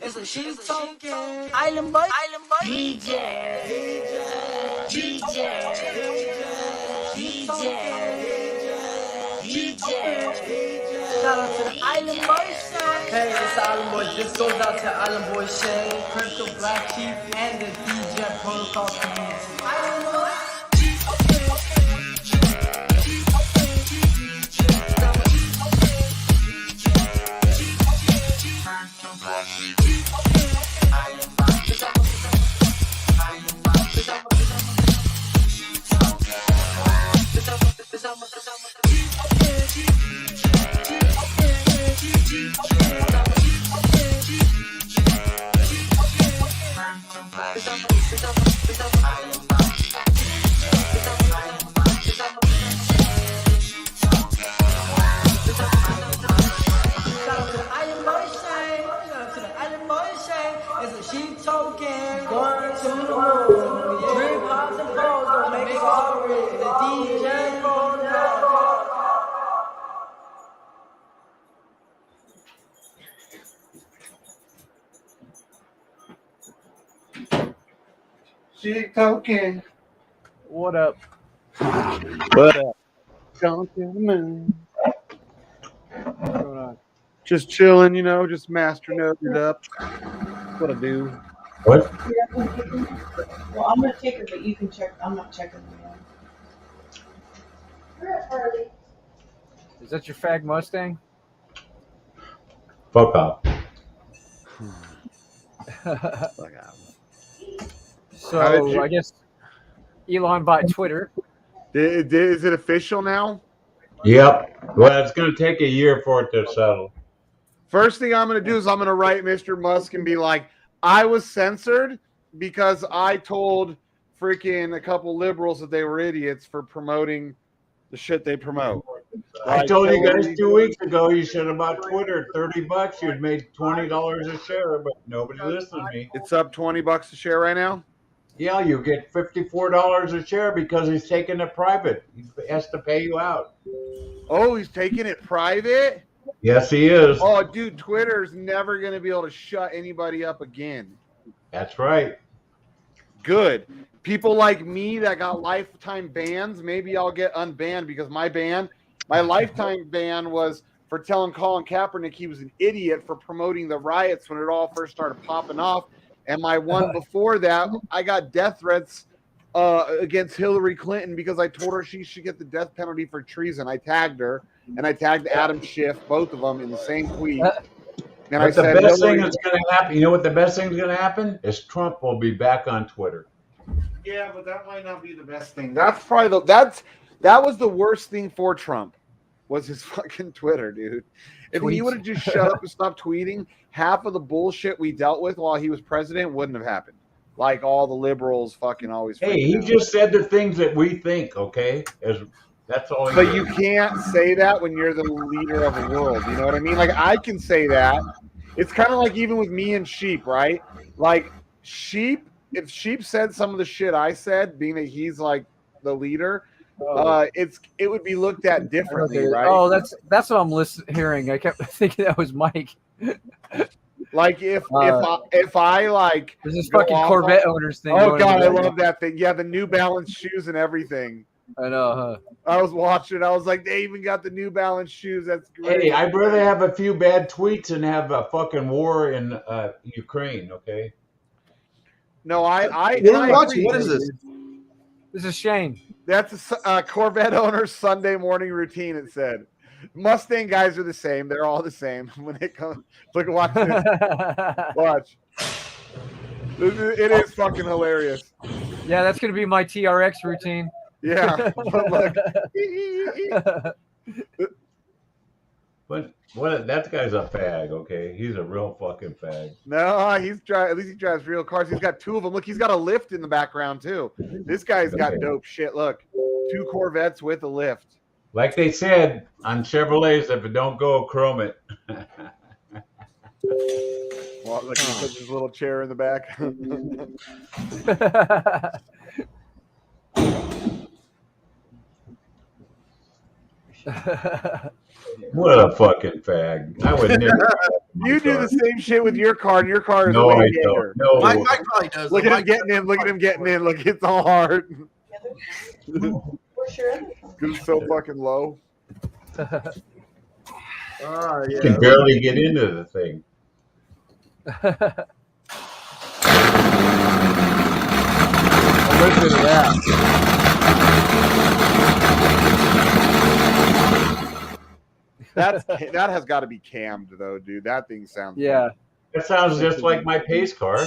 It's a sheep talking. Island boy. DJ. Shout out to the Island Boys. Hey, it's the Island Boys. This goes out to Island Boy Shay, Crypto BlackSheep, and the DJ Protocol community. Island Boys. Sheep talking. What up? What up? Going to the moon. What's going on? Just chilling, you know, just mastering it up. What I do. What? Well, I'm gonna take her, but you can check. I'm not checking her. Is that your fag Mustang? Fuck off. So I guess Elon bought Twitter. Is it official now? Yep. Well, it's going to take a year for it to settle. First thing I'm going to do is I'm going to write Mr. Musk and be like, I was censored because I told freaking a couple liberals that they were idiots for promoting the shit they promote. I told you guys 2 weeks ago you should have bought Twitter. $30, you'd made $20 a share, but nobody listened to me. It's up $20 a share right now? Yeah, you get $54 a share because he's taking it private. He has to pay you out. Oh, he's taking it private? Yes, he is. Oh, dude, Twitter's never going to be able to shut anybody up again. That's right. Good. People like me that got lifetime bans, maybe I'll get unbanned because my lifetime ban was for telling Colin Kaepernick he was an idiot for promoting the riots when it all first started popping off. And my one before that, I got death threats against Hillary Clinton because I told her she should get the death penalty for treason. I tagged her, and I tagged Adam Schiff, both of them in the same tweet. And I said, the best thing that's going to happen, you know what the best thing is going to happen? Is Trump will be back on Twitter. Yeah, but that might not be the best thing. That's probably that was the worst thing for Trump, was his fucking Twitter, dude. If he would have just shut up and stopped tweeting, half of the bullshit we dealt with while he was president wouldn't have happened. Like all the liberals fucking always. Hey, he just said the things that we think, okay? That's all. But you can't say that when you're the leader of the world. You know what I mean? Like, I can say that. It's kind of like even with me and Sheep, right? Like, Sheep, if Sheep said some of the shit I said, being that he's like the leader, it would be looked at differently, right? Oh, that's what I'm hearing. I kept thinking that was Mike. Like if I like there's this fucking Corvette owners thing. Oh god, I love that thing. Yeah, the New Balance shoes and everything. I know, huh? I was watching. I was like, they even got the New Balance shoes. That's great. Hey, I'd rather have a few bad tweets than have a fucking war in Ukraine. Okay. No, I watching. What is this? This is Shane. That's a Corvette owner's Sunday morning routine. It said. Mustang guys are the same. They're all the same when it comes. Look, watch this. Watch. It is fucking hilarious. Yeah, that's gonna be my TRX routine. Yeah, but look. But that guy's a fag. Okay, he's a real fucking fag. No, at least he drives real cars. He's got two of them. Look, he's got a lift in the background too. This guy's got dope shit. Look, 2 Corvettes with a lift. Like they said on Chevrolets, if it don't go, chrome it. Well, look, he puts his little chair in the back. What a fucking fag. I would never. You do the same shit with your car, and your car is No, way I gayer. don't. No. Mike probably does. Look though. at him Mike- getting in. Look at him getting in. Look, it's all hard. Where's your other phone? Because it's so fucking low. Oh, You yeah. can barely get into the thing. Listen to that. That has got to be cammed though, dude. That thing sounds Yeah. That sounds just like my pace car.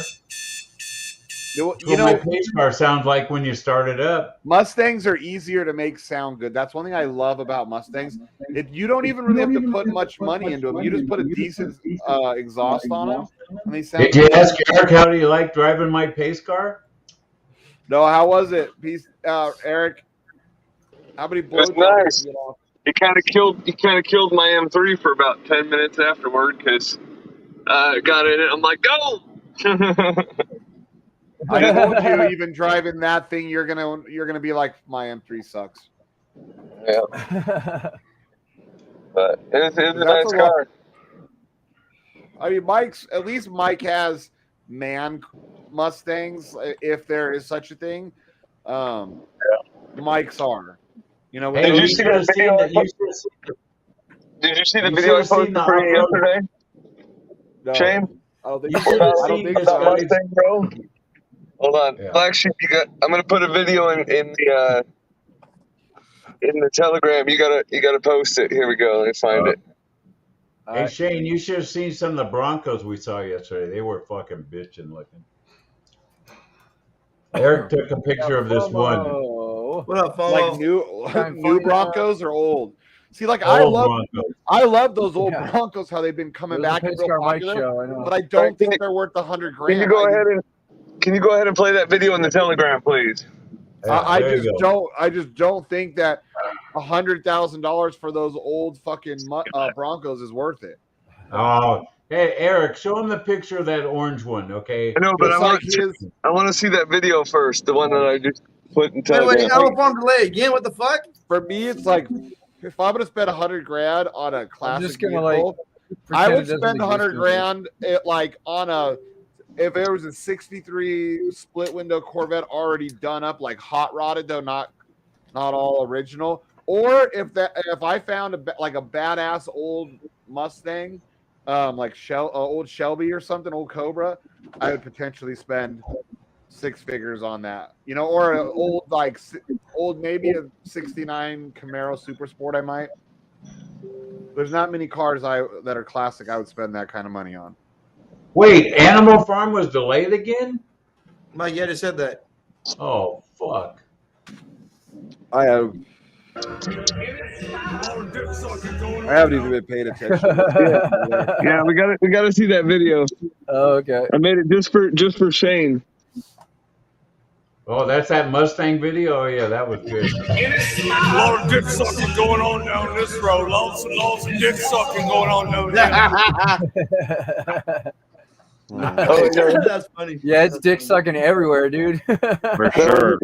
You My know, pace car sounds like when you start it up. Mustangs are easier to make sound good. That's one thing I love about Mustangs. You don't even really have to put much money into them. You just put a decent exhaust on them, and they sound. Did you ask Eric how do you like driving my pace car? No, how was it? Eric, how many was blowjobs nice. did you get off? He kind of killed my M3 for about 10 minutes afterward because got in it. I'm like, go. I told you, even driving that thing, you're gonna be like, my M3 sucks. Yeah, but it's a nice car. I mean, at least Mike has man Mustangs, if there is such a thing. Mike's are. You know, Hey, Did you see the video? Did you see the video I posted for you yesterday, no, Shane? I don't think You so. should have I don't seen think this so. guy. Mustang, bro. Hold on, Yeah. BlackSheep. I'm gonna put a video in the Telegram. You gotta post it. Here we go. Let me find it. Hey, Shane, you should have seen some of the Broncos we saw yesterday. They were fucking bitching looking. Eric took a picture of this one. What up, follow? Like new Broncos or old? See, like I Old love those old Yeah. Broncos. How they've been coming back and Pace real car Mike popular. show, I know. But I don't think they're worth $100 grand. Can you go ahead and play that video in the Telegram, please? Yeah, I there you go. just don't think that $100,000 for those old fucking Broncos is worth it. Oh, hey, Eric, show him the picture of that orange one, okay? I know, but I want to see that video first. The one that I just put in Telegram. Wait, elephant delay again? What the fuck? For me, it's like if I'm gonna spend $100 grand on a classic just gonna, vehicle, I pretend would it doesn't spend $100 exist grand if there was a '63 split window Corvette already done up, like hot rodded though, not all original, or if I found a badass old Mustang, like old Shelby or something, old Cobra, I would potentially spend 6 figures on that, you know, or an old maybe a '69 Camaro Super Sport. I might. There's not many cars that are classic I would spend that kind of money on. Wait, Animal Farm was delayed again? Mike, you just said that. Oh, fuck. I haven't even been paying attention. Yeah, we gotta see that video. Oh, okay. I made it just for Shane. Oh, that's that Mustang video? Oh, yeah, that was good. A lot of dick sucking going on down this road. Lots of dick sucking going on down there. That's funny. Yeah, it's dick sucking everywhere, dude. For sure.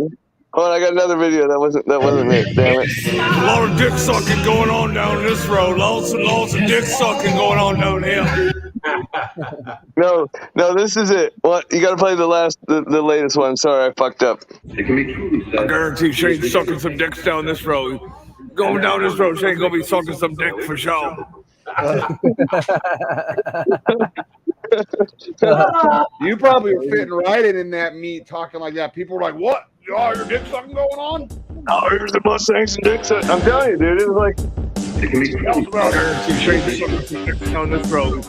Oh, I got another video. That wasn't it. Damn it. A lot of dick sucking going on down this road. Lots of dick sucking going on down here. No, this is it. What? You gotta play the latest one. Sorry, I fucked up. I guarantee Shane's sucking some dicks down this road. Going down this road, Shane's gonna be sucking some dick for sure. You probably were fitting right in that meet talking like that. People were like, what? Oh, your dick sucking going on? Oh, here's the Mustangs and dicks. I'm telling you, dude. It was like. I guarantee Shane's sucking some dicks down this road.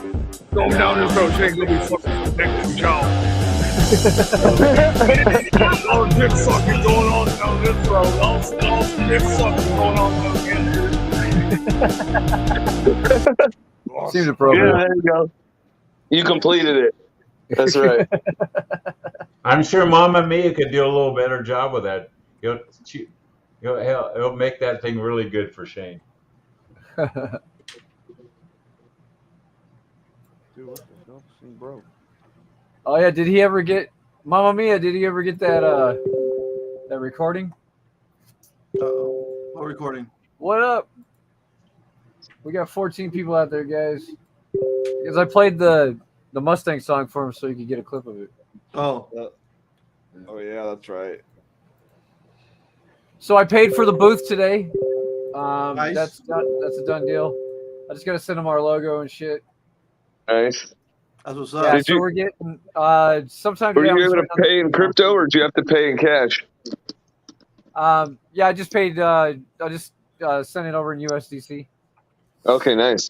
Going down this road, Shane's gonna be sucking some dick for sure. A lot of dick sucking going on down this road. Lots of dick sucking going on down here. Seems appropriate. Yeah, there you go. You completed it. That's right. I'm sure Mama Mia could do a little better job with that. It'll make that thing really good for Shane. Dude, what the hell? This thing broke. Oh yeah, did he ever get Mamma Mia? Did he ever get that recording? What recording? What up? We got 14 people out there, guys. because I played the Mustang song for him so you could get a clip of it. Oh. Oh yeah, that's right. So I paid for the booth today. Nice. That's a done deal. I just gotta send them our logo and shit. Nice. That's what's Yeah, up. so we're getting sometime Were today. I'm you just able to waiting on pay in crypto, or do you have to pay in cash? Yeah, I just paid. I just sent it over in USDC. Okay, nice.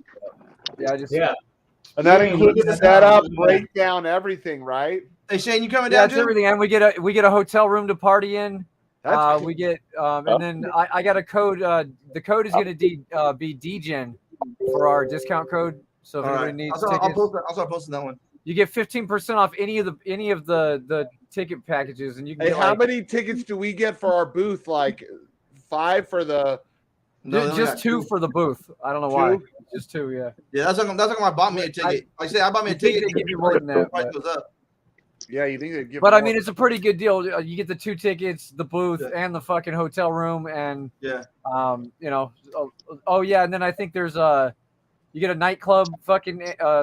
Yeah, I just And that Yeah, includes look the at setup, that. breakdown, everything, right? Hey Shane, you coming yeah, down, it's Jim? everything, and we get a hotel room to party in. That's We get and then I got a code. The code is going to be Degen for our discount code. So if All anybody right. needs I'll tickets, start posting that one. you get 15% off any of the ticket packages, and you can Hey, get how like many tickets do we get for our booth? Like 5 for the No, they only just got 2 for the booth. I don't know why. Two? Just 2, yeah. Yeah, that's like I bought me a ticket. Like I said, I bought me a I think ticket. they give you more than that, Price but- goes up. Yeah, you think they'd give But I more? mean, it's a pretty good deal. You get the 2 tickets, the booth, Yeah. and the fucking hotel room, and Yeah. you know, oh yeah, and then I think there's you get a nightclub fucking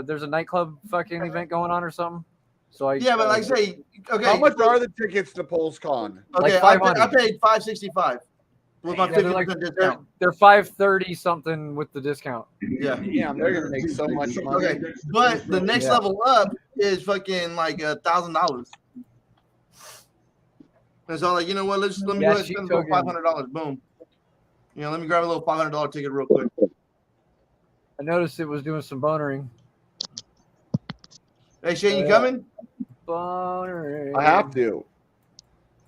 there's a nightclub fucking event going on or something. So Yeah, but like I say, okay. How much are the tickets to PulseCon? Okay, like I 500. paid $565 with my Yeah, they're 50% discount. they're 530 something with the discount. Yeah. Damn, they're gonna make so much money. Okay, but the next Yeah. level up is fucking like $1,000. And so I'm like, you know what? Let me Yeah, go ahead and she spend a little token. $500. Boom. You know, let me grab a little $500 ticket real quick. I noticed it was doing some bonering. Hey Shane, you coming? Bonering. I have to.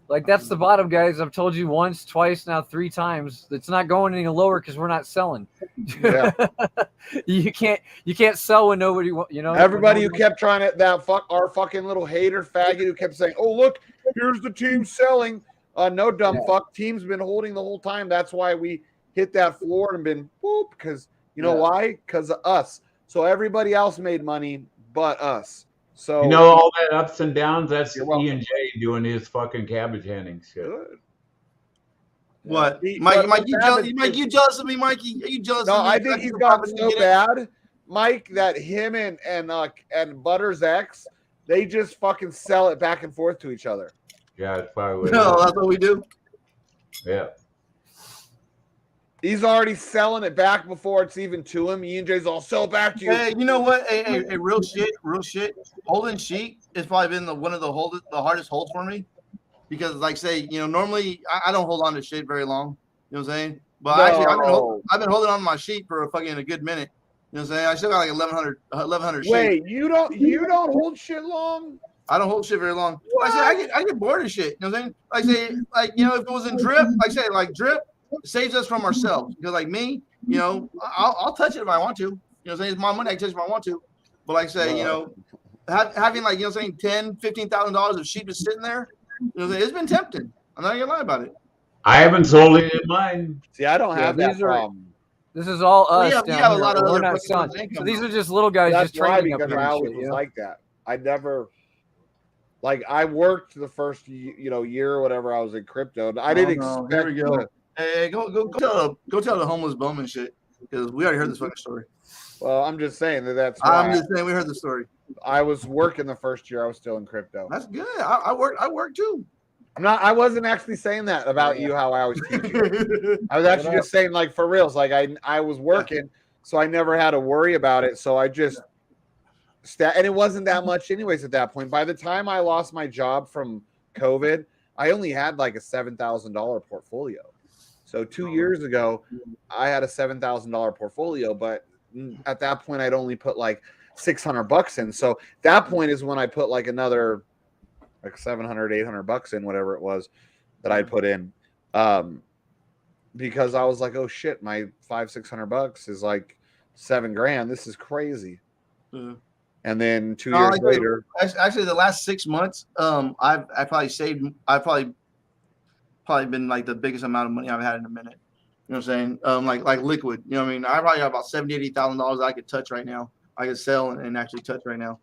Like that's the bottom, guys. I've told you once, twice, now 3 times. It's not going any lower because we're not selling. Yeah. you can't sell when nobody you know. Everybody who when kept trying to our fucking little hater faggot who kept saying, "Oh look, here's the team selling." No dumb fuck. Team's been holding the whole time. That's why we hit that floor and been whoop. Because you know why? Because of us. So everybody else made money but us. So You know all that ups and downs. That's You're welcome. E and J doing his fucking cabbage handing shit. good. What? He- Mike, but you what jealous? happened Mike, is- you jealous of me, Mikey? Are you jealous No, of me? I think he's gotten so bad, Mike, that him and Butters X, they just fucking sell it back and forth to each other. Yeah, it's probably what it No, is. that's what we do. Yeah. He's already selling it back before it's even to him. E&J's all sell it back to you. Hey, you know what? Hey, real shit. Holding sheet has probably been one of the hardest holds for me, because like say, you know, normally I don't hold on to shit very long. You know what I'm saying? But actually, I've been holding on to my sheet for a good minute. You know what I'm saying? I still got like 1,100 sheep. Wait, you don't hold shit long? I don't hold shit very long. Like I say, I get bored of shit. You know what I'm saying? Like say, like you know, if it was in drip, like say, like drip saves us from ourselves. Because like me, you know, I'll touch it if I want to. You know what I'm saying? It's my money. I can touch it if I want to. But like say, you know, having like, you know what I'm saying, $10,000-$15,000 of sheep just sitting there, you know what I'm saying? It's been tempting. I'm not gonna lie about it. I haven't sold any of mine. See, I don't have that these are- problem. This is all us. you down have a here. lot of We're other not fucking selling. sources of So income, these though. are just little guys That's just why, trading up because here I and always shit, was you know? like that. I never, like, I worked the first year or whatever I was in crypto. I didn't expect. Here we go. Hey, go tell the homeless Bowman shit, because we already heard this fucking story. Well, I'm just saying that's why. I'm just saying we heard the story. I was working the first year. I was still in crypto. That's good. I work too. I wasn't actually saying that about you. How I always teach you. I was actually just saying, like, for reals. Like I was working, so I never had to worry about it. So I just and it wasn't that much anyways at that point. By the time I lost my job from COVID, I only had like a $7,000 portfolio. So 2 years ago, I had a $7,000 portfolio, but at that point, I'd only put like $600 in. So that point is when I put like another like $700-$800 in, whatever it was that I'd put in, because I was like, oh shit, my $500-$600 is like $7,000. This is crazy. And then 2 years later, actually the last 6 months, I've probably been like the biggest amount of money I've had in a minute. You know what I'm saying? Like liquid. You know what I mean? I probably got about $70,000-$80,000 I could touch right now. I could sell and actually touch right now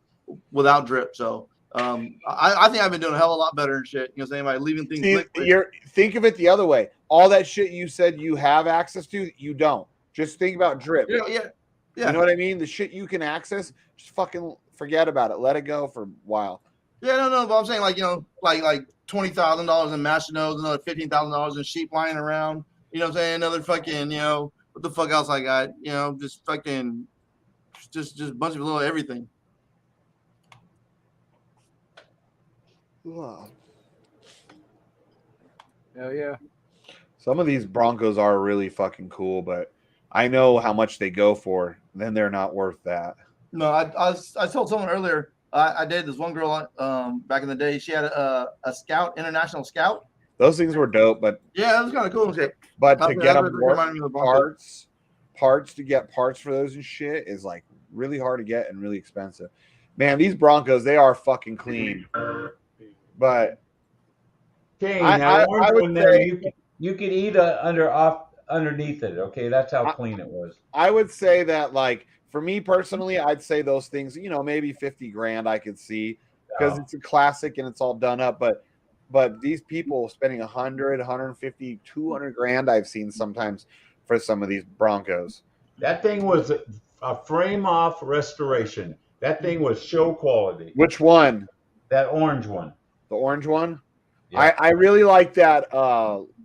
without drip. So I think I've been doing a hell of a lot better and shit. You know what I'm saying? By leaving things liquid. Think of it the other way. All that shit you said you have access to, you don't. Just think about drip. Yeah. Yeah. You know what I mean? The shit you can access, just fucking forget about it. Let it go for a while. Yeah, no, but I'm saying like like $20,000 in machinodes, another $15,000 in sheep lying around. You know what I'm saying? Another fucking what the fuck else I got? Just fucking just a bunch of little everything. Wow. Hell yeah. Some of these Broncos are really fucking cool, but I know how much they go for. Then they're not worth that. No, I told someone earlier. I dated this one girl back in the day. She had a scout, international scout. Those things were dope, but yeah, that was kind of cool. Shit. But to get them parts to get parts for those and shit is like really hard to get and really expensive. Man, these Broncos, they are fucking clean. But I would say you could eat underneath it. Okay, that's how clean it was. I would say that, like, for me personally, I'd say those things, maybe 50 grand I could see because it's a classic and it's all done up. But these people spending 100, 150, 200 grand I've seen sometimes for some of these Broncos. That thing was a frame off restoration. That thing was show quality. Which one? That orange one. The orange one? Yeah. I really like that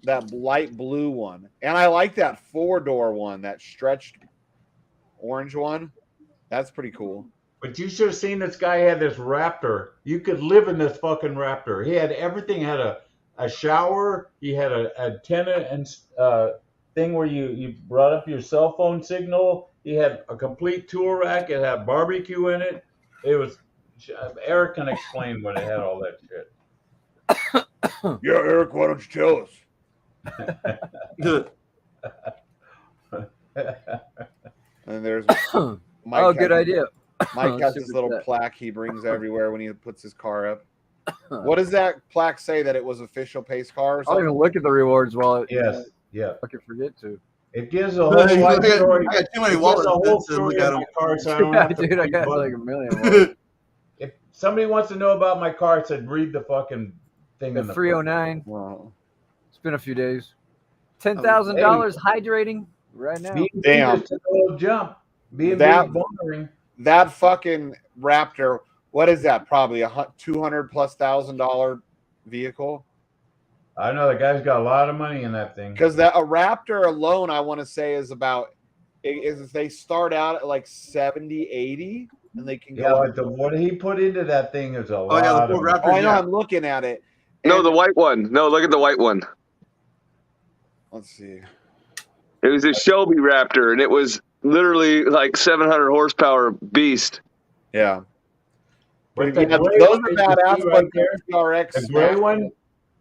that light blue one. And I like that 4-door one, that stretched orange one. That's pretty cool. But you should have seen this guy had this Raptor. You could live in this fucking Raptor. He had everything. He had a shower. He had an antenna and thing where you brought up your cell phone signal. He had a complete tool rack. It had barbecue in it. It was Eric can explain when it had all that shit. Yeah, Eric, why don't you tell us? And there's Mike. Good idea. Mike has this little plaque he brings everywhere when he puts his car up. What does that plaque say? That it was official pace car? Or I'll even look at the rewards wallet. Yes, yeah. I could forget to. It gives a whole life story. I got too many It gives wallets a whole to look story at of my them. car, so I don't Yeah, have to dude, I push got like buttons. a million wallets. If somebody wants to know about my car, it said read the fucking thing. The in the 309. Wow. It's been a few days. $10,000 hydrating right now. Damn. Just a little jump. That- bouldering. That fucking Raptor, what is that? Probably a $200,000+ vehicle. I know the guy's got a lot of money in that thing. Because a Raptor alone, I want to say, is about they start out at like 70, 80, and they can go. Yeah, but what he put into that thing is a Oh lot. yeah, the of Ford money. Raptor. Oh, I know. Yeah. I'm looking at it. No, And- the white one. No, look at the white one. Let's see. It was a Shelby Raptor, and it was literally like 700 horsepower beast. Yeah. But Yeah, the gray those one are that you badass, see but right there, the RX. the gray one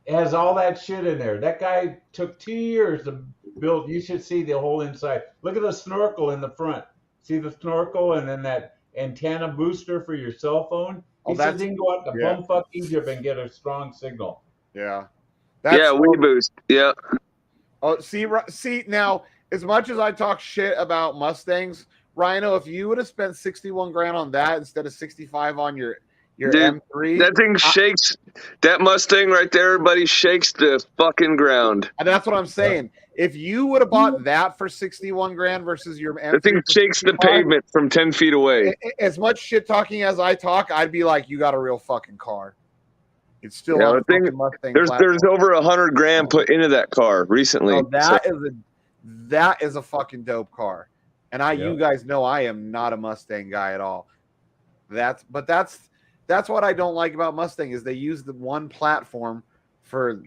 has all that shit in there. That guy took 2 years to build. You should see the whole inside. Look at the snorkel in the front. See the snorkel and then that antenna booster for your cell phone. Oh, He says that's- he can go out to yeah. bumfuck Egypt and get a strong signal. Yeah. Yeah, Wii Boost. Yeah. Oh, see now, as much as I talk shit about Mustangs, Rhino, if you would have spent 61 grand on that instead of 65 on your Dude, M3, that thing shakes. That Mustang right there, buddy, shakes the fucking ground. and that's what I'm saying. If you would have bought that for 61 grand versus your M3, That thing for shakes the 65, pavement from 10 feet away. As much shit talking as I talk, I'd be like, you got a real fucking car. It's still Yeah, on the thing- fucking Mustang. There's platform. over 100 grand put into that car recently. Oh, that is a fucking dope car. And you guys know I am not a Mustang guy at all. That's what I don't like about Mustang is they use the one platform for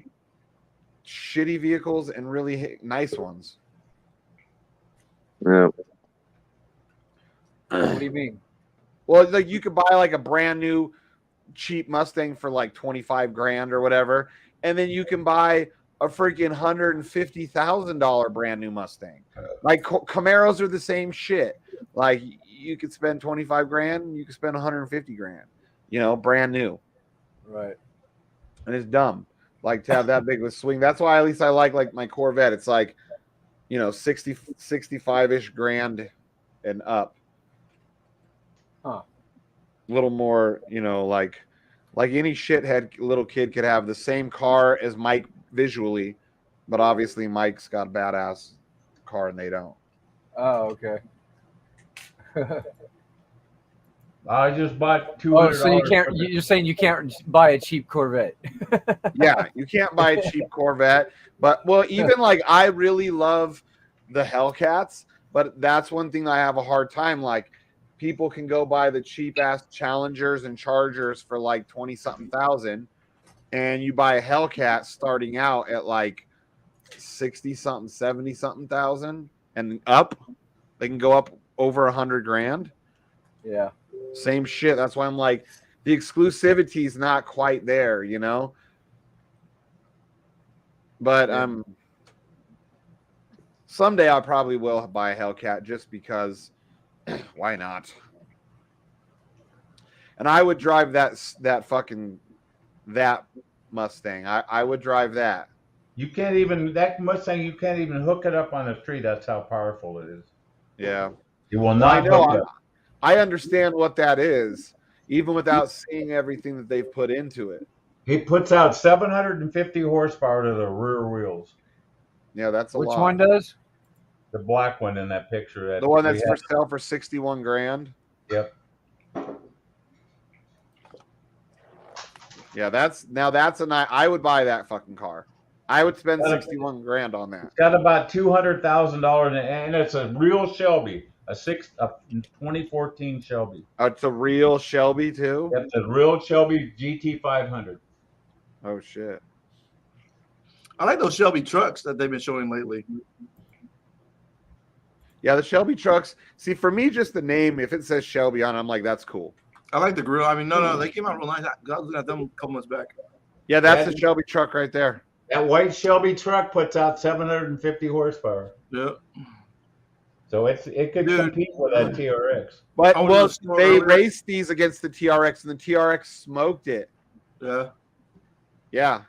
shitty vehicles and really nice ones. Yeah. What do you mean? Well, like you could buy like a brand new cheap Mustang for like 25 grand or whatever, and then you can buy a freaking $150,000 brand new Mustang. Like Camaros are the same shit. Like you could spend 25 grand, and you could spend 150 grand. Brand new. Right. And it's dumb. Like to have that big of a swing. That's why at least I like my Corvette. It's like, 60, 65-ish grand and up. Huh. A little more, like any shithead little kid could have the same car as Mike visually, but obviously Mike's got a badass car and they don't. Oh, okay. I just bought $200. Oh, so you can't. You're saying you can't buy a cheap Corvette? Yeah, you can't buy a cheap Corvette. But well, even like I really love the Hellcats, but that's one thing I have a hard time. Like people can go buy the cheap ass Challengers and Chargers for like 20 something thousand, and you buy a Hellcat starting out at like 60 something, 70 something thousand and up. They can go up over 100 grand. Yeah. Same shit. That's why I'm like, the exclusivity is not quite there, you know. But someday I probably will buy a Hellcat just because. Why not? And I would drive that Mustang. I would drive that. You can't even that Mustang. You can't even hook it up on the tree. That's how powerful it is. Yeah. It will not hook up. I understand what that is, even without seeing everything that they've put into it. He puts out 750 horsepower to the rear wheels. Yeah, that's a lot. Which one does? The black one in that picture. The one that's for sale for 61 grand. Yep. Yeah, that's a nice. I would buy that fucking car. I would spend 61 grand on that. It's got about $200,000 and it's a real Shelby, a 2014 Shelby. Oh, it's a real Shelby too. That's a real Shelby GT500. Oh shit! I like those Shelby trucks that they've been showing lately. Yeah, the Shelby trucks. See, for me, just the name, if it says Shelby on it, I'm like, that's cool. I like the grill. I mean, no, they came out real nice. I was looking at them a couple months back. Yeah, that's the Shelby truck right there. That white Shelby truck puts out 750 horsepower. Yeah. So it could compete with that TRX. But they raced these against the TRX, and the TRX smoked it. Yeah. Yeah.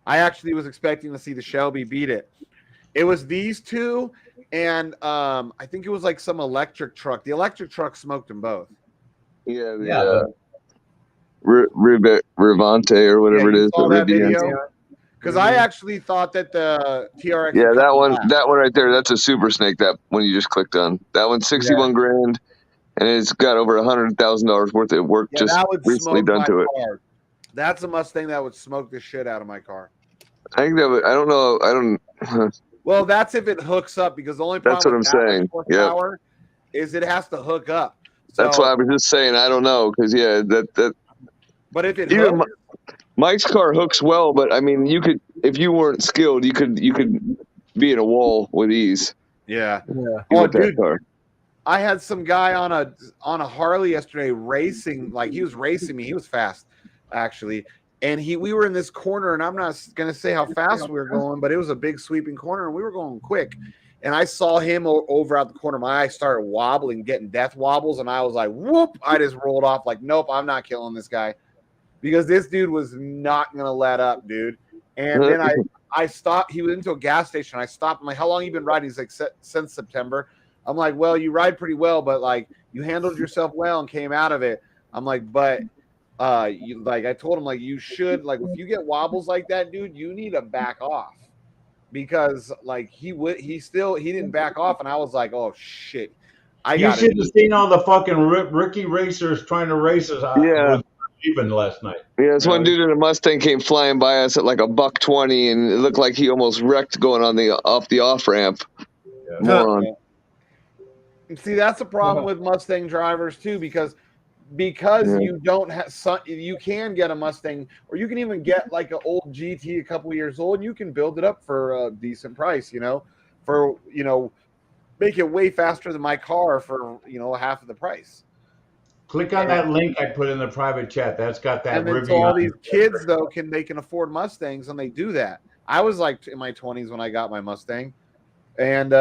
I actually was expecting to see the Shelby beat it. It was these two, and I think it was like some electric truck. The electric truck smoked them both. Yeah. Rivante or whatever it is. Saw that video? Because I actually thought that the TRX. Yeah, that one right there. That's a Super Snake. That one you just clicked on. That one's 61 grand, and it's got over $100,000 worth of work just recently done to it. That's a Mustang that would smoke the shit out of my car. I think that would. I don't know. I don't. Well, that's if it hooks up, because the only problem that's what I'm saying. Power is it has to hook up. So, that's why I was just saying. I don't know, because that. But if it hooks, Mike's car hooks well, but I mean, you could, if you weren't skilled, you could be in a wall with ease. Yeah. Oh, dude, car. I had some guy on a Harley yesterday racing. Like, he was racing me. He was fast, actually. And we were in this corner, and I'm not going to say how fast we were going, but it was a big sweeping corner, and we were going quick. And I saw him over out the corner. My eyes started wobbling, getting death wobbles, and I was like, whoop. I just rolled off like, nope, I'm not killing this guy. Because this dude was not going to let up, dude. And then I stopped. He was into a gas station. I stopped. I'm like, how long you been riding? He's like, since September. I'm like, well, you ride pretty well, but like you handled yourself well and came out of it. I'm like, but I told him, like, you should, like, if you get wobbles like that, dude, you need to back off. Because like he didn't back off, and I was like, oh shit. You should have seen all the fucking rookie racers trying to race us. Yeah. Even last night. Yeah, this one dude in a Mustang came flying by us at like $120, and it looked like he almost wrecked going on the off ramp. Yeah. Moron. See, that's a problem with Mustang drivers too, because you don't have, you can get a Mustang, or you can even get like an old GT a couple years old, and you can build it up for a decent price, make it way faster than my car for half of the price. Click on that link I put in the private chat. That's got that. And then so all these kids though they can afford Mustangs, and they do that. I was like in my 20s when I got my Mustang, and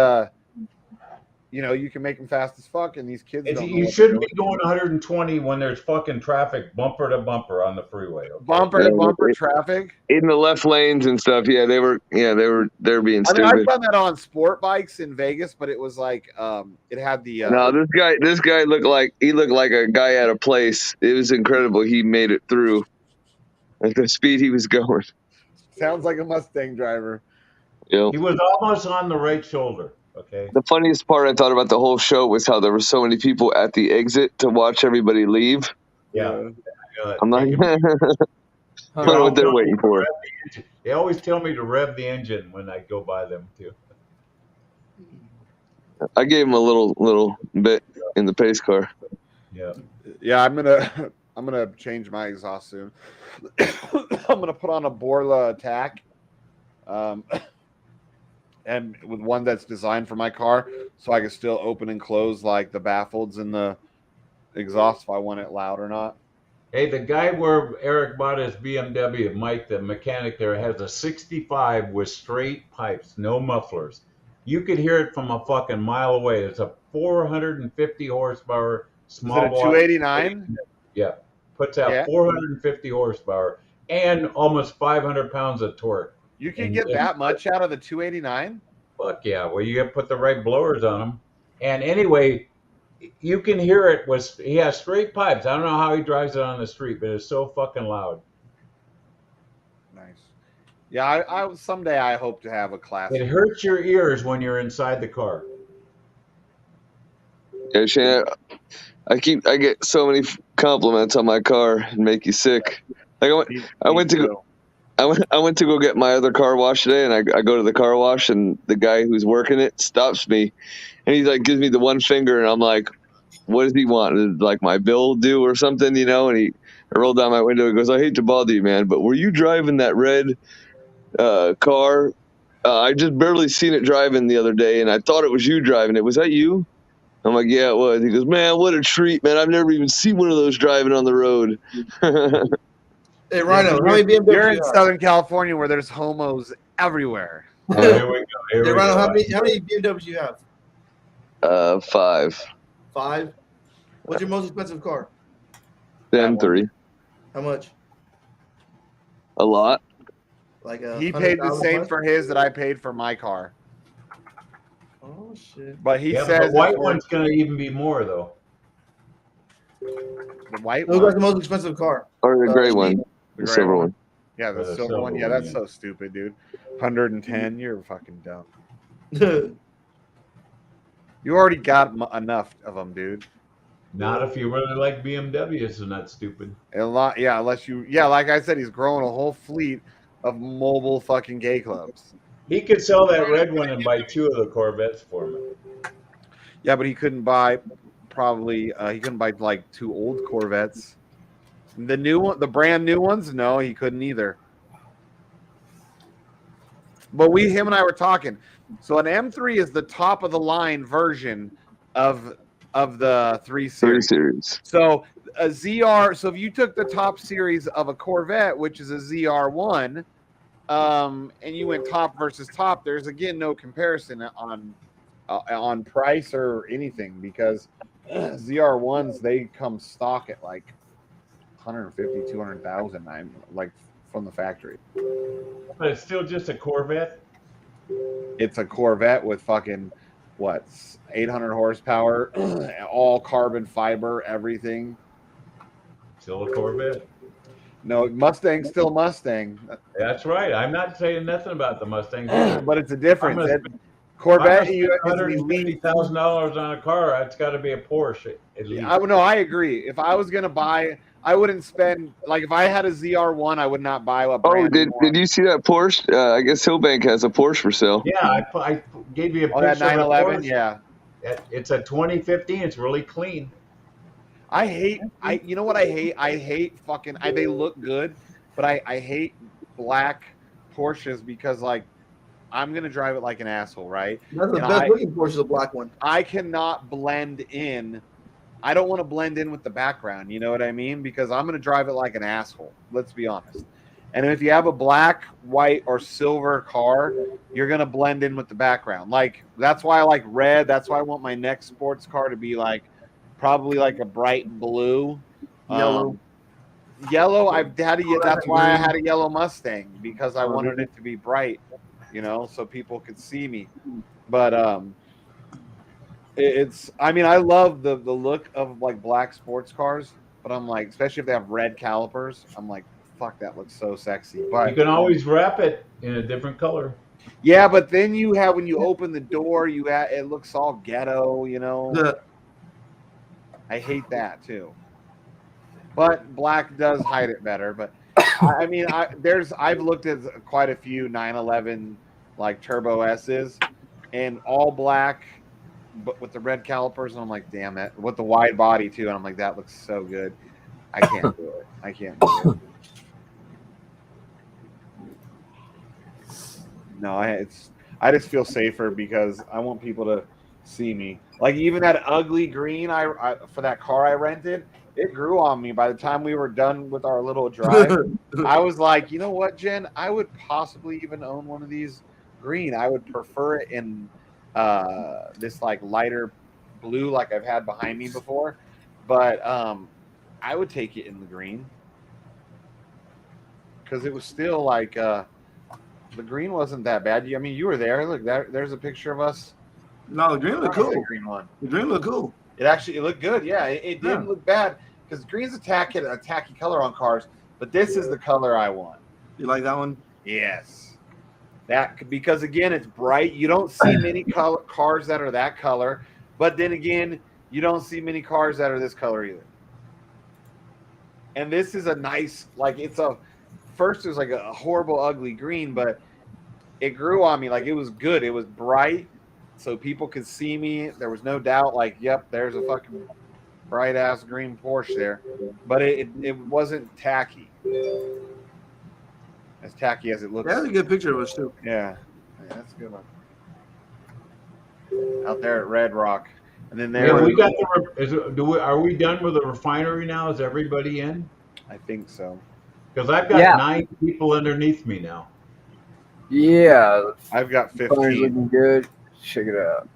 you can make them fast as fuck, and these kids don't. You shouldn't be going 120 when there's fucking traffic bumper to bumper on the freeway. Okay? Bumper to bumper traffic in the left lanes and stuff. Yeah, they were being stupid. I've done that on sport bikes in Vegas, but it was like it had the. No, this guy looked like a guy at a place. It was incredible. He made it through at the speed he was going. Sounds like a Mustang driver. Yep. He was almost on the right shoulder. Okay. The funniest part I thought about the whole show was how there were so many people at the exit to watch everybody leave. Yeah. I'm like, They I wonder what they're waiting for. They always tell me to rev the engine when I go by them too. I gave him a little bit in the pace car. Yeah. Yeah, I'm gonna change my exhaust soon. I'm gonna put on a Borla Attack, and with one that's designed for my car, so I can still open and close like the baffles in the exhaust if I want it loud or not. Hey, the guy where Eric bought his BMW, Mike, the mechanic there, has a 65 with straight pipes, no mufflers. You could hear it from a fucking mile away. It's a 450 horsepower small Is it a block. 289? Yeah, puts out 450 horsepower and almost 500 pounds of torque. You can get that much out of the 289? Fuck yeah! Well, you got to put the right blowers on them. And anyway, you can hear it. He has straight pipes. I don't know how he drives it on the street, but it's so fucking loud. Nice. Yeah, I someday I hope to have a classic. It hurts your ears when you're inside the car. Yeah, Shane, I get so many compliments on my car and make you sick. Like I went to go get my other car washed today, and I go to the car wash, and the guy who's working it stops me, and he's like, gives me the one finger, and I'm like, what does he want? Is it like my bill due or something, you know? And I rolled down my window. He goes, I hate to bother you, man, but were you driving that red car? I just barely seen it driving the other day, and I thought it was you driving it. Was that you? I'm like, yeah, it was. He goes, man, what a treat, man. I've never even seen one of those driving on the road. Hey, Rhino, how many BMWs You're in Southern California where there's homos everywhere. Here we go. Hey, Rhino, how many BMWs you have? 5. 5? What's your most expensive car? The M3. How much? A lot. Like he paid the same for his that I paid for my car. Oh shit! But he says the white one's gonna even be more though. The white Who one. got the most expensive car? Or the gray one. The silver one. Yeah, the silver one. Yeah, that's so stupid, dude. 110. You're fucking dumb. You already got enough of them, dude. Not if you really like BMWs, and that's stupid. A lot, yeah. Unless you, yeah, like I said, he's growing a whole fleet of mobile fucking gay clubs. He could sell that red one and buy 2 of the Corvettes for me. Yeah, but he couldn't buy he couldn't buy like 2 old Corvettes. The new one, the brand new ones, no, he couldn't either. But him and I were talking. So an M3 is the top of the line version of the 3 Series. 3 Series. So a ZR. So if you took the top series of a Corvette, which is a ZR1, and you went top versus top, there's again no comparison on price or anything because ZR1s they come stock at like 150, 200,000, like from the factory. But it's still just a Corvette. It's a Corvette with fucking 800 horsepower, all carbon fiber, everything. Still a Corvette. No, Mustang's still Mustang. That's right. I'm not saying nothing about the Mustangs either. But it's a difference. Corvette, you $150,000 on a car. That's got to be a Porsche. At least. I agree. If I was gonna buy, I wouldn't spend like if I had a ZR1, I would not buy a brand new one. Did you see that Porsche? I guess Hillbank has a Porsche for sale. Yeah, I gave you a picture. That 911, of yeah. It's a 2015. It's really clean. You know what I hate? I hate fucking. They look good, but I hate black Porsches because like I'm gonna drive it like an asshole, right? That's the best looking Porsche is a black one. I cannot blend in. I don't want to blend in with the background. You know what I mean? Because I'm gonna drive it like an asshole. Let's be honest. And if you have a black, white, or silver car, you're gonna blend in with the background. Like that's why I like red. That's why I want my next sports car to be like. Probably like a bright blue, yellow. That's why I had a yellow Mustang because I wanted it to be bright, so people could see me. But I love the look of like black sports cars, but I'm like, especially if they have red calipers, I'm like, fuck, that looks so sexy. But you can always wrap it in a different color. Yeah, but then you have when you open the door, it looks all ghetto. You know, The, I hate that too. But black does hide it better. But I mean, I've looked at quite a few 911 like Turbo S's, and all black, but with the red calipers, and I'm like, damn it, with the wide body too, and I'm like, that looks so good. I can't do it. I can't do it. No, I just feel safer because I want people to see me. Like even that ugly green I for that car I rented, it grew on me. By the time we were done with our little drive, I was like, you know what, Jen? I would possibly even own one of these green. I would prefer it in this like lighter blue like I've had behind me before. But I would take it in the green. Because it was still like the green wasn't that bad. I mean, you were there. Look, there's a picture of us. no, the green looked cool. The green one. The green looked cool. It looked good. Yeah, it didn't look bad because green's a tacky color on cars. But this is the color I want. You like that one? Yes. That because again, it's bright. You don't see many cars that are that color. But then again, you don't see many cars that are this color either. And this is a nice, like it's a. First, it was like a horrible, ugly green, but it grew on me. Like it was good. It was bright, so people could see me. There was no doubt. Like, yep, there's a fucking bright ass green Porsche there. But it wasn't tacky, as tacky as it looks. That's a good picture of us too. Yeah, that's a good one. Out there at Red Rock, and then there. Yeah, we got the. Are we done with the refinery now? Is everybody in? I think so. Because I've got 9 people underneath me now. Yeah. I've got 15. Looking good. Check it out.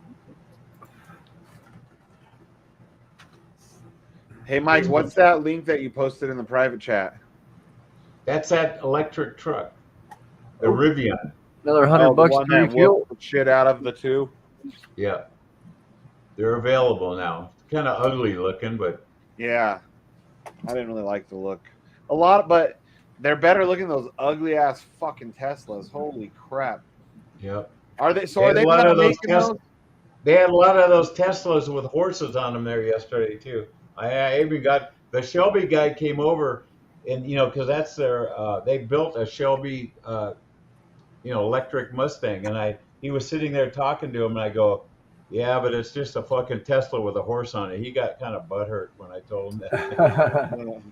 Hey, Mike, what's that link that you posted in the private chat? That's that electric truck, the Rivian. Another $100 one to that refuel. whooped the shit out of the two. Yeah, they're available now. Kind of ugly looking, but yeah, I didn't really like the look. But they're better looking than those ugly ass fucking Teslas. Holy crap! Yep. Are they? So are they not making those? They had a lot of those Teslas with horses on them there yesterday too. I even got the Shelby guy came over, and because that's their they built a Shelby electric Mustang, and he was sitting there talking to him, and I go, yeah, but it's just a fucking Tesla with a horse on it. He got kind of butthurt when I told him that.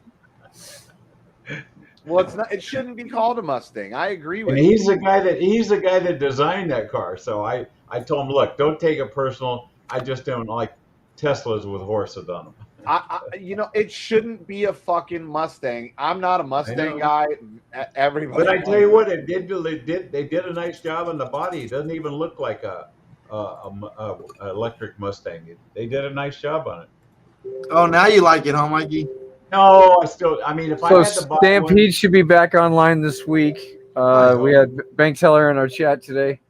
Well, it's not. It shouldn't be called a Mustang. I agree with and you. he's the guy that designed that car. So I told him, look, don't take it personal. I just don't like Teslas with horses on them. It shouldn't be a fucking Mustang. I'm not a Mustang guy. Everybody. But I tell you what, they did a nice job on the body. It doesn't even look like a electric Mustang. They did a nice job on it. Oh, now you like it, huh, Mikey? No, I mean, if I had to buy Stampede one, should be back online this week. We had Bank Teller in our chat today,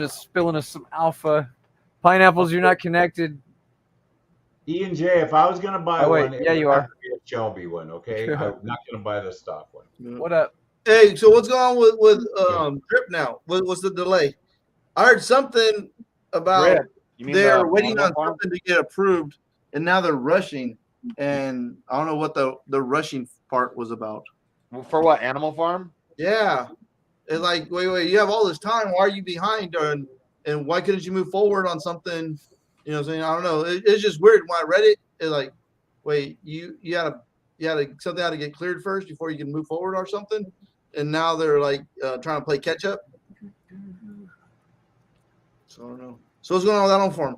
spilling us some alpha. Pineapples, you're not connected. E&J, if I was going to buy one, yeah, you are. It would be a Shelby one, okay? I'm not going to buy the stock one. What up? Hey, so what's going on with Drip now? What's the delay? I heard something about they're waiting on something to get approved, and now they're rushing. And I don't know what the rushing part was about. For what? Animal Farm? Yeah. It's like, wait, you have all this time. Why are you behind? And why couldn't you move forward on something? You know what I'm saying? I don't know. It's just weird. When I read it, it's like, wait, you had something had to get cleared first before you can move forward or something. And now they're like trying to play catch up. So I don't know. So what's going on with that on form?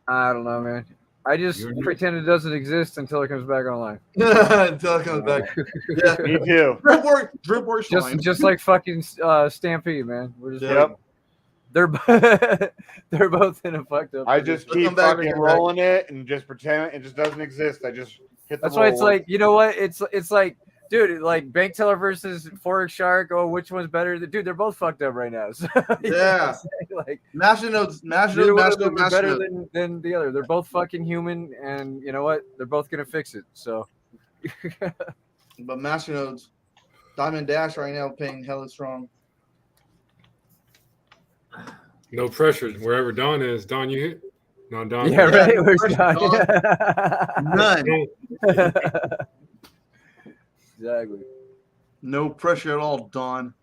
I don't know, man. I just pretend it doesn't exist until it comes back online. Until it comes back. Yeah. Me too. Drip works just like fucking Stampede, man. We're just yep. They're both in a fucked up. I just keep fucking rolling it and just pretend it just doesn't exist. I just hit the. That's why it's like, you know what? It's like, dude, like Bank Teller versus Forex Shark. Oh, which one's better? Dude, they're both fucked up right now. So, yeah. Like Masternode's better than the other. They're both fucking human, and you know what? They're both gonna fix it. So. But Masternode's Diamond Dash right now paying hella strong. No pressure. Wherever Don is, Don, you hit? No, Don. Yeah, right. no Where's pressure, Don? None. Exactly. No pressure at all, Don.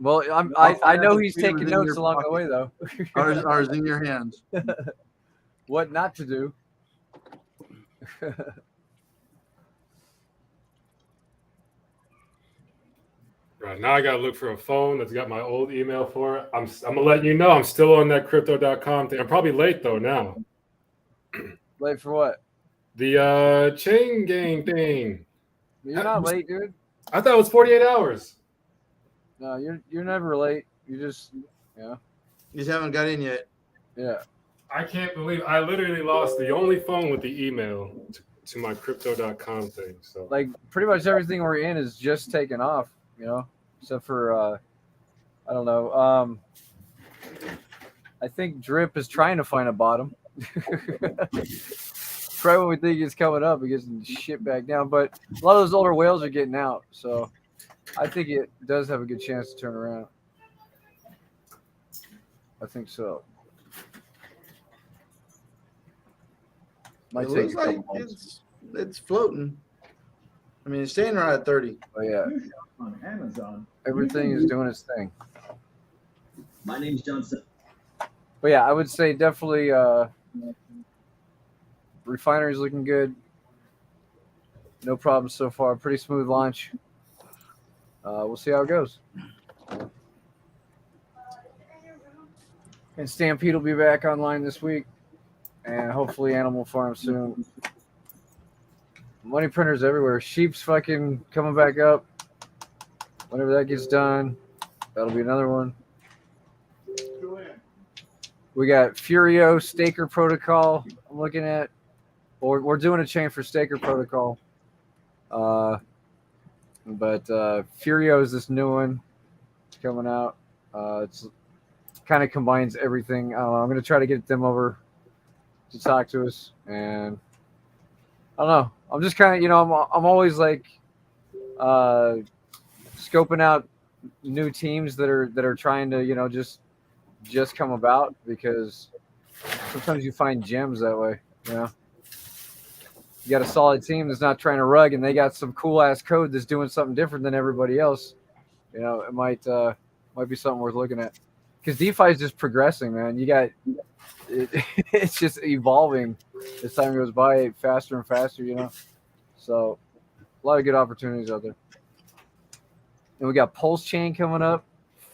Well, I know he's taking notes along the way, though. Ours in your hands. What not to do. Right now, I gotta look for a phone that's got my old email for it. I'm gonna let you know I'm still on that crypto.com thing. I'm probably late though now. Late for what? The chain gang thing. You're not late, dude. I thought it was 48 hours. No, you're never late. You just You just haven't got in yet. yeah. I can't believe I literally lost the only phone with the email to my crypto.com thing. So Like pretty much everything we're in is just taken off, except for I don't know. I think Drip is trying to find a bottom. Right when we think it's coming up, it gets shit back down. But a lot of those older whales are getting out, so I think it does have a good chance to turn around. I think so. Might It take looks a like couple months. it's floating. I mean, it's staying right at 30. Oh yeah. On Amazon. Everything is doing its thing. My name's Johnson. But yeah, I would say definitely refinery's looking good. No problems so far. Pretty smooth launch. We'll see how it goes. And Stampede will be back online this week. And hopefully Animal Farm soon. Money printers everywhere. Sheep's fucking coming back up. Whenever that gets done, that'll be another one. We got Furio Staker Protocol. I'm looking at. We're doing a chain for Staker Protocol. But Furio is this new one. It's coming out. It's kind of combines everything. I don't know. I'm going to try to get them over to talk to us. And I don't know. I'm just kind of, I'm always like scoping out new teams that are trying to, just come about, because sometimes you find gems that way. You got a solid team that's not trying to rug, and they got some cool ass code that's doing something different than everybody else. It might be something worth looking at, because DeFi is just progressing, man. It's just evolving as time goes by, faster and faster. So a lot of good opportunities out there. And we got Pulse Chain coming up.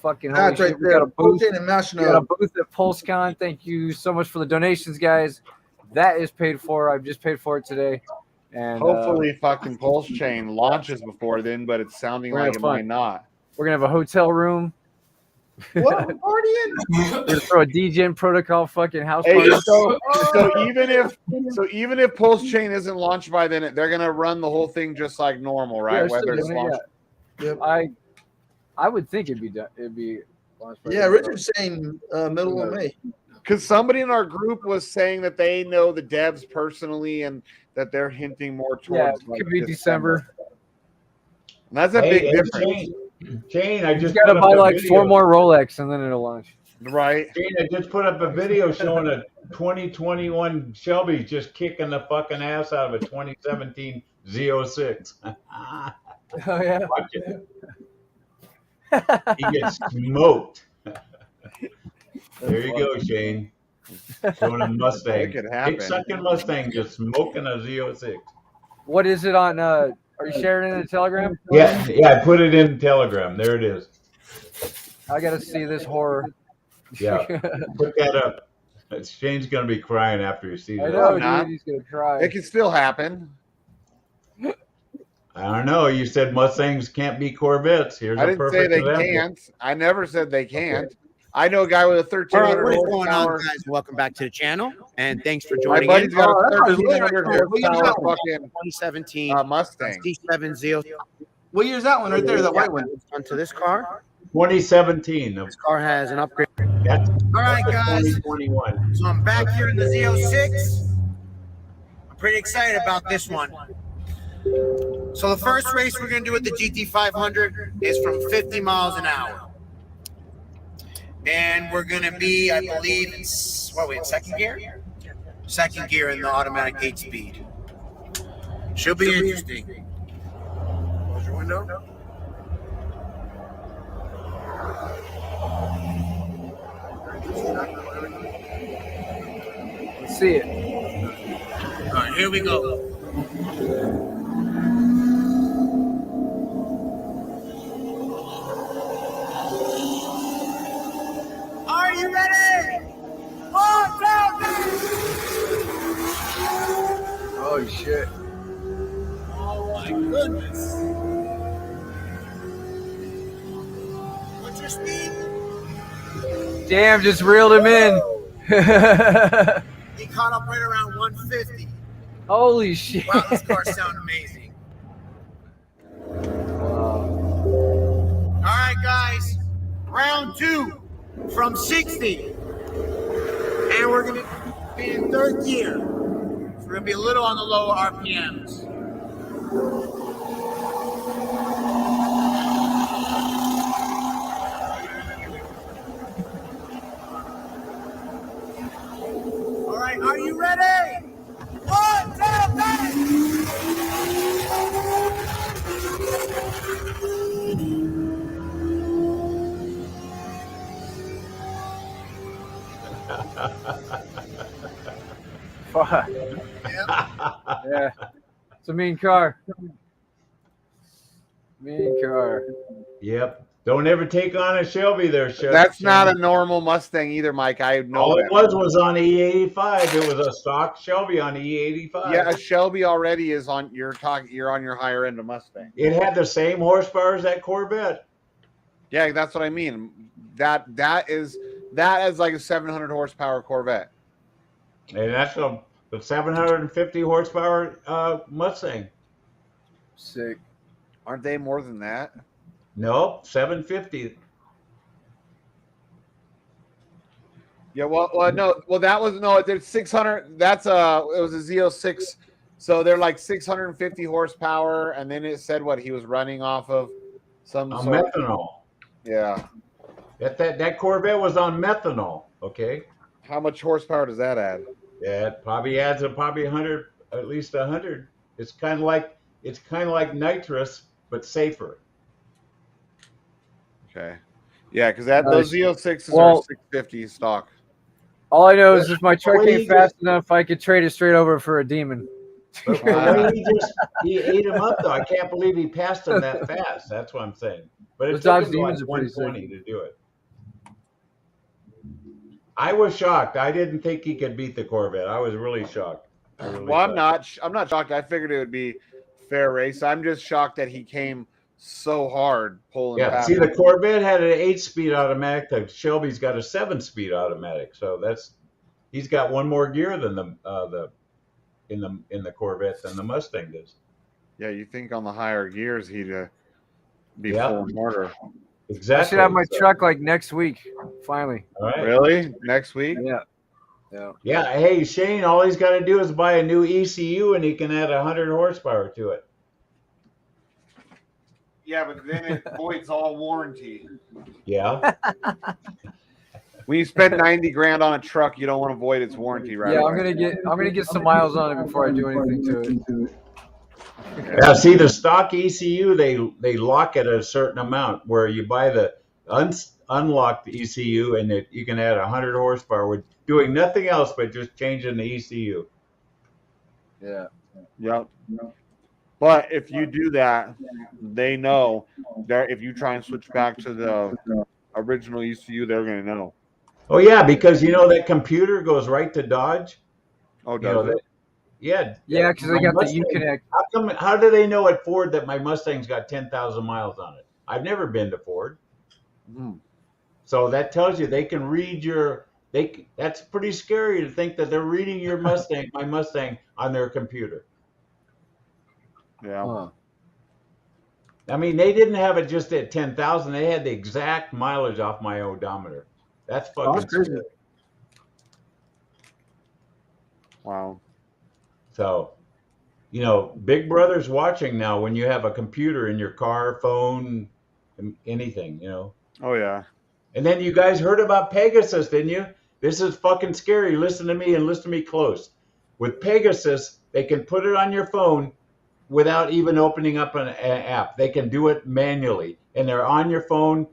Fucking holy That's shit. right We got a booth. Pulse Chain and Mashing We got a Up. booth at PulseCon. Thank you so much for the donations, guys. That is paid for. I've just paid for it today. And hopefully fucking Pulse Chain launches before then, but it's sounding We're like gonna it fun. might not. we're gonna have a hotel room. What? Partying? We're gonna throw a Degen protocol fucking house Hey, party. so even if Pulse Chain isn't launched by then, they're gonna run the whole thing just like normal, right? Yeah, Whether it's doing it, launched. Yep. I would think it'd be done. It'd be launched by Yeah, then. Richard's saying middle of May. Because somebody in our group was saying that they know the devs personally and that they're hinting more Yeah, towards it could be December. And that's a big difference. Shane, I You just gotta put buy up a like video. 4 more Rolex and then it'll launch. Right. Shane, I just put up a video showing a 2021 Shelby just kicking the fucking ass out of a 2017 Z06. Oh yeah. Watch it. He gets smoked. There you go, Shane. Showing a Mustang. Make it happen. Big sucking Mustang just smoking a Z06. What is it on? Are you sharing it in the Telegram? Yeah, I put it in Telegram. There it is. I gotta see this horror. Yeah, put that up. Shane's gonna be crying after he sees I it. know, not. dude. He's gonna cry. It can still happen. I don't know. You said Mustangs can't be Corvettes. Here's I a didn't say perfect they example. can't. I never said they can't. I know a guy with a All right, 1300 what is going on, horsepower. guys? Welcome back to the channel, and thanks for My joining buddy's in. got a Oh, that's 1300 right. What year is horsepower that one? fucking 2017 Mustang. C7 Zeo. What year is that one right there? That white one. Onto this car. 2017. This car has an upgrade. That's All right, guys. 2021. So I'm back here in the Z06. I'm pretty excited about this one. So the first race we're going to do with the GT500 is from 50 miles an hour. And we're going to be, I believe, in second gear? Second gear in the automatic 8-speed. Should be interesting. Close your window. Let's see it. All right, here we go. Are you ready? 1, 2, 3. Oh shit! Oh my goodness! What's your speed? Damn, just reeled him in. He caught up right around 150. Holy shit! Wow, this car sounds amazing. All right, guys, round 2 from 60, and we're gonna be in 3rd gear. So we're gonna be a little on the low RPMs. All right, are you ready? 1, 2, 3. Fuck. Yeah, it's a mean car. Mean car. Yep. Don't ever take on a Shelby there, Shelby. That's not a normal Mustang either, Mike. I know All that. it was on E85. It was a stock Shelby on E85. Yeah, a Shelby already is on. You're on your higher end of Mustang. It had the same horsepower as that Corvette. Yeah, that's what I mean. That is like a 700 horsepower Corvette. And that's the 750 horsepower Mustang. Sick. Aren't they more than that? Nope, 750. Yeah, well, no, well, that was no, it did 600. It was a Z06, so they're like 650 horsepower, and then it said what he was running off of some methanol. Yeah, That Corvette was on methanol. Okay. How much horsepower does that add? Yeah, it probably adds probably 100, at least 100. It's kind of like nitrous, but safer. Okay. Yeah, because those Z06s well, are 650 stock. All I know is if my truck ain't fast enough, I could trade it straight over for a Demon. But the way he ate him up, though, I can't believe he passed him that fast. That's what I'm saying. But it took him like 120 to do it. I was shocked. I didn't think he could beat the Corvette. I was really shocked. I'm not shocked. I figured it would be fair race. I'm just shocked that he came so hard pulling. Yeah, see, the Corvette had an 8-speed automatic. The Shelby's got a 7-speed automatic. So he's got one more gear than in the Corvette than the Mustang does. Yeah, you think on the higher gears he'd be pulling harder. Exactly. I should have my truck like next week, finally. All right. Really? Next week? Yeah. Yeah. Hey, Shane, all he's got to do is buy a new ECU and he can add 100 horsepower to it. Yeah, but then it voids all warranty. Yeah. When you spend 90 grand on a truck, you don't want to void its warranty, right? Yeah, I'm gonna get some miles on it before I do anything to it. Yeah, see, the stock ECU, they lock at a certain amount, where you buy the unlocked ECU and you can add 100 horsepower with doing nothing else but just changing the ECU. Yeah. Yep. But if you do that, they know that if you try and switch back to the original ECU, they're going to know. Oh, yeah, because that computer goes right to DOGE. Oh, does it? Yeah. Yeah, because they got the Uconnect. How do they know at Ford that my Mustang's got 10,000 miles on it? I've never been to Ford. So that tells you they can read that's pretty scary to think that they're reading your Mustang, my Mustang, on their computer. Yeah. Huh. I mean, they didn't have it just at 10,000. They had the exact mileage off my odometer. That's fucking scary. Wow. So, Big Brother's watching now when you have a computer in your car, phone, anything, Oh, yeah. And then you guys heard about Pegasus, didn't you? This is fucking scary. Listen to me and listen to me close. With Pegasus, they can put it on your phone without even opening up an app. They can do it manually, and they're on your phone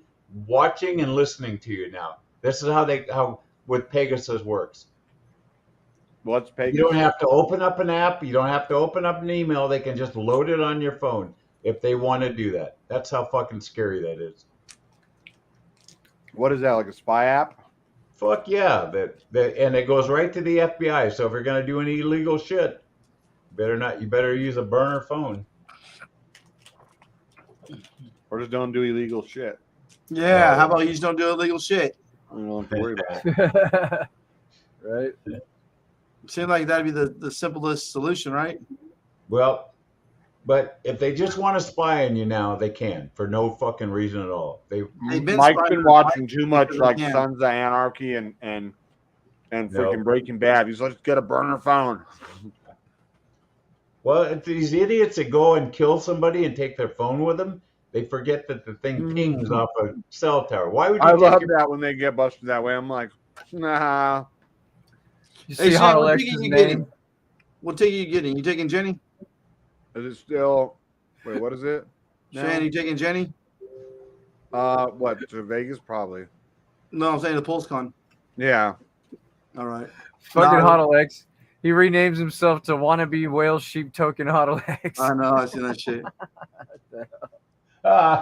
watching and listening to you now. This is how with Pegasus works. What's Pegasus? You don't have to open up an app. You don't have to open up an email. They can just load it on your phone if they want to do that. That's how fucking scary that is. What is that, like a spy app? Fuck yeah. And it goes right to the FBI. So if you're going to do any illegal shit, you better use a burner phone. Or just don't do illegal shit. Yeah, how about you just don't do illegal shit? I don't have to worry about it. Right? Seems like that'd be the simplest solution, right? Well, but if they just want to spy on you now, they can for no fucking reason at all. Mike's been watching too much like Sons of Anarchy and freaking Breaking Bad. He's like, let's get a burner phone. Well, if these idiots that go and kill somebody and take their phone with them, they forget that the thing pings off a cell tower. Why would you? I love that when they get busted that way. I'm like, nah. You see how Alexa's name? What ticket you getting? You taking Jenny? Is it still? Wait, what is it? Shane, you taking Jenny? What, to Vegas? Probably. No, I'm saying the PulseCon. Yeah. All right. Fucking Hot Alex. He renames himself to Wannabe Whale Sheep Token Hot Alex. I know. I seen that shit.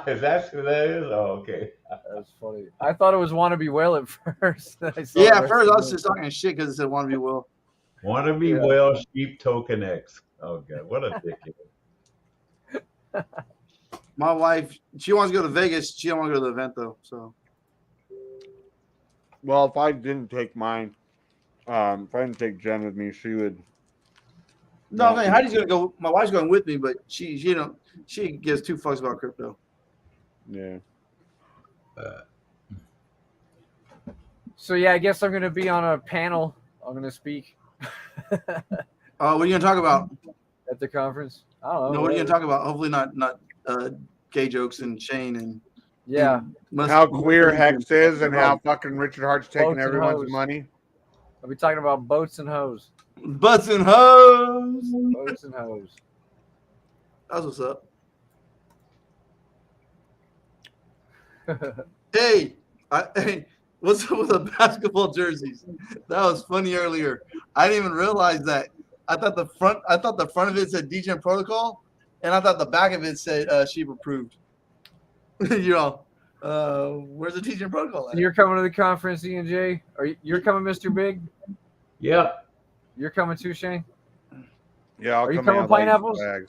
Is that who that is? Oh, okay. That's funny. I thought it was Wannabe Whale at first. Yeah, at first I was just talking shit because it said Wannabe Whale. Wannabe Whale Sheep Token X. Oh, God. What a dickhead. My wife, she wants to go to Vegas. She don't want to go to the event, though. So. Well, if I didn't take mine, if I didn't take Jen with me, she would. No, I'm saying Heidi's gonna go. My wife's going with me, but she gives two fucks about crypto. Yeah. So yeah, I guess I'm gonna be on a panel. I'm gonna speak. What are you gonna talk about at the conference? I don't know. No, what are you gonna talk about? Hopefully not gay jokes and Shane and how queer Hex is and how fucking Richard Hart's taking Boats and everyone's hoes. money. I'll be talking about boats and hoes. Butts and hoes. Boats and hoes. That's what's up. Hey, what's up with the basketball jerseys? That was funny earlier. I didn't even realize that. I thought the front of it said Degen Protocol, and I thought the back of it said Sheep approved. Where's the Degen Protocol at? You're coming to the conference, E&J? You're coming, Mr. Big? Yep. You're coming too, Shane? Yeah, Are you coming pineapples? I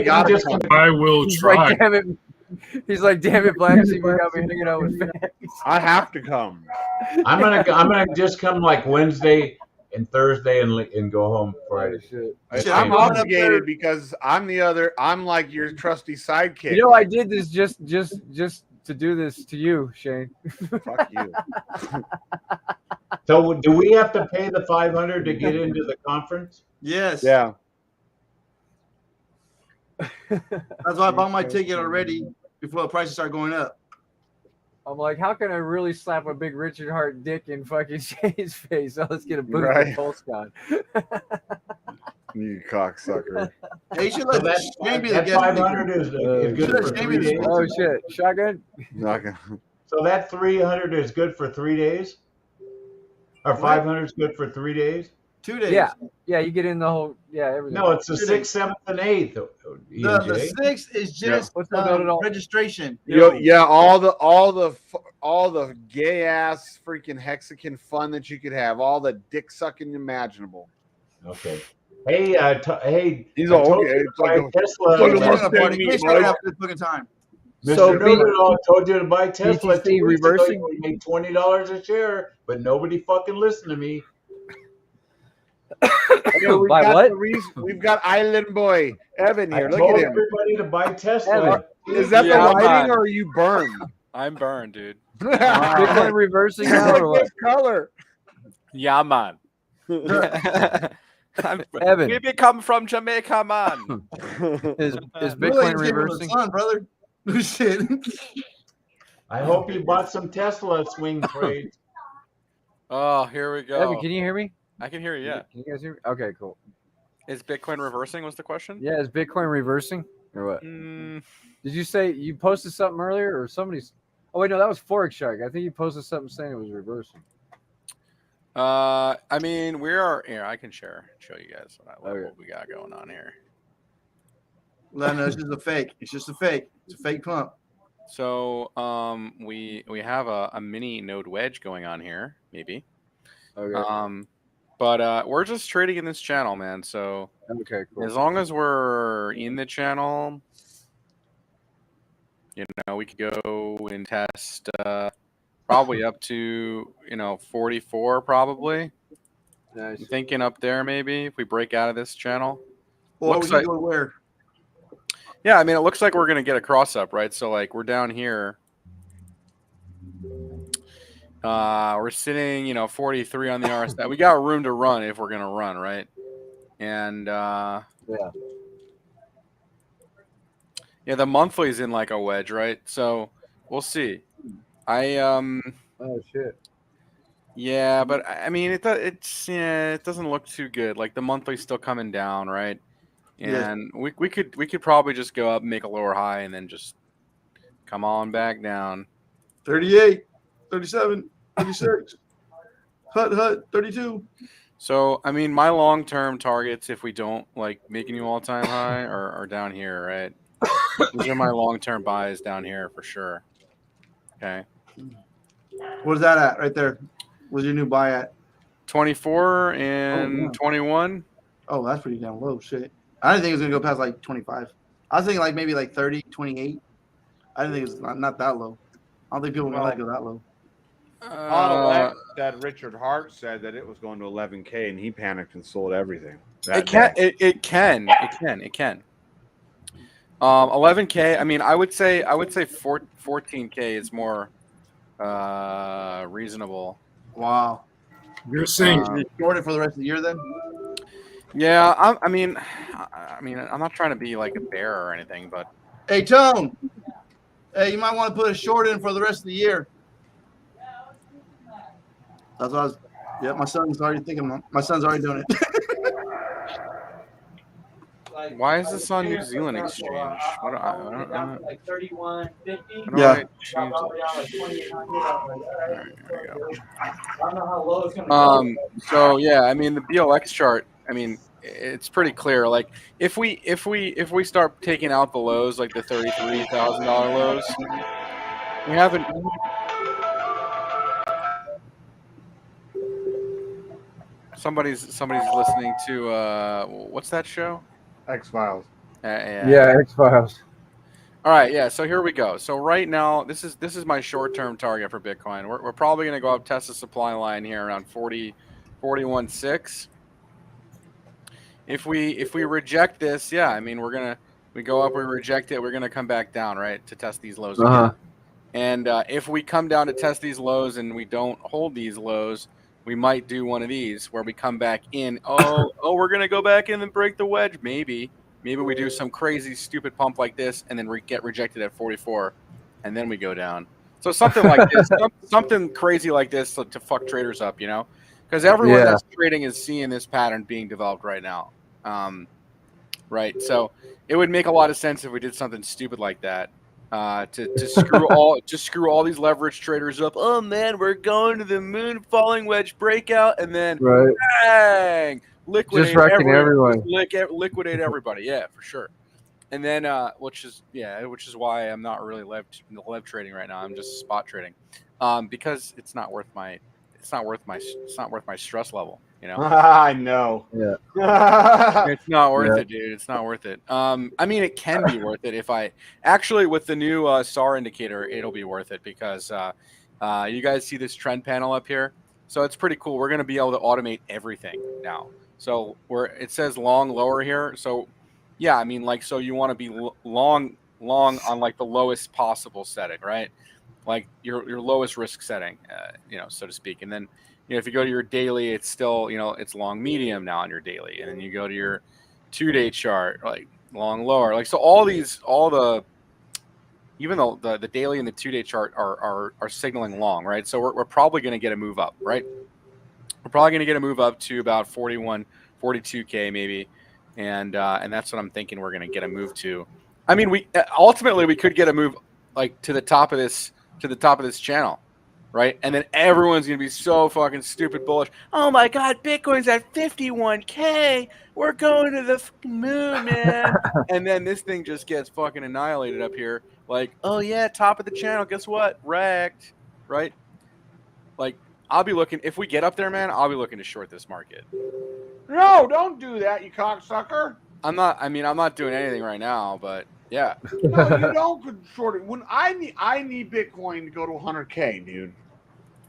got it. I will try. Like, damn it. He's like, damn it, Black Sheep, you got me hanging out with fans. I have to come. I'm gonna just come like Wednesday and Thursday and go home Friday. I'm obligated because I'm like your trusty sidekick. You know, I did this just to do this to you, Shane. Fuck you. So do we have to pay the $500 to get into the conference? Yes. Yeah. That's why I bought my ticket already before the prices start going up. I'm like, how can I really slap a big Richard Hart dick in fucking Shane's face? Oh, let's get a booth Right. at PulseCon. You cocksucker. Hey, you should let Shane be the that guest. 500 is good for 3 days. Oh shit, shotgun. So that 300 is good for 3 days, or 500 is good for 3 days. 2 days. Yeah, you get in the whole everything. No, it's the 6th, 7th, and 8th. The 6th is just registration. Yeah, all the gay ass freaking Hexican fun that you could have, all the dick sucking imaginable. Okay. Hey, he's all okay. Tesla. Mr. Know-It-All told you to buy Tesla. BTC reversing. You make $20 a share, but nobody fucking listened to me. We've got Island Boy Evan here. Look at him. Everybody to buy Tesla. Is that the lighting or are you burned? I'm burned, dude. Bitcoin reversing now or what? Color. Yeah, man. Evan. We become from Jamaica, man. Is Bitcoin reversing? Son, brother. Shit. I hope you bought some Tesla swing trades. Oh, here we go. Evan, can you hear me? I can hear you. Yeah. Can you guys hear me? Okay, cool. Is Bitcoin reversing? Was the question? Yeah, is Bitcoin reversing or what? Mm, Did you say you posted something earlier or somebody's? Oh wait, no, that was Forex Shark. I think you posted something saying it was reversing. I mean, we are here. I can show you guys what we got going on here. No, it's just a fake. It's just a fake. It's a fake pump. So, we have a mini node wedge going on here, maybe. Okay. But we're just trading in this channel, man. So, okay, cool. As long as we're in the channel, we could go and test probably up to 44, probably. Nice. I'm thinking up there maybe if we break out of this channel. Or we can go where? Yeah, I mean, it looks like we're going to get a cross up, right? So, like, we're down here. We're sitting, 43 on the RSI. We got room to run if we're going to run, right? And, yeah, the monthly's in, like, a wedge, right? So, we'll see. Oh, shit. Yeah, but, I mean, it doesn't look too good. Like, the monthly's still coming down, right? And we could probably just go up and make a lower high and then just come on back down. 38, 37, 36, hut, 32. So, I mean, my long-term targets, if we don't like make a new all-time high, are down here, right? These are my long-term buys down here for sure. Okay. What's that at right there? What's your new buy at? 24 and 21. Oh, that's pretty damn low. Shit. I didn't think it was going to go past like 25. I was thinking like maybe like 30, 28. I didn't think it was not that low. I don't think people are going to let it go that low. That Richard Hart said that it was going to 11K and he panicked and sold everything. It can. 11K. I mean, I would say 14K is more reasonable. Wow. You're saying short it for the rest of the year then? Yeah, I mean, I'm not trying to be like a bear or anything, but hey, Tone. Hey, you might want to put a short in for the rest of the year. That's what I was. Yeah, my son's already thinking. My son's already doing it. Why is this on New Zealand Exchange? What do I like 31.50. Yeah. So yeah, I mean the BLX chart. I mean it's pretty clear. Like if we start taking out the lows, like the $33,000 lows, we haven't. Somebody's listening to what's that show? X-Files. Yeah, X-Files. All right, yeah. So here we go. So right now, this is my short-term target for Bitcoin. We're probably going to go up, test the supply line here around 41.6. If we reject this, yeah, I mean we go up, we reject it, we're gonna come back down, right, to test these lows again. And if we come down to test these lows and we don't hold these lows, we might do one of these where we come back in. Oh, we're gonna go back in and break the wedge. Maybe we do some crazy stupid pump like this and then get rejected at 44, and then we go down. So something like this, something crazy like this to fuck traders up, because everyone that's trading is seeing this pattern being developed right now. Right. So it would make a lot of sense if we did something stupid like that. To screw all these leverage traders up. Oh man, we're going to the moon falling wedge breakout, and then bang, liquidate everyone. Liquidate everybody. Yeah, for sure. And then which is why I'm not really lev trading right now. I'm just spot trading, because it's not worth my stress level. I know. Yeah. It's not worth it, dude. It's not worth it. I mean, it can be worth it if I actually with the new SAR indicator, it'll be worth it because you guys see this trend panel up here. So it's pretty cool. We're going to be able to automate everything now. So it says long lower here. So yeah, I mean, like, so you want to be long on like the lowest possible setting, right? Like your lowest risk setting, so to speak. And then, if you go to your daily, it's still, it's long medium now on your daily. And then you go to your 2-day chart, like long lower. Like, so all the even though the daily and the 2-day chart are signaling long, right? So we're probably going to get a move up, right? We're probably going to get a move up to about 41, 42K maybe, and that's what I'm thinking we're going to get a move to. I mean, we ultimately we could get a move like to the top of this channel, right? And then everyone's going to be so fucking stupid bullish. Oh my God, Bitcoin's at 51K. We're going to the fucking moon, man. And then this thing just gets fucking annihilated up here. Like, oh yeah, top of the channel. Guess what? Wrecked, right? Like, I'll be looking, if we get up there, man, I'll be looking to short this market. No, don't do that, you cocksucker. I'm not doing anything right now, but yeah. No, you don't short it. When I need Bitcoin to go to 100K, dude.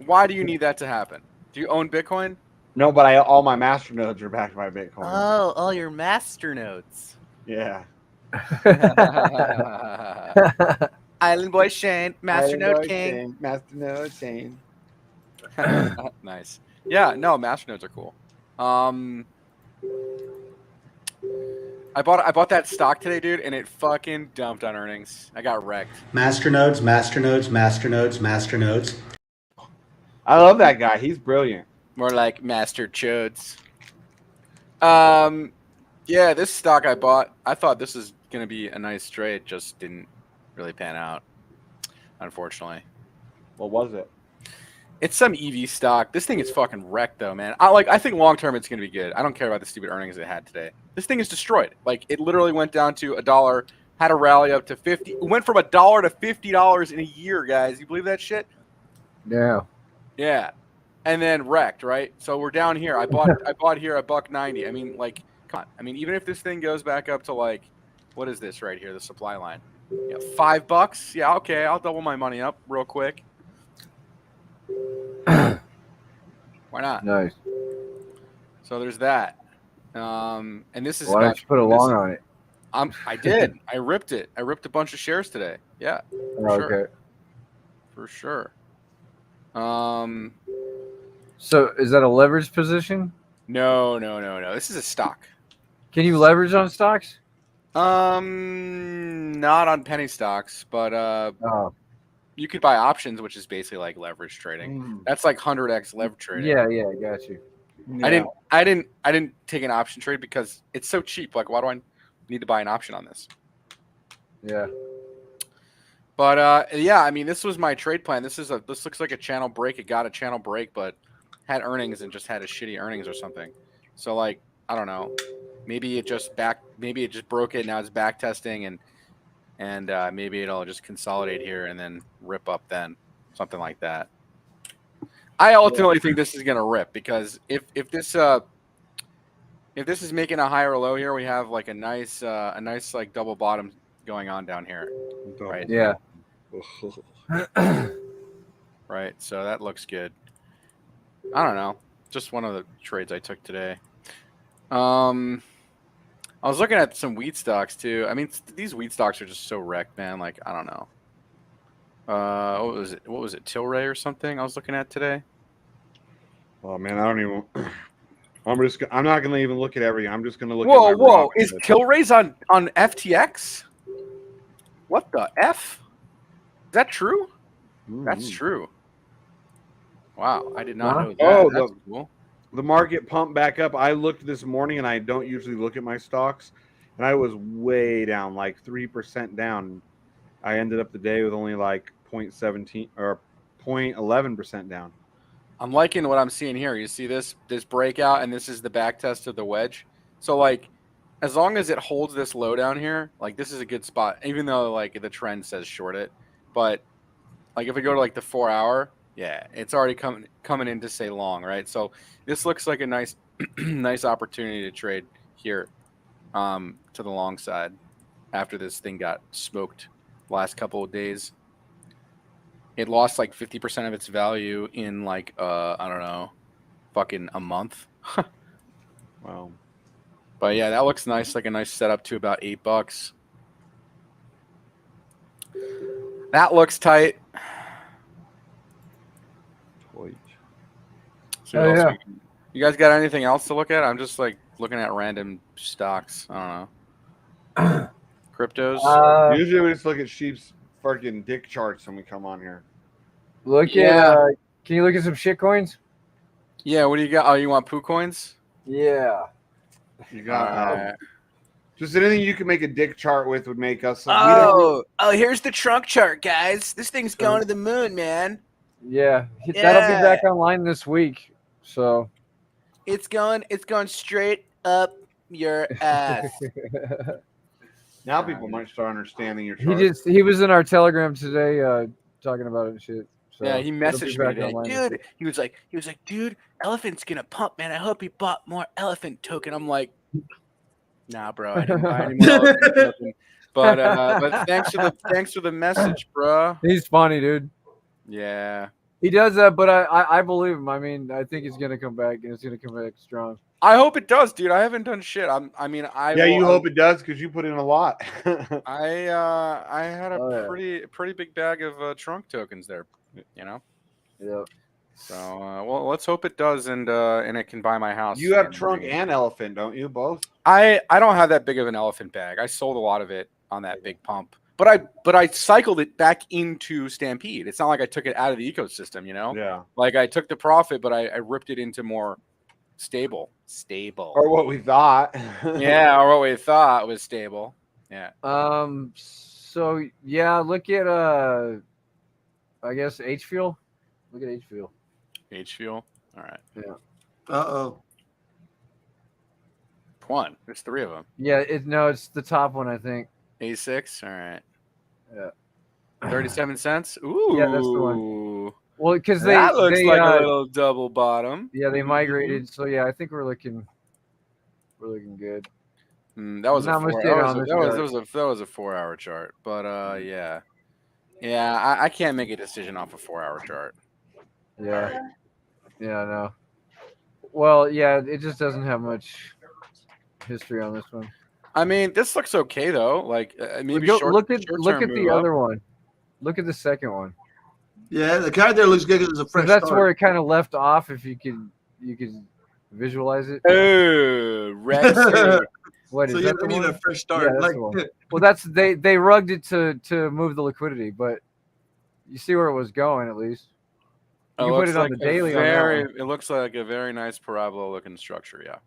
Why do you need that to happen? Do you own Bitcoin? No, but all my master nodes are backed by Bitcoin. Oh, all your master nodes. Yeah. Island Boy Shane, Master Island Node Boy King. Shane, Master Node Shane. Nice. Yeah, no, master nodes are cool. I bought that stock today, dude, and it fucking dumped on earnings. I got wrecked. Master nodes, master nodes, master nodes, master nodes. I love that guy. He's brilliant. More like master chodes. Yeah, this stock I bought, I thought this was gonna be a nice trade, just didn't really pan out, unfortunately. What was it? It's some EV stock. This thing is fucking wrecked, though, man. I think long term it's gonna be good. I don't care about the stupid earnings it had today. This thing is destroyed. Like, it literally went down to $1, had a rally up to 50. It went from $1 to $50 in a year, guys. You believe that shit? Yeah. Yeah. And then wrecked, right? So we're down here. I bought here at $1.90. I mean, like, come on. I mean, even if this thing goes back up to, like, what is this right here? The supply line. Yeah, $5. Yeah, okay. I'll double my money up real quick. Why not? Nice. So there's that. And this is Why don't you put a long on it? I did. I ripped it. I ripped a bunch of shares today. Yeah. Okay. For sure. So is that a leverage position? No. This is a stock. Can you leverage on stocks? Not on penny stocks, but you could buy options, which is basically like leverage trading. That's like 100x leverage trading. Yeah, got you. Yeah. I didn't take an option trade because it's so cheap. Like, why do I need to buy an option on this? Yeah. But yeah, I mean, this was my trade plan. This looks like a channel break. It got a channel break, but had earnings and just had a shitty earnings or something. So, like, I don't know. Maybe it just broke it. Now it's back testing, and maybe it'll just consolidate here and then rip up then, something like that. I ultimately think this is gonna rip because if this is making a higher low here, we have like a nice like double bottom going on down here, right? Yeah. Right. So that looks good. I don't know. Just one of the trades I took today. I was looking at some wheat stocks too. I mean, these wheat stocks are just so wrecked, man. Like, I don't know. What was it? Tilray or something I was looking at today? Oh man, I don't even. I'm not gonna even look at everything. I'm just gonna look. Whoa! Is Tilray's on FTX? What the F? Is that true? That's true. Wow, I did not know that. Oh, that's cool. The market pumped back up. I looked this morning, and I don't usually look at my stocks, and I was way down, like 3% down. I ended up the day with only like 0.17 or 0.11% down. I'm liking what I'm seeing here. You see this breakout, and this is the back test of the wedge. So, like, as long as it holds this low down here, like, this is a good spot, even though, like, the trend says short it. But, like, if we go to, like, the 4-hour, yeah, it's already coming in to say long, right? So this looks like a nice nice opportunity to trade here to the long side after this thing got smoked last couple of days. It lost like 50% of its value in like I don't know, fucking a month. Wow. But yeah, that looks nice, like a nice setup to about $8. That looks tight. So yeah. You guys got anything else to look at? I'm just like looking at random stocks. I don't know. Cryptos. Usually we just look at sheep's fucking dick charts when we come on here. Look Yeah. at. Can you look at some shit coins? Yeah, what do you got? Oh, you want poo coins? Yeah. You got Alright. just anything you can make a dick chart with would make us. Oh, here's the trunk chart, guys. This thing's going to the moon, man. Yeah. That'll be back online this week. So. It's going straight up your ass. Now people might start understanding your chart. He was in our Telegram today, talking about it and shit. So Yeah, he messaged me today. Dude, he was like, dude, elephant's gonna pump, man. I hope he bought more elephant token. I'm like, nah, bro, I didn't buy any more elephant token. But thanks for the message, bro. He's funny, dude. Yeah. He does that, but I believe him. I mean, I think he's gonna come back, and it's gonna come back strong. I hope it does, dude. I haven't done shit. You hope it does because you put in a lot. I had a pretty big bag of trunk tokens there, you know. Yeah. So well, let's hope it does, and it can buy my house. You have trunk and elephant, don't you? Both. I don't have that big of an elephant bag. I sold a lot of it on that big pump. But I cycled it back into Stampede. It's not like I took it out of the ecosystem, you know? Yeah. Like I took the profit, but I ripped it into more stable. Or what we thought. Yeah, or what we thought was stable. Yeah. So yeah, look at I guess H Fuel. Look at H Fuel. H Fuel. All right. Yeah. Uh-oh. One. There's three of them. Yeah, it's the top one, I think. A6. All right. Yeah. 37 cents. Ooh. Yeah, that's the one. Well, because that looks like a little double bottom. Yeah, they migrated. So yeah, I think we're looking good. That was Not a much four, data that, on was, this that, was, chart. that was a 4-hour chart. But yeah. Yeah, I can't make a decision off a 4-hour chart. Yeah. Yeah, I know. Well, yeah, it just doesn't have much history on this one. I mean, this looks okay though. Like maybe look at short-term the move up. other one. Look at the second one. Yeah, the card there looks good because it's a fresh That's start. where it kind of left off. If you could visualize it. Oh, Rex. What So is you that? The need one? a fresh Yeah, start. that's Like, the one. Well, that's they rugged it to move the liquidity, but you see where it was going at least. You can put it on the daily. It looks like a very nice parabola looking structure. Yeah.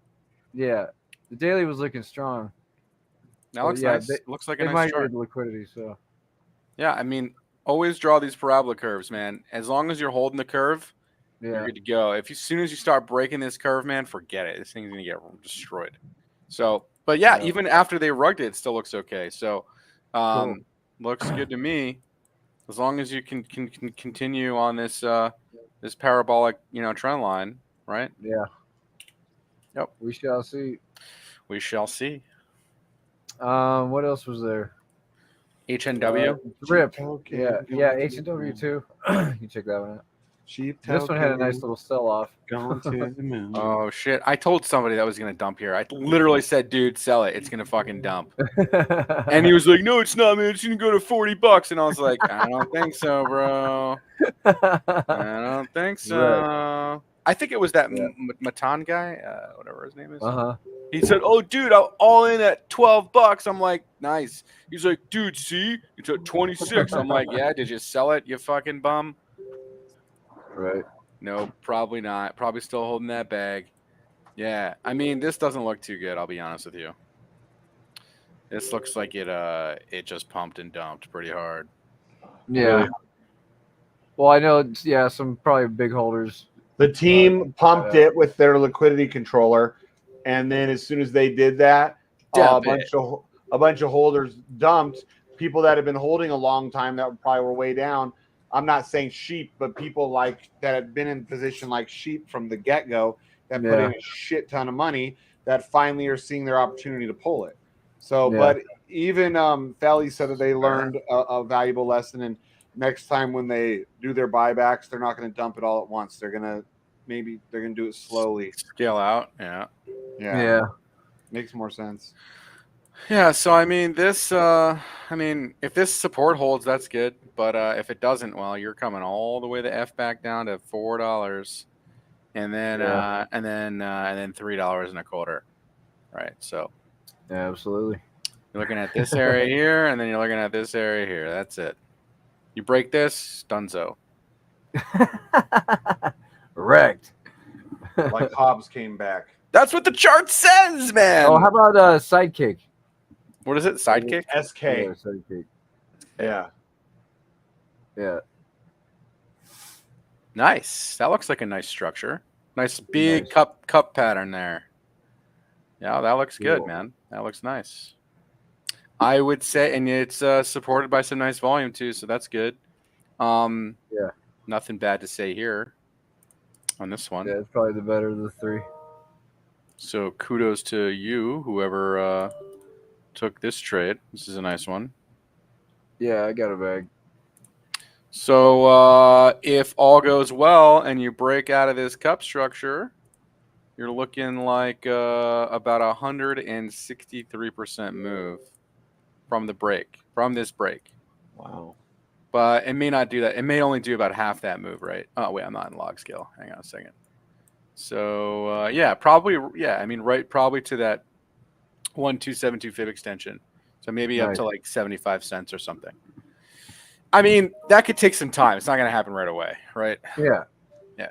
Yeah, the daily was looking strong. That looks nice. Looks like a nice chart. migrated liquidity, so. Yeah, I mean, always draw these parabola curves, man. As long as you're holding the curve, you're good to go. As soon as you start breaking this curve, man, forget it. This thing's gonna get destroyed. So, but yeah, even after they rugged it still looks okay. So, looks good to me. As long as you can continue on this this parabolic, trend line, right? Yeah. Yep. We shall see. We shall see. What else was there? HNW. Rip. Yeah, HNW too. You check that one out. This one had a nice little sell-off. Going to the moon. Oh shit! I told somebody that was gonna dump here. I literally said, "Dude, sell it. It's gonna fucking dump." And he was like, "No, it's not, man. It's gonna go to $40." And I was like, "I don't think so, bro. I don't think so." Right. I think it was that Matan guy, whatever his name is. He said, "Oh, dude, I'm all in at $12." I'm like, "Nice." He's like, "Dude, see, it's at 26." I'm like, "Yeah, did you sell it, you fucking bum?" Right. No, probably not. Probably still holding that bag. Yeah, I mean, this doesn't look too good. I'll be honest with you. This looks like it just pumped and dumped pretty hard. Yeah. Really? Well, I know. Some probably big holders. The team pumped it with their liquidity controller, and then as soon as they did that, a bunch of holders dumped. People that have been holding a long time that probably were way down. I'm not saying sheep, but people like that have been in position like sheep from the get-go that put in a shit ton of money that finally are seeing their opportunity to pull it. So, but even Felly said that they learned a valuable lesson, and next time when they do their buybacks, they're not going to dump it all at once. They're going to do it slowly. Scale out. Yeah. Makes more sense. Yeah, so I mean if this support holds, that's good. But if it doesn't, well, you're coming all the way the F back down to $4, and then $3.25. Right. So absolutely. You're looking at this area here, and then you're looking at this area here. That's it. You break this, dunzo. Wrecked. Like Hobbs came back. That's what the chart says, man. Oh, how about Sidekick? What is it? Sidekick? SK. Yeah, Sidekick. Yeah. Yeah. Nice. That looks like a nice structure. Nice big cup pattern there. Yeah, that looks good, Cool. man. That looks nice. I would say, and it's supported by some nice volume too, so that's good. Yeah. Nothing bad to say here on this one. Yeah, it's probably the better of the three. So kudos to you, whoever took this trade. This is a nice one. Yeah, I got a bag. So if all goes well and you break out of this cup structure, you're looking like about 163% move from the break, from this break. Wow. But it may not do that. It may only do about half that move, right? Oh, wait, I'm not in log scale. Hang on a second. So, yeah, probably, yeah, I mean, right, probably to that 1272 fib extension. So maybe up to like 75 cents or something. I mean, that could take some time. It's not going to happen right away, right? Yeah. Yeah.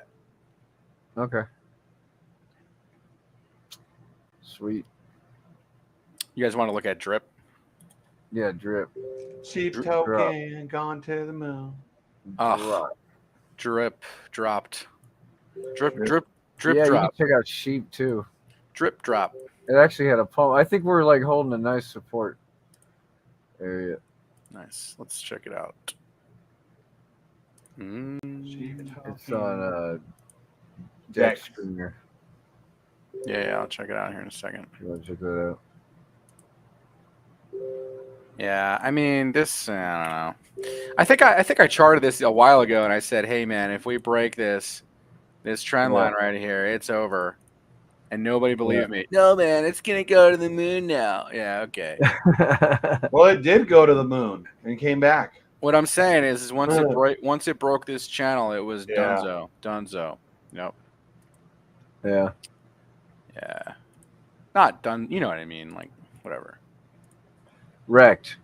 Okay. Sweet. You guys want to look at drip? Yeah, drip. Cheap Drop. token gone to the moon. Drip dropped. Drip Yeah, drop. you can check out sheep too. Drip drop. It actually had a pump. I think we're like holding a nice support area. Nice. Let's check it out. It's on Dex. Screener. Yeah, I'll check it out here in a second. You want to check that out? Yeah, I mean this. I don't know. I think I charted this a while ago, and I said, "Hey, man, if we break this trend line right here, it's over." And nobody believed me. No, man, it's gonna go to the moon now. Yeah, okay. Well, it did go to the moon and came back. What I'm saying is once it broke this channel, it was Dunzo. Yep. Yeah. Yeah. Not done. You know what I mean? Like whatever. Wrecked.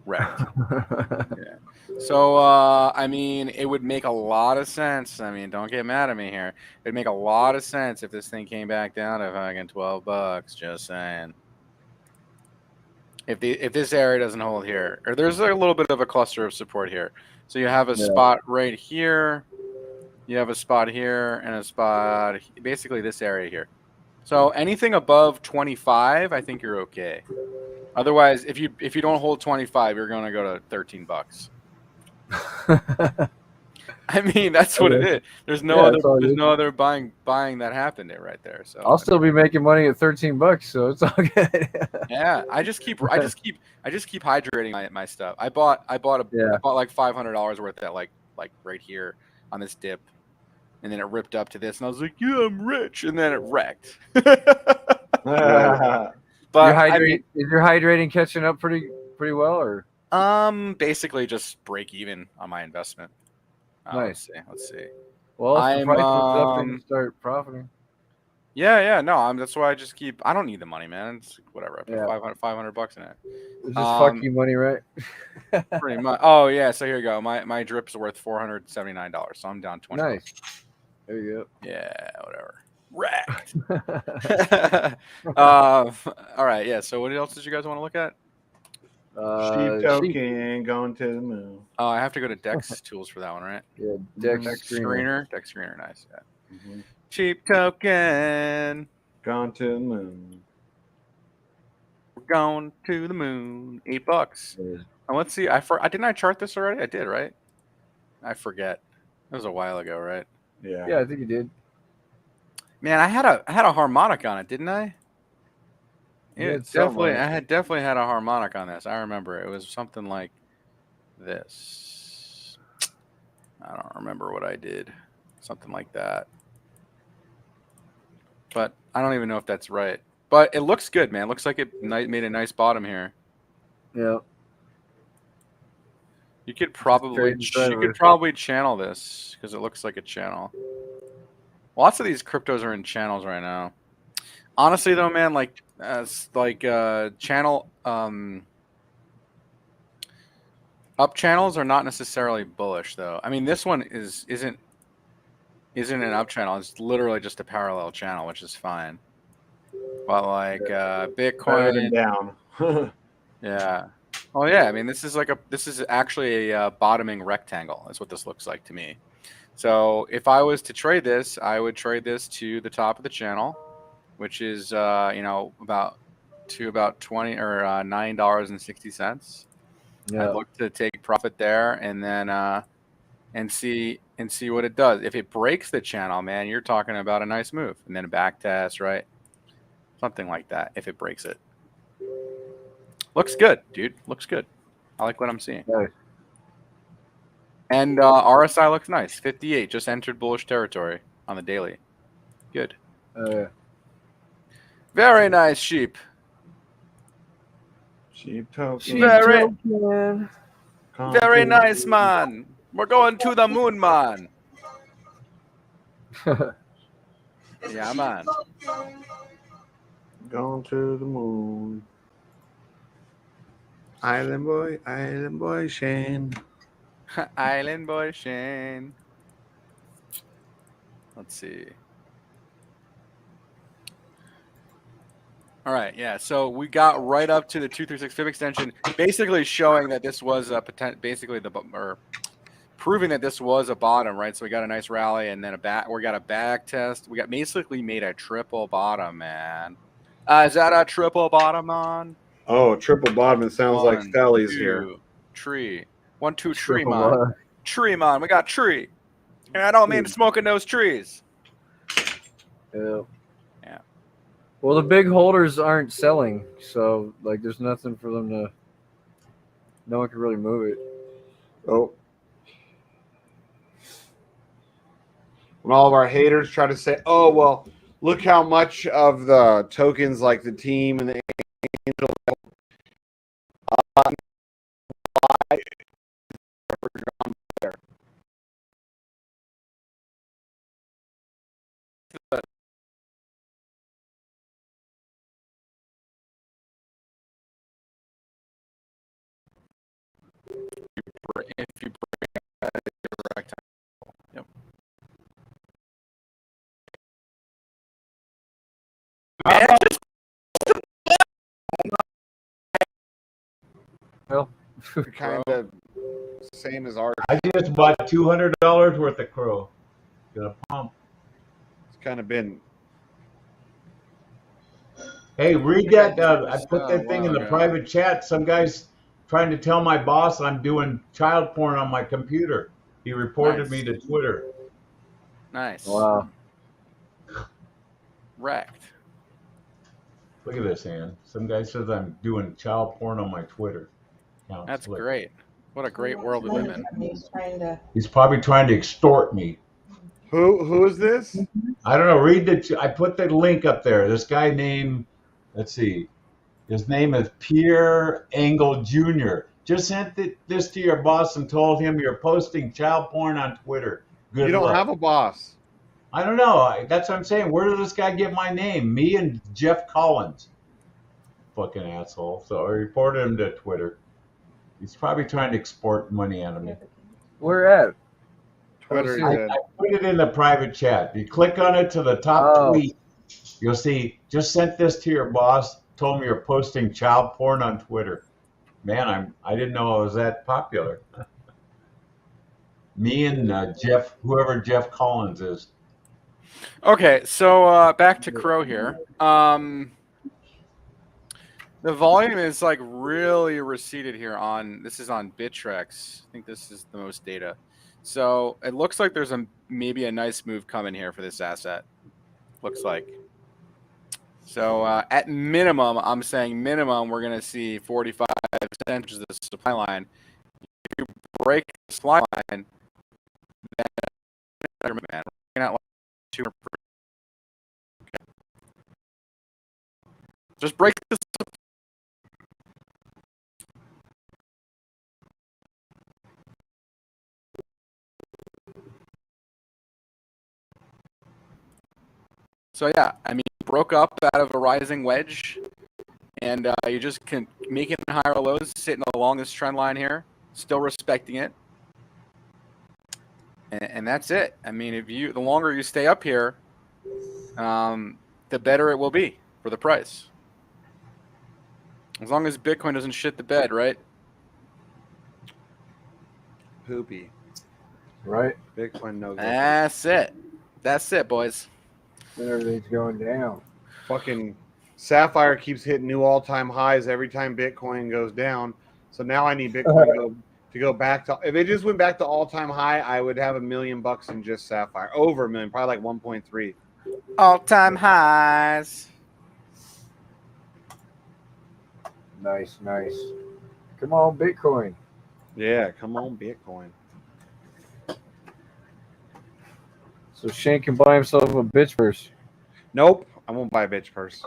Yeah. So, I mean, it would make a lot of sense. I mean, don't get mad at me here. It'd make a lot of sense if this thing came back down to fucking $12. Just saying. If this area doesn't hold here, or there's a little bit of a cluster of support here. So you have a spot right here. You have a spot here and a spot, basically this area here. So anything above 25, I think you're okay. Otherwise, if you don't hold 25, you're going to go to $13. I mean, that's what it is. There's no other buying that happened there right there. So I'll still be making money at $13, so it's all good. Yeah, I just keep hydrating my stuff. I bought like $500 worth at like right here on this dip, and then it ripped up to this, and I was like, yeah, I'm rich, and then it wrecked. But is your hydrating catching up pretty well, or? Basically just break even on my investment. Nice. Let's see. Well, if the price is up and you start profiting. Yeah, no, that's why I just keep. I don't need the money, man. It's whatever. I put $500 in it. It's just fuck you money, right? Pretty much. Oh yeah. So here you go. My drip's worth $479. So I'm down 20. Nice. There you go. Yeah, whatever. Wrecked. All right. Yeah. So what else did you guys want to look at? Sheep token going to the moon. Oh, I have to go to Dex Tools for that one, right? Yeah, Dex Screener. Dex Screener, nice. Yeah. Mm-hmm. Cheap token. Gone to the moon. We're going to the moon. $8. And let's see. Didn't I chart this already? I did, right? I forget. That was a while ago, right? Yeah. Yeah, I think you did. Man, I had a harmonic on it, didn't I? Yeah, definitely. I had definitely had a harmonic on this. I remember it was something like this. I don't remember what I did. Something like that. But I don't even know if that's right. But it looks good, man. It looks like it made a nice bottom here. Yeah. You could probably channel this because it looks like a channel. Lots of these cryptos are in channels right now. Honestly, though, man, channel Up channels are not necessarily bullish, though. I mean, this one isn't an up channel. It's literally just a parallel channel, which is fine. But like Better than Bitcoin, down. yeah. Oh yeah. I mean, this is actually a bottoming rectangle. That's what this looks like to me. So if I was to trade this, I would trade this to the top of the channel, which is about $20 or $9.60. Yeah. I'd look to take profit there and then and see what it does. If it breaks the channel, man, you're talking about a nice move, and then a back test, right? Something like that. If it breaks it, looks good, dude. Looks good. I like what I'm seeing. Nice. And RSI looks nice. 58 just entered bullish territory on the daily. Good. Yeah. Very nice, sheep. Sheep token. Sheep Very, token. very nice, man. We're going to the moon, man. Yeah, man. Going to the moon. Island boy, Shane. Island boy Shane. Let's see. All right, yeah. So we got right up to the 236 fib extension, basically showing that this was a proving that this was a bottom, right? So we got a nice rally and then we got a back test. We got basically made a triple bottom, man. Is that a triple bottom on? Oh, triple bottom. It sounds like Sally's here. Tree. 1, 2, tree, Triple man. bottom. Tree, man. We got tree. And I don't mean smoking those trees. Yeah. Yeah. Well, the big holders aren't selling, so like, there's nothing for them to. No one can really move it. Oh. When all of our haters try to say, "Oh, well, look how much of the tokens, like the team and the angel." There. If you break a rectangle. Yep. Well, kind of same as ours. I just bought $200 worth of crow. Gonna pump. It's kind of been. Hey, read that. I put that thing in the private chat. Some guy's trying to tell my boss I'm doing child porn on my computer. He reported me to Twitter. Nice. Wow. Wrecked. Look at this, Ann. Some guy says I'm doing child porn on my Twitter account. That's great. What a great world we live in. He's probably trying to extort me. Who is this? I don't know. Read the. I put the link up there. This guy named. Let's see. His name is Pierre Engel Jr. Just sent this to your boss and told him you're posting child porn on Twitter. Good You don't luck. have a boss. I don't know. That's what I'm saying. Where did this guy get my name? Me and Jeff Collins. Fucking asshole. So I reported him to Twitter. He's probably trying to export money out of me. Where at? Twitter. I put it in the private chat. You click on it to the top tweet. You'll see, just sent this to your boss. Told me you're posting child porn on Twitter. Man, I didn't know I was that popular. Me and Jeff, whoever Jeff Collins is. Okay, so back to Crow here. The volume is like really receded here on, this is on Bittrex. I think this is the most data. So it looks like there's maybe a nice move coming here for this asset. Looks like. So at minimum, I'm saying minimum, we're going to see 45 cents, which is the supply line. If you break the supply line, then we're looking at like 200%. Just break the supply. So yeah, I mean, broke up out of a rising wedge, and you just can make it in higher lows, sitting along this trend line here. still respecting it. And that's it. I mean, the longer you stay up here, the better it will be for the price. As long as Bitcoin doesn't shit the bed, right? Poopy. Right. Bitcoin no good. That's it. That's it, boys. Then everything's going down. Fucking Sapphire keeps hitting new all-time highs every time Bitcoin goes down. So now I need Bitcoin to go back to. If it just went back to all-time high, I would have $1 million in just Sapphire. Over $1 million, probably like 1.3. All-time highs. Nice. Come on, Bitcoin. Yeah, come on, Bitcoin. So Shane can buy himself a bitch purse. Nope, I won't buy a bitch purse.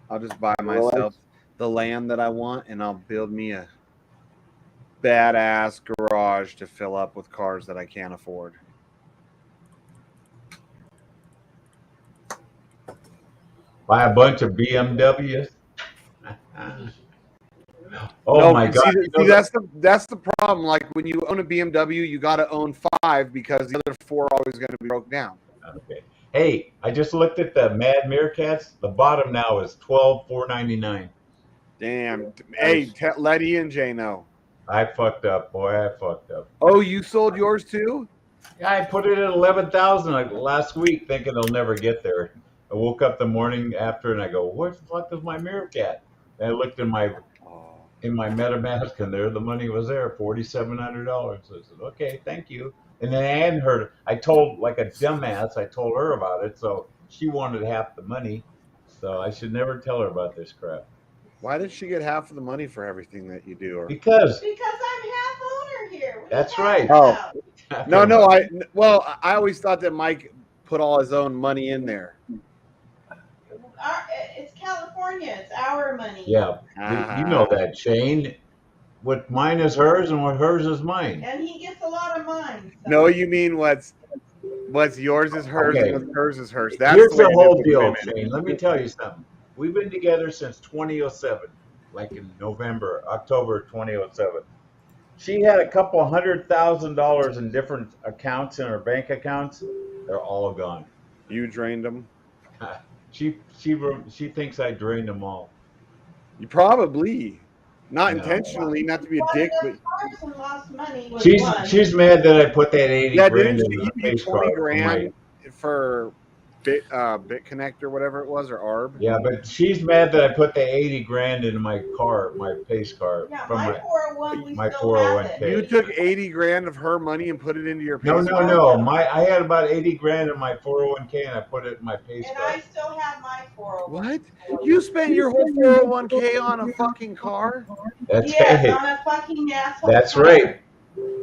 I'll just buy myself the land that I want, and I'll build me a badass garage to fill up with cars that I can't afford. Buy a bunch of BMWs. Oh no, my God! See, that's the problem. Like when you own a BMW, you got to own 5 because the other 4 are always going to be broke down. Okay. Hey, I just looked at the Mad Meerkats. The bottom now is $12,499. Damn. Hey, let E and J know. I fucked up, boy. I fucked up. Oh, you sold yours too? Yeah, I put it at 11,000 like last week, thinking I'll never get there. I woke up the morning after and I go, "Where the fuck is my Meerkat?" And I looked in my MetaMask, and there the money was there, $4,700. So I said, "Okay, thank you." And then I hadn't heard. I told, like a dumbass, I told her about it, so she wanted half the money. So I should never tell her about this crap. Why did she get half of the money for everything that you do? Or Because I'm half owner here. that's right. Oh, no. I always thought that Mike put all his own money in there. It's California. It's our money. Yeah, you know that, Shane. What mine is hers, and what hers is mine. And he gets a lot of mine. So. No, you mean what's yours is hers, Okay. and what's hers is hers. That's Here's the way the it whole is with deal, women. Shane. Let me tell you something. We've been together since 2007, like in October 2007. She had a couple $100,000 in different accounts in her bank accounts. They're all gone. You drained them? She thinks I drained them all. You probably. Not No. intentionally, not to be a dick, but lost money with she's mad that I put that 80 grand didn't in she the give you face 20 card. grand for BitConnect or whatever it was, or ARB? Yeah, but she's mad that I put the 80 grand into my pace card from my 401. my 401k. You took 80 grand of her money and put it into your No, pace no, card? no. I had about 80 grand in my 401k, and I put it in my pace And card. I still have my 401. What? You spent your whole 401k on a fucking car? That's yes, right. on a fucking asshole. That's car. right.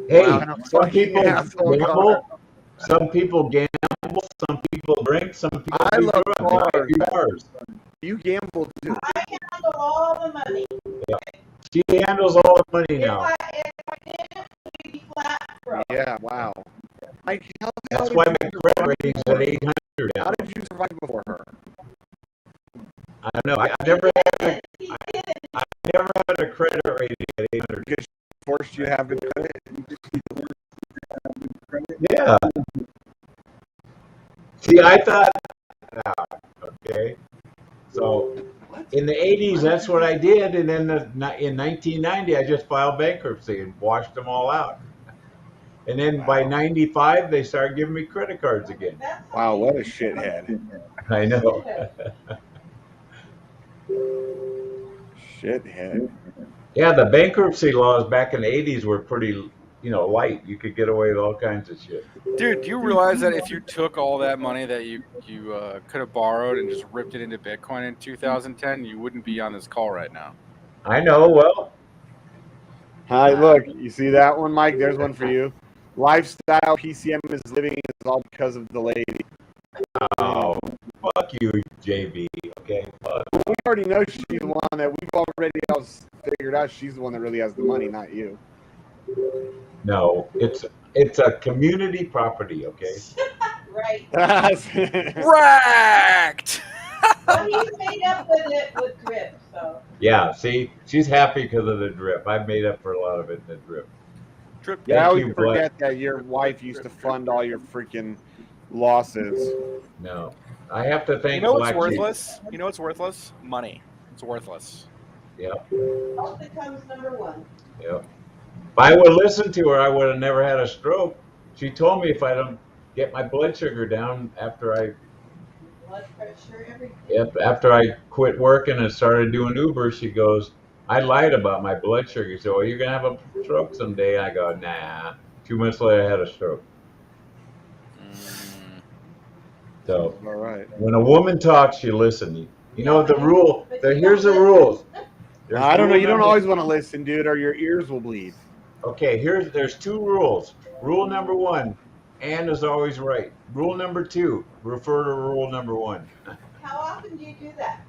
Hey, Wow, some people asshole gamble. Some people gamble. Some people drink. Some people I do love drugs. I do cars. cars. You gamble too. I handle all the money. Yeah. She handles all the money now. If I didn't, we'd be flat broke. Yeah, wow. Mike, That's why my credit rating's at 800 now. How did you survive before her? I don't know. I've never had a credit rating at 800. Because she forced you to have good credit? Yeah. See, I thought, okay. So in the 80s, that's what I did. And then in 1990, I just filed bankruptcy and washed them all out. And then by 95, they started giving me credit cards again. Wow, what a shithead. I know. Shithead. Yeah, the bankruptcy laws back in the 80s were pretty, light. You could get away with all kinds of shit. Dude, do you realize that if you took all that money that you could have borrowed and just ripped it into Bitcoin in 2010, you wouldn't be on this call right now? I know. Well, Hi, look, you see that one, Mike? There's one for you. Lifestyle PCM is living is all because of the lady. Oh, fuck you, JB. Okay. Fuck. We already know she's the one that we've already else figured out. She's the one that really has the money, not you. No, it's a community property. Okay. Right. Wrecked. But he's made up with it with drip, so. Yeah, see, she's happy because of the drip. I've made up for a lot of it in the drip. Drip. Yeah, I Thank always you, Black. forget that your wife used to fund all your freaking losses. No, I have to thank You know what's Black Sheep. worthless? You know what's worthless? Money. It's worthless. Yep, Health becomes number one. yep. If I would listen to her, I would have never had a stroke. She told me if I don't get my blood sugar down after I Blood pressure, everything. after I quit working and started doing Uber, she goes, I lied about my blood sugar. So you're gonna have a stroke someday. I go, nah. 2 months later, I had a stroke. So All right. when a woman talks, you listen. You know the rule. Here's the rules. There's I don't know. rule You don't number- always want to listen, dude, or your ears will bleed. Okay, there's 2 rules. Rule number 1, Ann is always right. Rule number 2, refer to rule number 1. How often do you do that?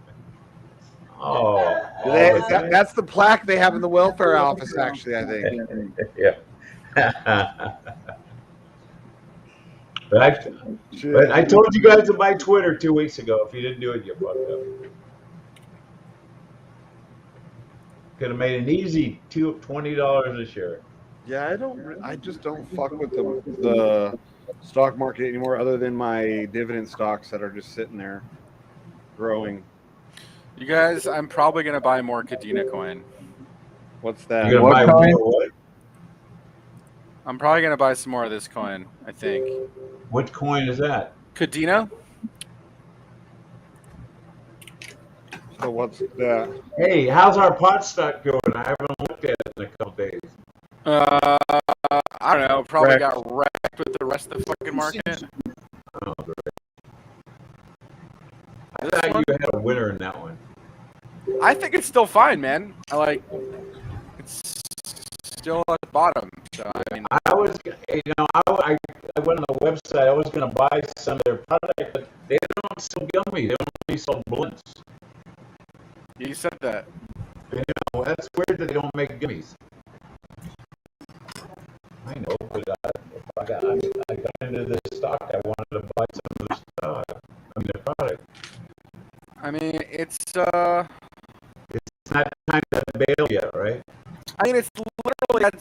Oh, all They- the that- time. that's the plaque they have in the welfare office, actually, I think. Yeah. But I told you guys to buy Twitter 2 weeks ago. If you didn't do it, you fucked up. Could have made an easy $20 a share. Yeah, I just don't fuck with the stock market anymore, other than my dividend stocks that are just sitting there growing. You guys, I'm probably gonna buy more Kadena coin. What's that? You're gonna buy more what? I'm probably gonna buy some more of this coin. I think. What coin is that? Kadena. So what's that? Hey, how's our pot stock going? I haven't looked at it in a couple days. I don't know. Probably Wrecked. got wrecked with the rest of the fucking market. Oh, great. I thought you had a winner in that one. I think it's still fine, man. It's still at the bottom. So I mean, I was, I went on the website. I was going to buy some of their product, but they don't sell gummies. They only sell blunts. you said that. You know, that's weird that they don't make gummies. I know, but I got into this stock. I wanted to buy some of the stock. The product. I mean, it's not time to bail yet, right? I mean, it's literally at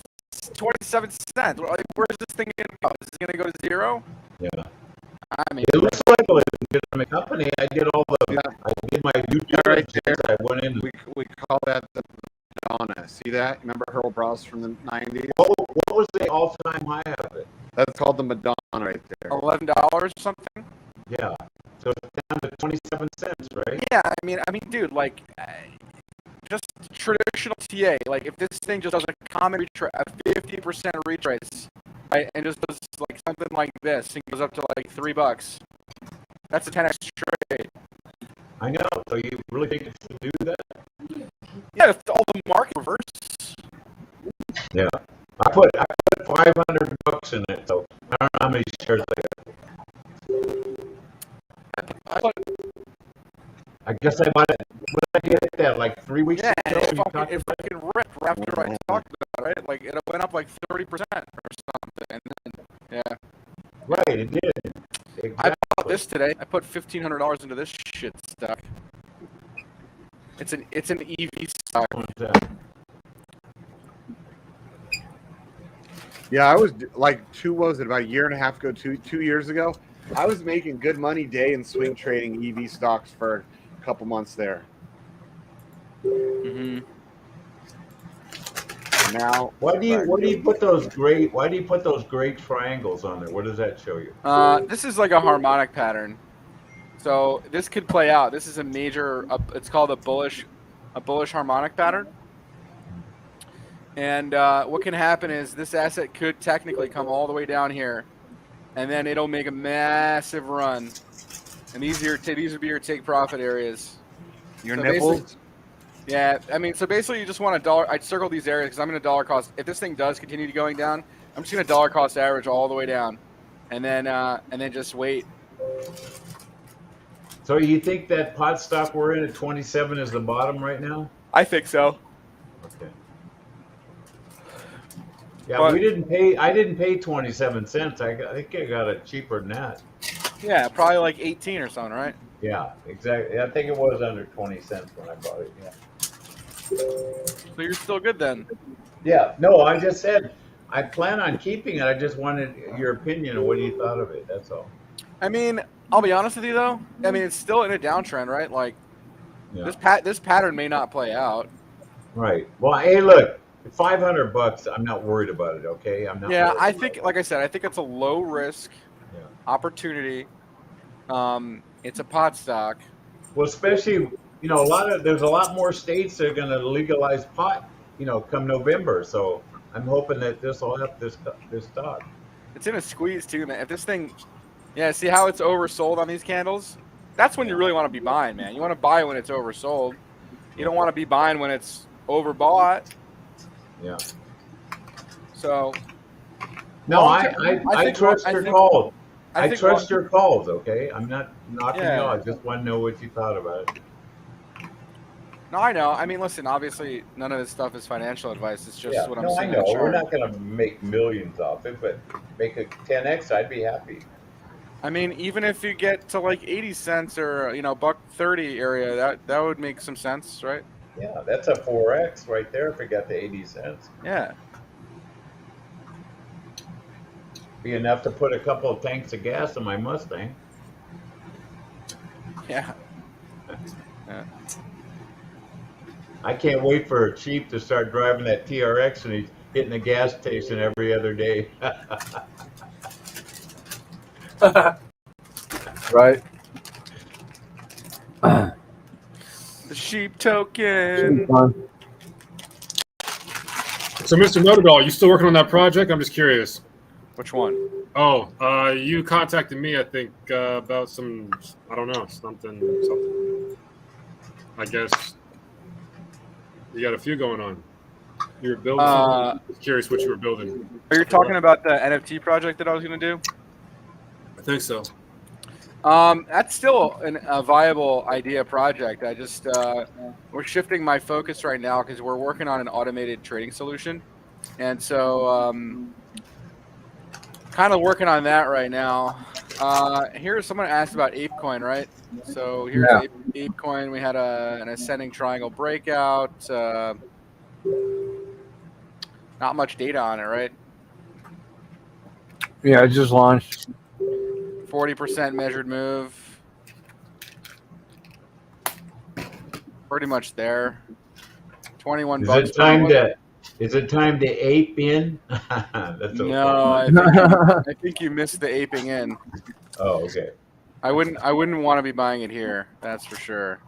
27 cents. Like, where's this thing gonna go? Is it gonna go to 0? Yeah. I mean, It looks like a legitimate company. I did all the. I did my due diligence. I went in. We call that the Madonna. See that? Remember Earl Bros from the 90s? What was the all-time high of it? That's called the Madonna right there. $11 or something. Yeah. So it's down to 27 cents, right? Yeah, I mean, dude, like, just traditional TA. Like, if this thing just does a common a 50% retrace, right, and just does like something like this, and goes up to like $3, that's a 10x trade. I know. So you really think it should do that? Yeah, if all the market reverses. Yeah. I put $500 in it, so I don't know how many shares I got. I guess I bought it. When did I get that? Like 3 weeks Yeah, ago? it fucking ripped after I talked about it, right? Like, it went up like 30% or something. And then, yeah. Right, it did. Exactly. I bought this today. I put $1,500 into this shit stock. It's an EV stock. Yeah, I was like about a year and a half ago, 2 years ago. I was making good money day in swing trading EV stocks for a couple months there. Mm-hmm. Now, why do you put those great triangles on there? What does that show you? This is like a harmonic pattern. So this could play out. This is a major. It's called a bullish harmonic pattern. And what can happen is this asset could technically come all the way down here, and then it'll make a massive run. And these would be your take profit areas. Your So nipples? Yeah, I mean, so basically you just want a dollar. I'd circle these areas because I'm going to dollar cost. If this thing does continue going down, I'm just going to dollar cost average all the way down, and then just wait. So you think that pot stock we're in at 27 is the bottom right now? I think so. Okay. Yeah, But- I didn't pay 27 cents. I think I got it cheaper than that. Yeah, probably like 18 or something, right? Yeah, exactly. I think it was under 20 cents when I bought it. Yeah. So you're still good then. Yeah. No, I just said I plan on keeping it. I just wanted your opinion on what you thought of it. That's all. I mean, I'll be honest with you though. I mean, it's still in a downtrend, right? Like Yeah. this pattern may not play out. Right. Well, hey, look, $500. I'm not worried about it. Okay. I'm not. Yeah, worried I about think, it. like I said, I think it's a low risk Yeah. opportunity. It's a pot stock. Well, especially there's a lot more states that are going to legalize pot. Come November. So I'm hoping that this will help this stock. It's in a squeeze too, man. If this thing, yeah, see how it's oversold on these candles? That's when you really want to be buying, man. You want to buy when it's oversold. You don't want to be buying when it's overbought. Yeah. So. No, I trust your calls. I trust your calls. Okay, I'm not knocking you out. I just want to know what you thought about it. No, I know. I mean, listen. Obviously, none of this stuff is financial advice. It's just what I'm I saying. know. We're not going to make millions off it, but make it 10x. I'd be happy. I mean, even if you get to like 80 cents or $1.30 area, that would make some sense, right? Yeah, that's a 4x right there. If it got to 80 cents. Yeah. Be enough to put a couple of tanks of gas in my Mustang. Yeah. Yeah. I can't wait for Chief to start driving that TRX and he's hitting the gas station every other day. Right. The sheep token. So, Mr. Know-It-All, you still working on that project? I'm just curious. Which one? Oh, you contacted me, I think, about some, I don't know, something. I guess you got a few going on. You were building something. I'm curious what you were building. Are you talking about the NFT project that I was going to do? I think so. That's still a viable idea project. I just we're shifting my focus right now because we're working on an automated trading solution, and so kind of working on that right now. Here's someone asked about ApeCoin, right? So here's ApeCoin. We had an ascending triangle breakout. Not much data on it, right? Yeah, it just launched. 40% measured move. Pretty much there. 21 bucks. Is it time to ape in? That's okay. No, I think you missed the aping in. Oh, okay. I wouldn't want to be buying it here. That's for sure.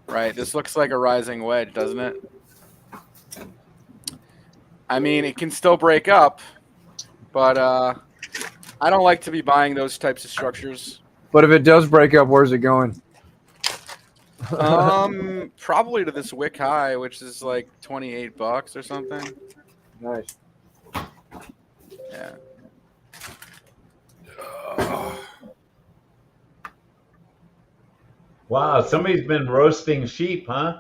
Right. This looks like a rising wedge, doesn't it? I mean, it can still break up. But I don't like to be buying those types of structures. But if it does break up, where's it going? Probably to this wick high, which is like 28 bucks or something. Nice. Yeah. Wow, somebody's been roasting sheep, huh?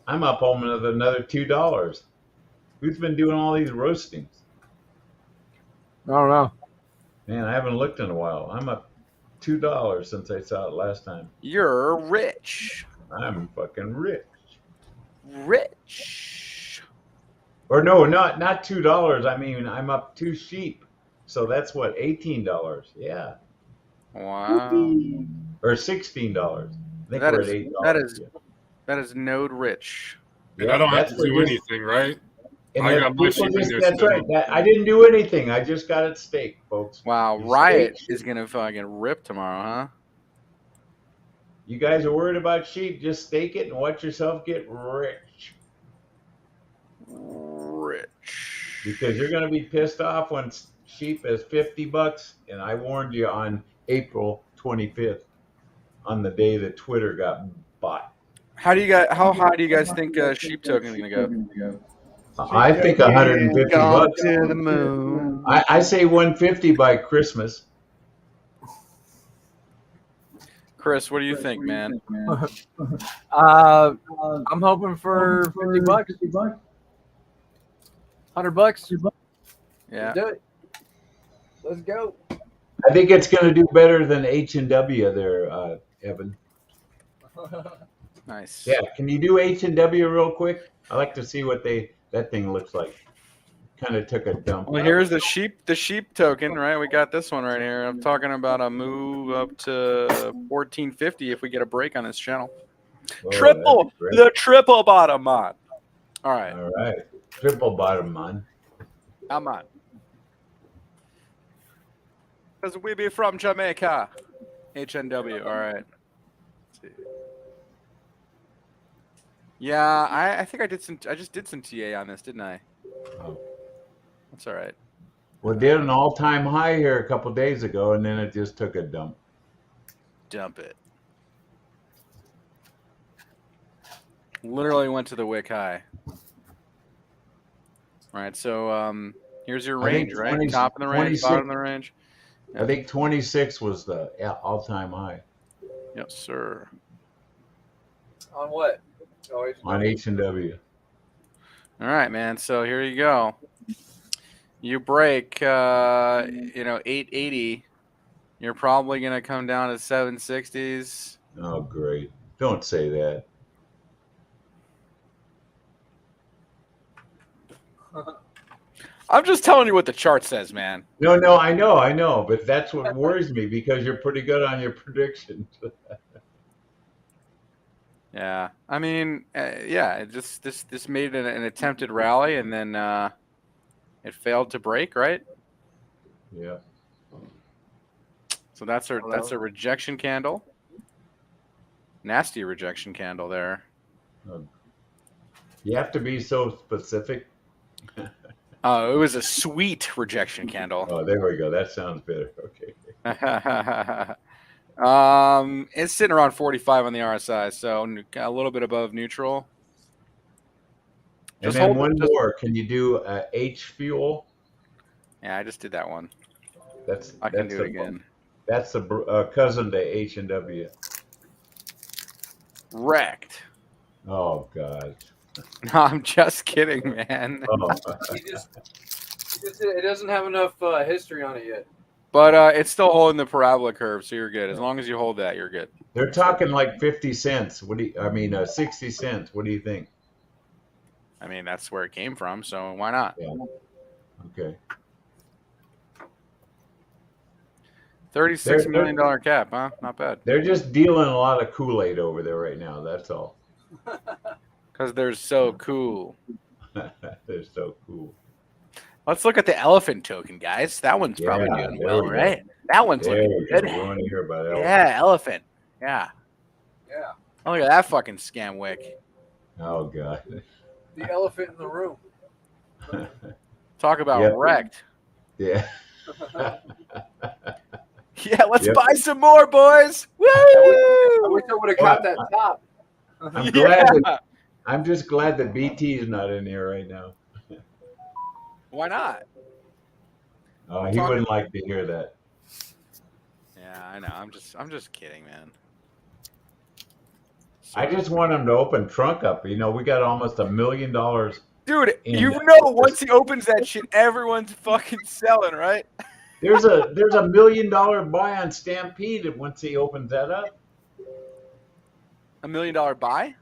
I'm up almost another $2. Who's been doing all these roastings? I don't know. Man, I haven't looked in a while. I'm up $2 since I saw it last time. You're rich. I'm fucking rich. Rich. Or no, not $2. I mean, I'm up 2 sheep. So that's what, $18. Yeah. Wow. Or $16. I think That we're is at $8. that is node rich. And I don't have to do anything, right? And I got my sheep in there that's still. right. I didn't do anything. I just got it staked, folks. Wow, Riot is gonna fucking rip tomorrow, huh? You guys are worried about sheep? Just stake it and watch yourself get rich. Rich. Because you're gonna be pissed off when sheep is $50, and I warned you on April 25th, on the day that Twitter got bought. How high do you guys think sheep token is gonna go? I think $150. To the moon. I say 150 by Christmas. Chris, what do you think, man? I'm hoping for $50. $100. Yeah. Do it. Let's go. I think it's going to do better than H&W there, Evan. Nice. Yeah, can you do H&W real quick? I like to see what that thing looks like. Kind of took a dump. Well, here's the sheep token, right? We got this one right here. I'm talking about a move up to 1450 if we get a break on this channel. Oh, The triple bottom on. All right. All right. Triple bottom on. I'm on. Because we be from Jamaica. HNW. All right. Let's see. Yeah, I think I just did some TA on this, didn't I? Oh. That's all right. Well, it did an all-time high here a couple days ago, and then it just took a dump. Dump it. Literally went to the wick high. All right, so here's your range, right? Top of the range, bottom of the range. I think 26 was the all-time high. Yes, sir. On what? Oh, on H&W. All right, man. So here you go. You break, 880. You're probably going to come down to 760s. Oh, great. Don't say that. I'm just telling you what the chart says, man. No, I know. But that's what worries me because you're pretty good on your predictions. Yeah. I mean, this made an attempted rally, and then it failed to break, right? Yeah. So that's a rejection candle. Nasty rejection candle there. You have to be so specific. Oh, it was a sweet rejection candle. Oh, there we go. That sounds better. Okay. It's sitting around 45 on the RSI, so a little bit above neutral. And then one more. Can you do H fuel? Yeah, I just did that one. I can do it again. That's the cousin to H&W. Wrecked. Oh God. No, I'm just kidding, man. Oh. It doesn't have enough history on it yet. But it's still holding the parabola curve, so you're good. As long as you hold that, you're good. They're talking like 50 cents. 60 cents. What do you think? I mean, that's where it came from, so why not? Yeah. Okay. $36 million cap, huh? Not bad. They're just dealing a lot of Kool-Aid over there right now. That's all. Because they're so cool. They're so cool. Let's look at the elephant token, guys. That one's probably doing well, right? That one's looking good. You want to hear about elephant? Yeah, elephant. Yeah. Yeah. Oh, look at that fucking scam wick. Oh, God. The elephant in the room. Talk about wrecked. Yeah. Yeah, let's buy some more, boys. Woo! I wish I would have caught that top. I'm just glad that BT is not in here right now. Why not? He wouldn't like to hear that. Yeah, I know. I'm just kidding, man. I just want him to open trunk up. We got almost $1 million. Dude, once he opens that shit, everyone's fucking selling, right? There's a $1 million buy on Stampede once he opens that up. $1 million buy?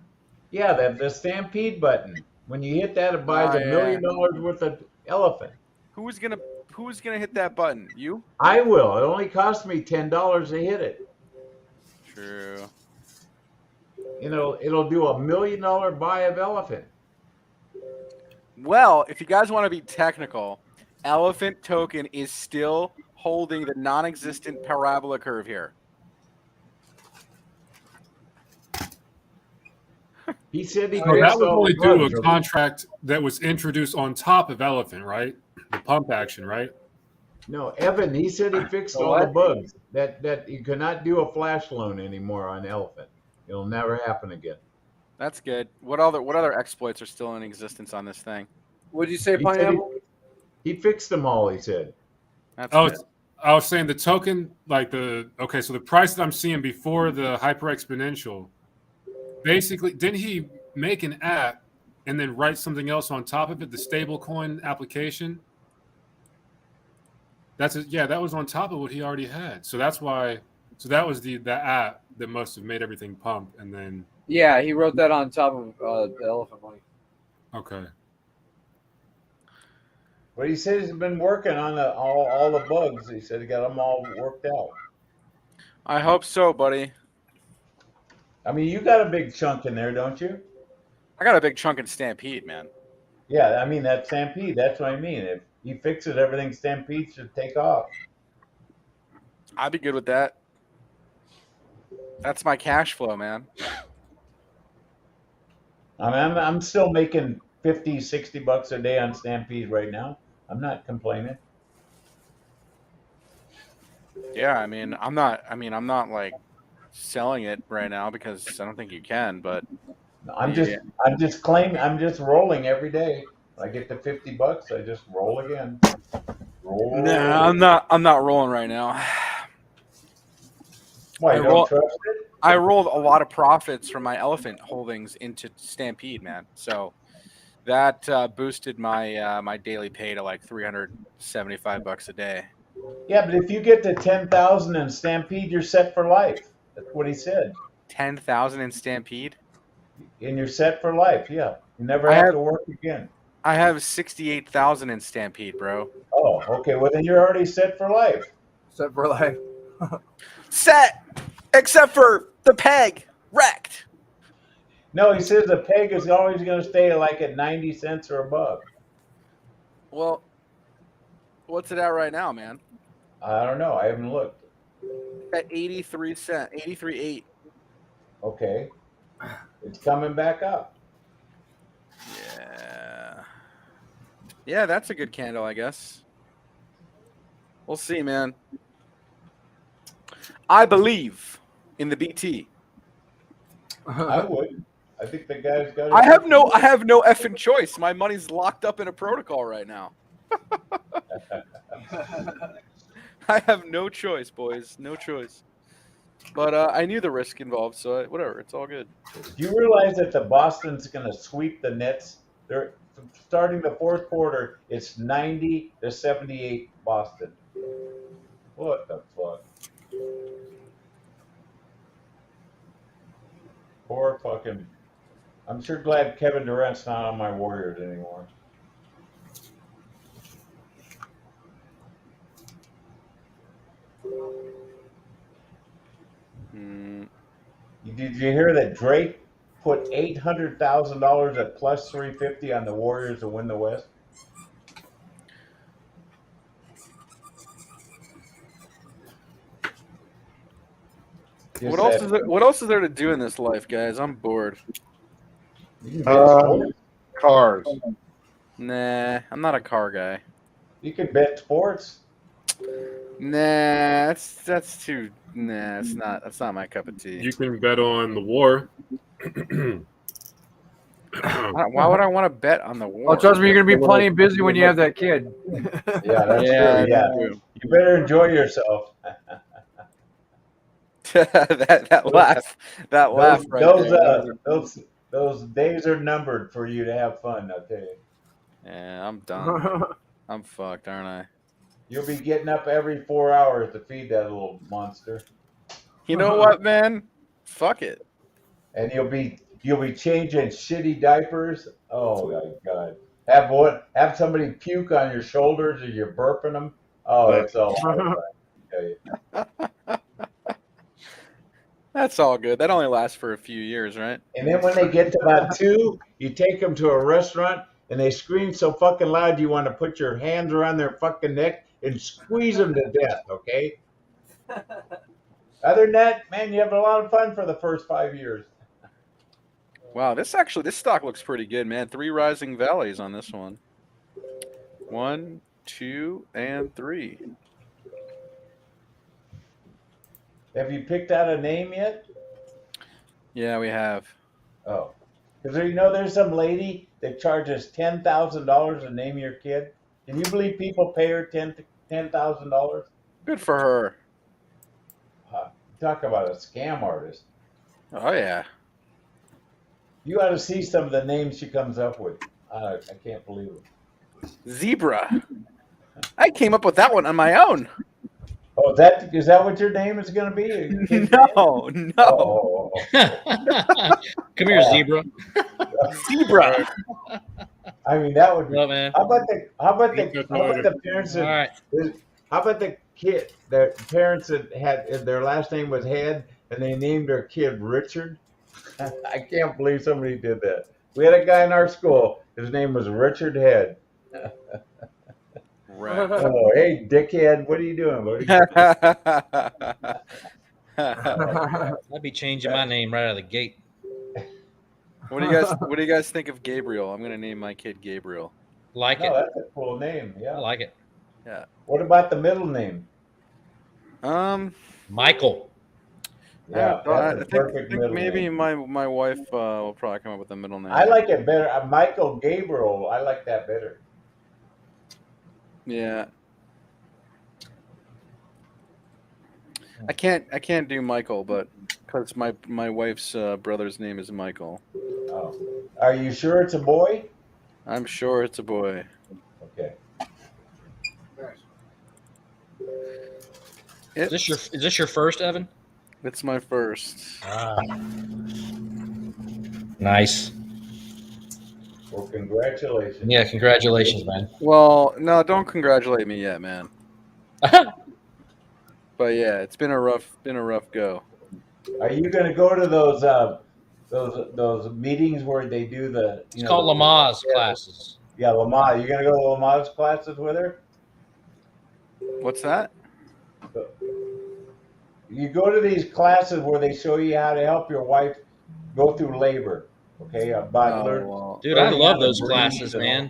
Yeah, the Stampede button. When you hit that, it buys $1 million worth of elephant. Who's gonna hit that button? You? I will. It only cost me $10 to hit it. True. It'll do $1 million buy of elephant. Well, if you guys want to be technical, elephant token is still holding the non-existent parabola curve here. He said he that would only do a contract that was introduced on top of elephant, right? The pump action, right? No, Evan, he said he fixed all the bugs. That you cannot do a flash loan anymore on elephant. It'll never happen again. That's good. What other exploits are still in existence on this thing? What did you say, Pineapple? He fixed them all, he said. That's good. I was saying the token, so the price that I'm seeing before the hyper exponential, basically, didn't he make an app and then write something else on top of it, the stable coin application? That was on top of what he already had. So that's why. So that was the app that must have made everything pump, and then. Yeah, he wrote that on top of the elephant money. Okay. But he said he's been working on all the bugs. He said he got them all worked out. I hope so, buddy. I mean, you got a big chunk in there, don't you? I got a big chunk in Stampede, man. Yeah, I mean that Stampede. That's what I mean. If he fixes everything, Stampede should take off. I'd be good with that. That's my cash flow, man. I mean, I'm still making $50-$60 a day on Stampede right now. I'm not complaining. Yeah, I'm not like selling it right now because I don't think you can, but I'm just rolling every day. When I get to $50, I just roll again. Roll. Nah, I'm not rolling right now. Why, you don't trust it? I rolled a lot of profits from my elephant holdings into Stampede, man. So that boosted my my daily pay to like $375 a day. Yeah, but if you get to 10,000 in Stampede, you're set for life. That's what he said. 10,000 in Stampede? And you're set for life, yeah. You never have to work again. I have 68,000 in Stampede, bro. Oh, okay. Well, then you're already set for life. Set for life. Set! Except for the peg. Wrecked. No, he says the peg is always going to stay like at 90 cents or above. Well, what's it at right now, man? I don't know. I haven't looked. At 83 cents, 83.8. Okay. It's coming back up. Yeah. Yeah, that's a good candle, I guess. We'll see, man. I believe in the BT. I would. I think the guy's got. I have no effing choice. My money's locked up in a protocol right now. I have no choice, boys. No choice. But I knew the risk involved, so whatever. It's all good. Do you realize that the Boston's going to sweep the Nets? They're starting the fourth quarter. It's 90-78 Boston. What the fuck? Poor fucking. I'm sure glad Kevin Durant's not on my Warriors anymore. Did you hear that Drake put $800,000 at plus 350 on the Warriors to win the West? What else is there to do in this life, guys? I'm bored. Cars. Nah, I'm not a car guy. You could bet sports. Nah, that's too. Nah, that's not my cup of tea. You can bet on the war. Why would I want to bet on the war? Well, trust me, you're gonna be plenty busy when you have that kid. Yeah, that's true. Yeah, you better enjoy yourself. that laugh right those days are numbered for you to have fun, I'll tell you. Yeah, I'm done. I'm fucked, aren't I? You'll be getting up every 4 hours to feed that little monster. You know what, man? Fuck it. And you'll be changing shitty diapers. Oh my god! Have somebody puke on your shoulders or you're burping them. Oh, it's all. That's all good. That only lasts for a few years, right? And then when they get to about 2, you take them to a restaurant and they scream so fucking loud you want to put your hands around their fucking neck and squeeze them to death, okay? Other than that, man, you have a lot of fun for the first 5 years. Wow, this stock looks pretty good, man. 3 rising valleys on this one. 1, 2, and 3. Have you picked out a name yet? Yeah, we have. Oh. Because there's some lady that charges $10,000 to name your kid. Can you believe people pay her $10,000? Good for her. Talk about a scam artist. Oh, yeah. You ought to see some of the names she comes up with. I can't believe it. Zebra. I came up with that one on my own. Oh, is that what your name is going to be? No, no. Oh. Come here, zebra. Zebra. I mean, that would be. Well, man. How about the parents that? All right. How about the parents that had their last name was Head and they named their kid Richard? I can't believe somebody did that. We had a guy in our school. His name was Richard Head. Right. Oh, hey, dickhead, what are you doing, buddy? I'd be changing my name right out of the gate. What do you guys think of Gabriel? I'm gonna name my kid Gabriel. Like it. That's a cool name. Yeah. I like it. Yeah. What about the middle name? Michael. Yeah, I think maybe my wife will probably come up with a middle name. I like it better. Michael Gabriel. I like that better. Yeah. I can't do Michael, but because my wife's brother's name is Michael. Oh. Are you sure it's a boy? I'm sure it's a boy. Okay. Is this your first, Evan? It's my first. Nice. Well, congratulations. Yeah, congratulations, man. Well, no, don't congratulate me yet, man. But yeah, it's been a rough go. Are you going to go to those meetings where they do the? It's called Lamaze classes. Yeah, Lamaze. You going to go to Lamaze classes with her? What's that? You go to these classes where they show you how to help your wife go through labor. Okay, dude, I love those classes, man.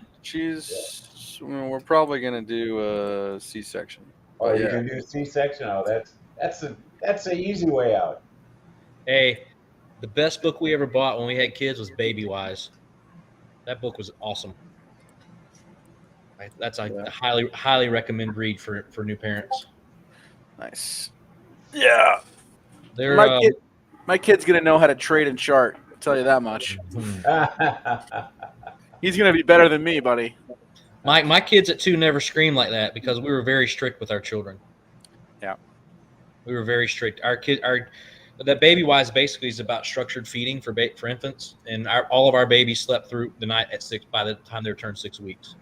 We're probably gonna do a C-section. Oh, you can do C-section. Oh, that's the easy way out. Hey, the best book we ever bought when we had kids was Baby Wise. That book was awesome. That's a highly recommend read for new parents. Nice. Yeah. They're my kid's gonna know how to trade and chart. I'll tell you that much. He's gonna be better than me, buddy. My kids at 2 never scream like that because we were very strict with our children. Yeah. We were very strict. That Baby Wise basically is about structured feeding for infants, and all of our babies slept through the night at 6 by the time they turned 6 weeks.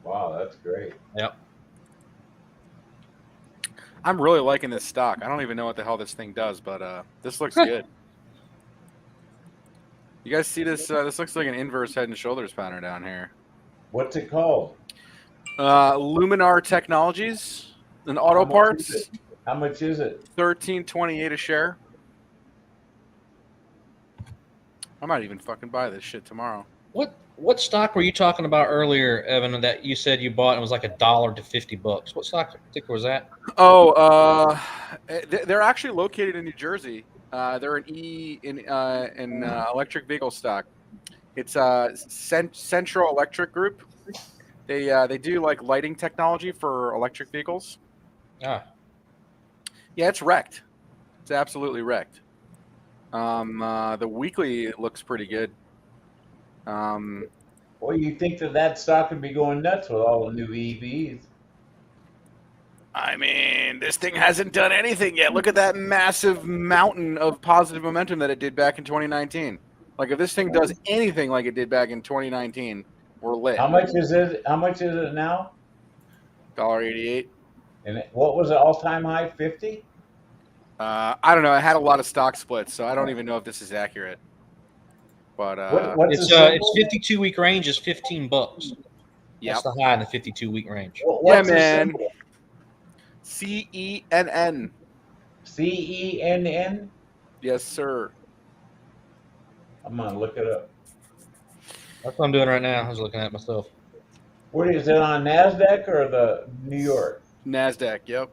Wow, that's great. Yep. I'm really liking this stock. I don't even know what the hell this thing does, but this looks good. You guys see this? This looks like an inverse head and shoulders pattern down here. What's it called? Luminar Technologies and Auto Parts. How much is it? $13.28 a share. I might even fucking buy this shit tomorrow. What stock were you talking about earlier, Evan, that you said you bought and it was like $1 to $50? What stock ticker was that? Oh, they're actually located in New Jersey. They're an electric vehicle stock. It's Central Electric Group. They do like lighting technology for electric vehicles. Ah. Yeah, it's wrecked. It's absolutely wrecked. The weekly looks pretty good. Well, you think that stock would be going nuts with all the new EVs? I mean, this thing hasn't done anything yet. Look at that massive mountain of positive momentum that it did back in 2019. Like, if this thing does anything like it did back in 2019, we're lit. How much is it? How much is it now? $1.88. And what was the all-time high? 50? I don't know. I had a lot of stock splits, so I don't even know if this is accurate. But its 52-week range is $15. Yeah, that's the high in the 52-week range. Yeah, man. CENN. CENN? Yes, sir. I'm gonna look it up. That's what I'm doing right now. I was looking at it myself. What is it, on NASDAQ or the New York? NASDAQ, yep.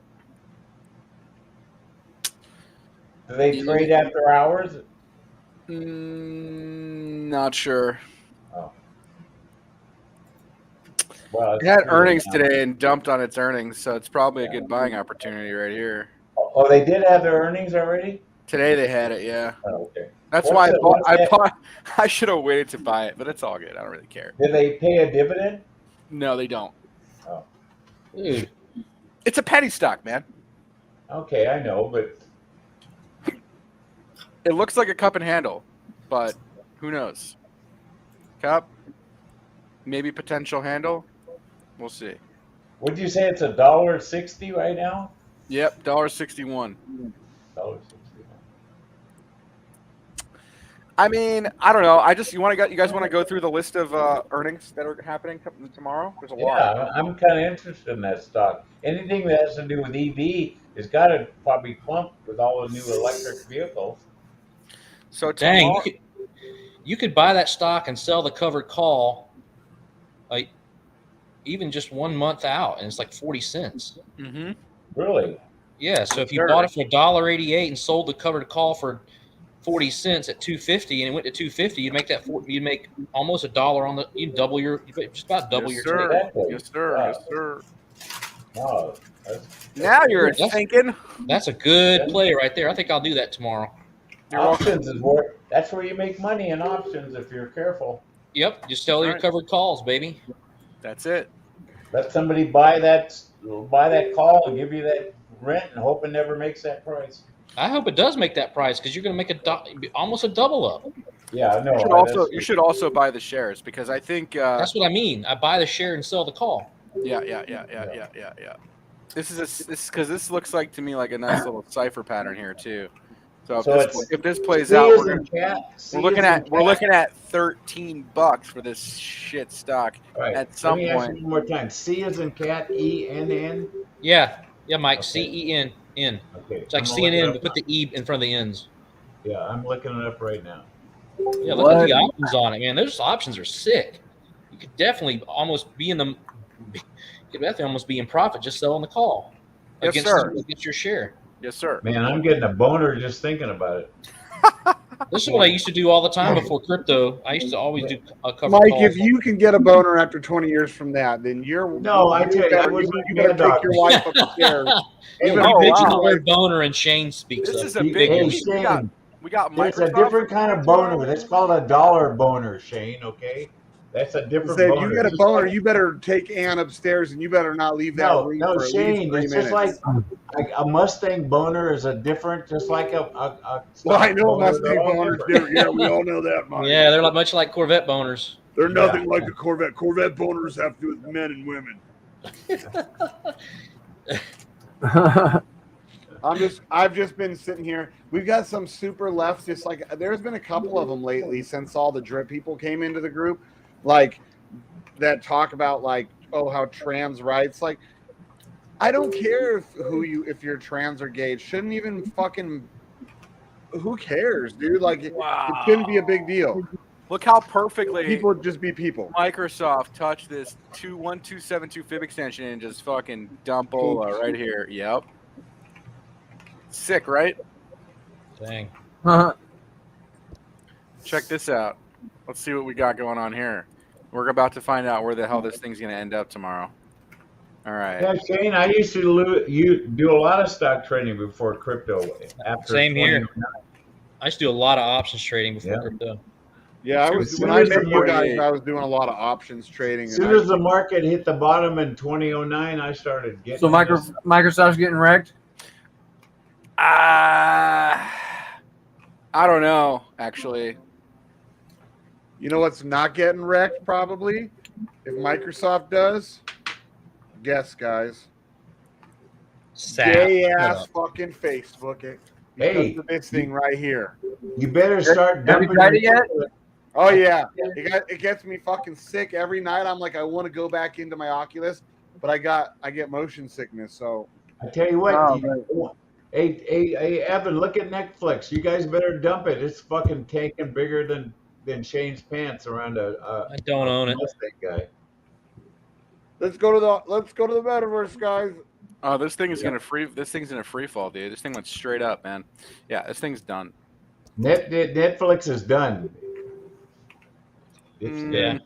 Do they trade after hours? Not sure. Oh. Well, it had earnings today and dumped on its earnings, so it's probably a good buying opportunity right here. Oh, they did have their earnings already? Today they had it, yeah. Oh, okay. That's why I should have waited to buy it, but it's all good. I don't really care. Did they pay a dividend? No, they don't. Oh. Dude. It's a penny stock, man. Okay, I know, but It looks like a cup and handle, but who knows? Cup, maybe potential handle. We'll see. would you say it's $1.60 right now? Yep, $1.61. $1.61. I mean, I don't know. You guys want to go through the list of earnings that are happening tomorrow? There's a lot. Yeah, I'm kind of interested in that stock. Anything that has to do with EV has got to probably plump with all the new electric vehicles. So Dang, tomorrow, you could buy that stock and sell the covered call, like even just 1 month out, and it's like 40 cents. Mm-hmm. Really? Yeah. So if you Sure. bought it for $1.88 and sold the covered call for 40 cents at 250, and it went to 250, you'd make almost $1 on the. You double your, just about double Yes, your. sir. Exactly. Yes, sir. Wow. Yes, sir. Wow. Now you're That's- thinking. That's a good play right there. I think I'll do that tomorrow. Options is that's where you make money in options if you're careful. Yep. Just sell your Right. covered calls, baby. That's it. Let somebody buy that call and give you that rent and hope it never makes that price. I hope it does make that price because you're going to make almost a double up. Yeah, I know. You should also buy the shares because I think That's what I mean. I buy the share and sell the call. Yeah. This looks like to me like a nice little cipher pattern here too. So if this plays out, we're looking at $13 for this shit stock Right. at some Let me ask you point. one more time. C as in cat, ENN. Yeah, Mike. Okay. CEN. Okay. It's like I'm gonna look it CNN, up. but put the E in front of the Ns. Yeah, I'm looking it up right now. Yeah, look at the options on it, man. Those options are sick. You could definitely almost be in the. You could definitely almost be in profit just selling the call. Yes, sir. Against your share. Yes, sir. Man, I'm getting a boner just thinking about it. This is what I used to do all the time before crypto. I used to always do a cover Mike, calls. if you can get a boner after 20 years from that, then you're I tell you, I was you better take your wife upstairs. Hey, better you take mentioned your the wife- word boner and Shane speaks This up. is a big. Hey, we Shane, got it's a Microsoft. different kind of boner. That's called a dollar boner, Shane. Okay, that's a different Say, if boner. you get a Just boner, like- you better take Ann upstairs and you better not leave that room no, for at least Shane. 3 It's minutes. just like a Mustang boner is a different, just like a Well, I know boner, Mustang they're all boners different. different. Yeah, we all know that, Mike. Yeah, they're much like Corvette boners. They're nothing like a Corvette. Corvette boners have to do with men and women. I've just been sitting here. We've got some super lefts. Just like there's been a couple of them lately since all the drip people came into the group, like that talk about like, oh, how trans rights. Like, I don't care if you're trans or gay. It shouldn't even fucking. Who cares, dude? Like, it shouldn't be a big deal. Look how perfectly People just be people. Microsoft touched this 1272 fib extension and just fucking dump Ola right here. Yep. Sick, right? Dang. Check this out. Let's see what we got going on here. We're about to find out where the hell this thing's going to end up tomorrow. All right. Yeah, Shane, I used to do a lot of stock trading before crypto. After Same here. 2009. I used to do a lot of options trading before crypto. Yeah, when I met you guys, I was doing a lot of options trading. As soon as the market hit the bottom in 2009, I started getting. So Microsoft's getting wrecked? I don't know, actually. You know what's not getting wrecked, probably? If Microsoft does? Guess, guys. Gay ass fucking Facebook. Hey, of this thing right here. You better start Have you dumping. tried it yet? Oh yeah, it gets me fucking sick every night. I'm like, I want to go back into my Oculus, but I get motion sickness. So I tell you what, hey, Evan, look at Netflix. You guys better dump it. It's fucking tanking bigger than Shane's pants around I don't own it. Mustang guy. let's go to the metaverse, guys. Oh, this thing is This thing's in a free fall, dude. This thing went straight up, man. Yeah, this thing's done. Netflix is done. It's Yeah.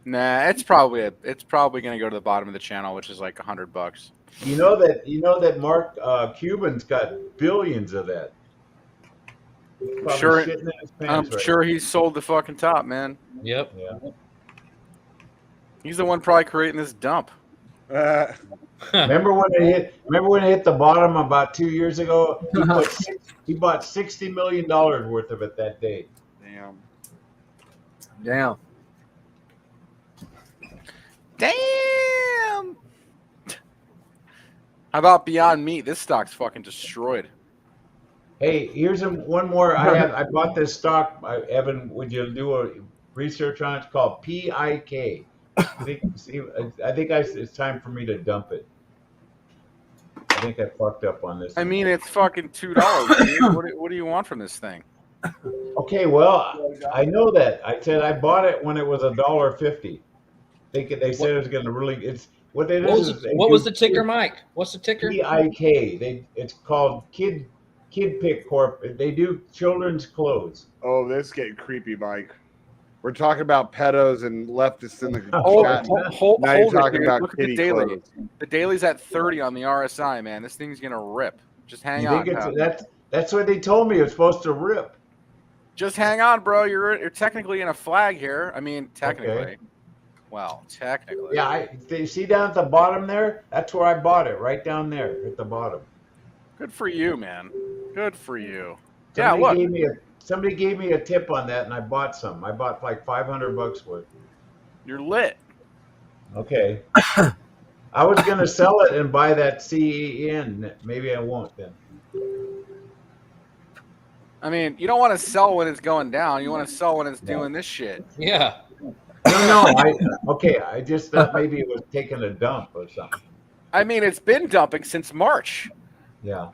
Nah, it's probably gonna go to the bottom of the channel, which is like $100. You know that Mark Cuban's got billions of that. He's probably Sure, shitting in his I'm pants right sure he sold the fucking top, man. Yep. now. Yeah. He's the one probably creating this dump. Remember when it hit the bottom about 2 years ago? He bought $60 million worth of it that day. Damn. Damn. How about Beyond Meat? This stock's fucking destroyed. Hey, here's one more. I bought this stock. Evan, would you do a research on it? It's called PIK. I think it's time for me to dump it. I think I fucked up on this. I mean, it's fucking $2. Dude. What do you want from this thing? Okay, well, I know that. I said I bought it when it was $1.50. They said it was going to really. It's what it is. What was the ticker, Mike? What's the ticker? PIK. It's called Kid Pick Corp. They do children's clothes. Oh, this is getting creepy, Mike. We're talking about pedos and leftists in the chat. Hold now you're it, talking dude. about Look at the kitty daily. clothes. The daily's at 30 on the RSI, man. This thing's gonna rip. Just hang You on. think that's what they told me. It's supposed to rip. Just hang on, bro. You're technically in a flag here. I mean, technically. Okay. Well, technically. Yeah, they see down at the bottom there. That's where I bought it, right down there at the bottom. Good for you, man. Good for you. Somebody gave me a tip on that, and I bought some. I bought like $500 worth. You're lit. Okay. I was gonna sell it and buy that CEN. Maybe I won't then. I mean, you don't want to sell when it's going down. You want to sell when it's doing this shit. Yeah. No. I just thought maybe it was taking a dump or something. I mean, it's been dumping since March. Yeah.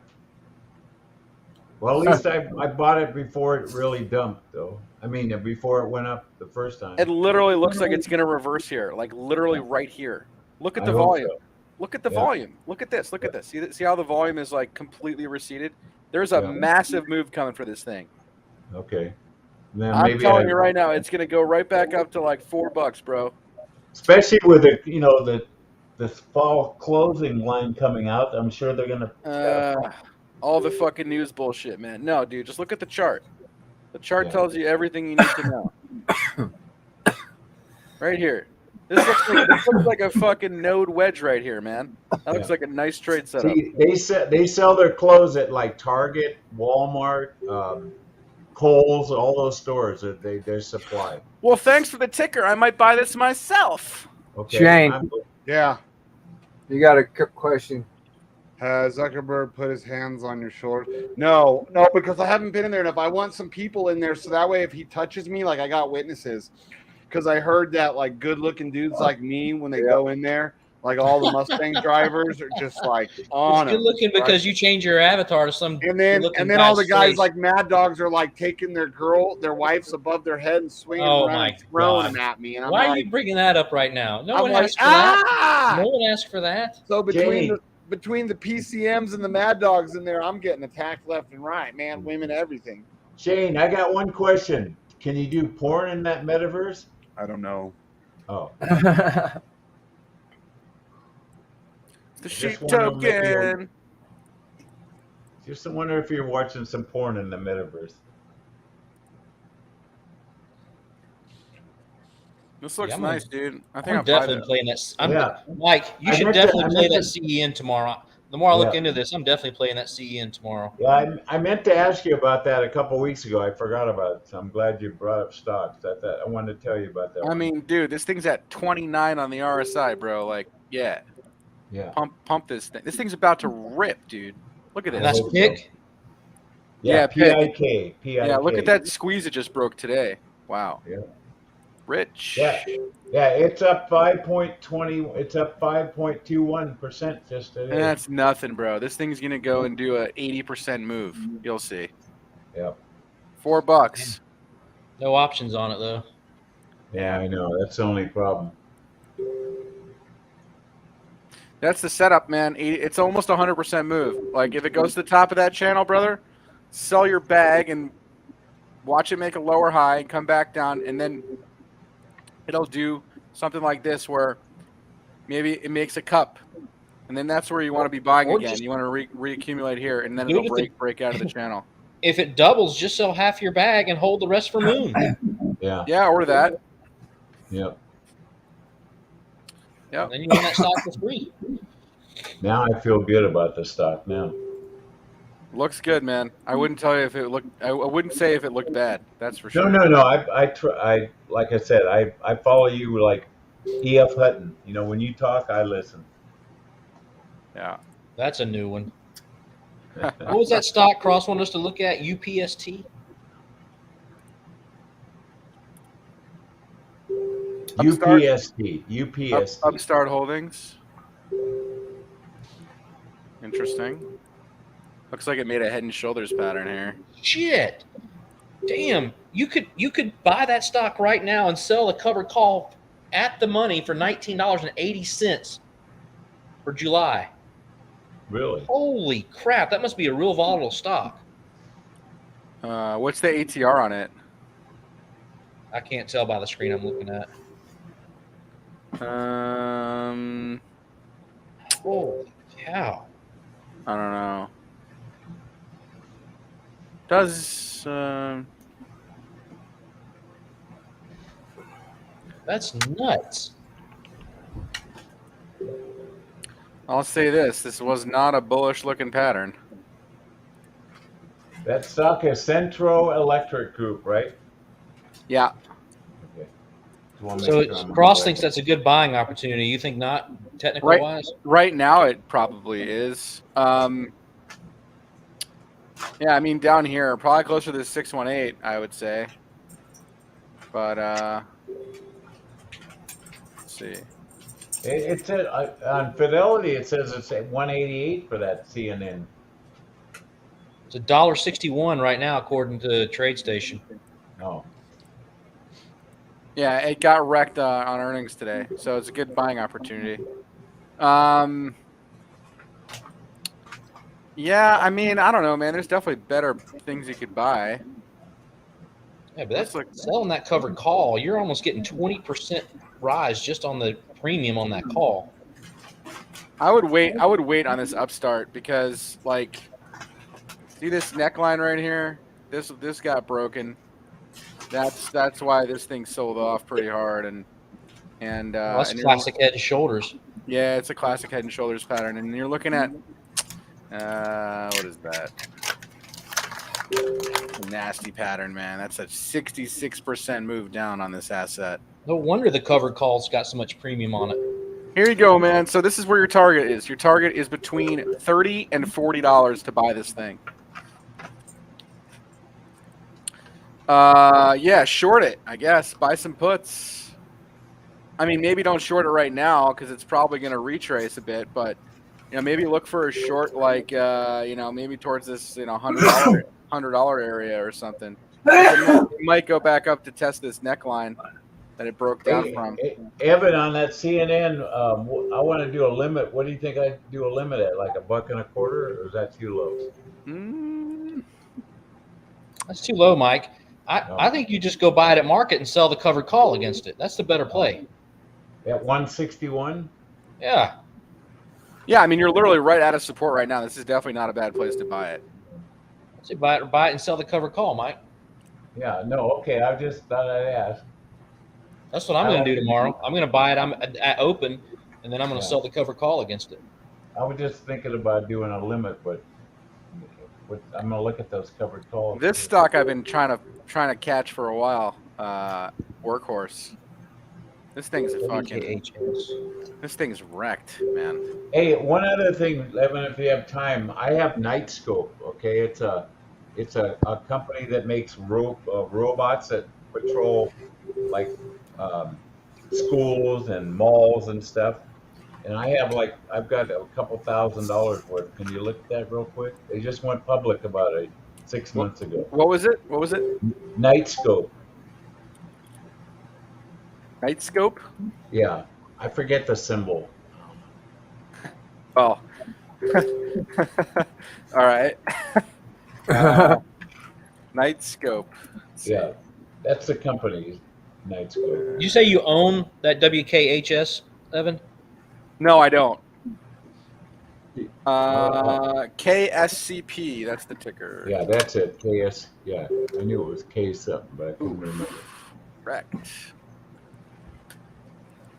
Well, at least I bought it before it really dumped, though. I mean, before it went up the first time. It literally looks like it's going to reverse here, like literally right here. Look at the volume. So. Look at the volume. Look at this. Look at this. See how the volume is like completely receded? There's a massive move coming for this thing. Okay. Then I'm telling you right now, it's going to go right back up to like $4, bro. Especially with the fall closing line coming out, I'm sure they're going to. All the fucking news bullshit, man. No, dude, just look at the chart. The chart tells you everything you need to know. Right here. This looks like a fucking node wedge right here, man. That looks like a nice trade setup. See, they sell their clothes at like Target, Walmart, Kohl's, all those stores. They're supplied. Well, thanks for the ticker. I might buy this myself. Okay. Shane. Yeah. You got a question. Has Zuckerberg put his hands on your shoulder? No, because I haven't been in there. And if I want some people in there, so that way if he touches me, like I got witnesses. Because I heard that like good-looking dudes like me, when they go in there, like all the Mustang drivers are just like on It's good looking because you change your avatar to some. And then all the guys like Mad Dogs are like taking their wives above their head and swinging around and throwing them at me. And I'm Why are like, you bringing that up right now? No I'm one like, asked for that. No one asked for that. So between the PCMs and the Mad Dogs in there, I'm getting attacked left and right, man, women, everything. Shane, I got one question. Can you do porn in that metaverse? I don't know. Oh. The sheep token. Just wonder if you're watching some porn in the metaverse. This looks nice, dude. I think I'm I'm definitely playing that. Mike, you should definitely play that CEN tomorrow. The more I look into this, I'm definitely playing that CEN tomorrow. Yeah, I meant to ask you about that a couple weeks ago. I forgot about it. So I'm glad you brought up stocks. I wanted to tell you about that. I mean, dude, this thing's at 29 on the RSI, bro. Like, yeah. Pump this thing. This thing's about to rip, dude. Look at this. That's PIK? Yeah, PIK. PIK. Yeah, look at that squeeze it just broke today. Wow. Yeah. Rich. Yeah, it's up 5.20. It's up 5.21% just today. That's nothing, bro. This thing's gonna go and do a 80% move. You'll see. Yep. $4. No options on it though. Yeah, I know. That's the only problem. That's the setup, man. It's almost 100% move. Like if it goes to the top of that channel, brother, sell your bag and watch it make a lower high and come back down, and then it'll do something like this where maybe it makes a cup, and then that's where you want to be buying again. You want to reaccumulate here, and then it'll break out of the channel. If it doubles, just sell half your bag and hold the rest for moon. Yeah. Yeah, or that. Yep. Yep. And then you own that stock for free. Now I feel good about the stock now. Looks good, man. I wouldn't tell you if it looked. I wouldn't say if it looked bad. That's for sure. No. I like I said, I follow you like E.F. Hutton. You know, when you talk, I listen. Yeah. That's a new one. What was that stock Cross wanted us to look at? UPST? UPST. Upstart Holdings. Interesting. Looks like it made a head and shoulders pattern here. Shit. Damn. You could buy that stock right now and sell a covered call at the money for $19.80 for July. Really? Holy crap. That must be a real volatile stock. What's the ATR on it? I can't tell by the screen I'm looking at. Holy cow. I don't know. Does That's nuts. I'll say this: this was not a bullish looking pattern. That stock is Centro Electric Group, right? Yeah. Okay. So Cross thinks that's a good buying opportunity. You think not, technical wise? Right now, it probably is. Yeah, I mean down here, probably closer to the 618, I would say. But let's see. It said on Fidelity. It says it's at 188 for that CNN. It's $1.61 right now, according to TradeStation. Oh. Yeah, it got wrecked on earnings today, so it's a good buying opportunity. Yeah, I mean, I don't know, man. There's definitely better things you could buy. Yeah, but that's like selling that covered call. You're almost getting 20% rise just on the premium on that call. I would wait on this upstart because, like, see this neckline right here? This got broken. That's why this thing sold off pretty hard and that's classic head and shoulders. Yeah, it's a classic head and shoulders pattern, and you're looking at what is that? A nasty pattern, man. That's a 66% move down on this asset. No wonder the covered call's got so much premium on it. Here you go, man. So this is where your target is. Your target is between $30 and $40 to buy this thing. Yeah, short it, I guess. Buy some puts. I mean, maybe don't short it right now because it's probably going to retrace a bit, but maybe look for a short like maybe towards this $100 area or something. It might go back up to test this neckline that it broke down from. Evan, on that CNN, I want to do a limit. What do you think I do a limit at? Like $1.25, or is that too low? That's too low, Mike. I think you just go buy it at market and sell the covered call against it. That's the better play. At 161? Yeah. Yeah, I mean, you're literally right out of support right now. This is definitely not a bad place to buy it. I'd say buy it and sell the covered call, Mike. Yeah, no, okay. I just thought I'd ask. That's what I'm going to do tomorrow. I'm going to buy it at open, and then I'm going to sell the covered call against it. I was just thinking about doing a limit, but I'm going to look at those covered calls. This stock I've been trying to catch for a while. Workhorse. This thing's this thing's wrecked, man. Hey, one other thing, Evan, if you have time, I have Nightscope. Okay, it's a company that makes robots that patrol like schools and malls and stuff. And I've got a couple $1,000 worth. Can you look at that real quick? They just went public about 6 months ago. What was it? Nightscope. Nightscope? Yeah, I forget the symbol. Oh. All right. Nightscope. Yeah, that's the company, Nightscope. Did you say you own that WKHS, Evan? No, I don't. KSCP, that's the ticker. Yeah, that's it. KS. Yeah, I knew it was K something, but I couldn't remember. Correct.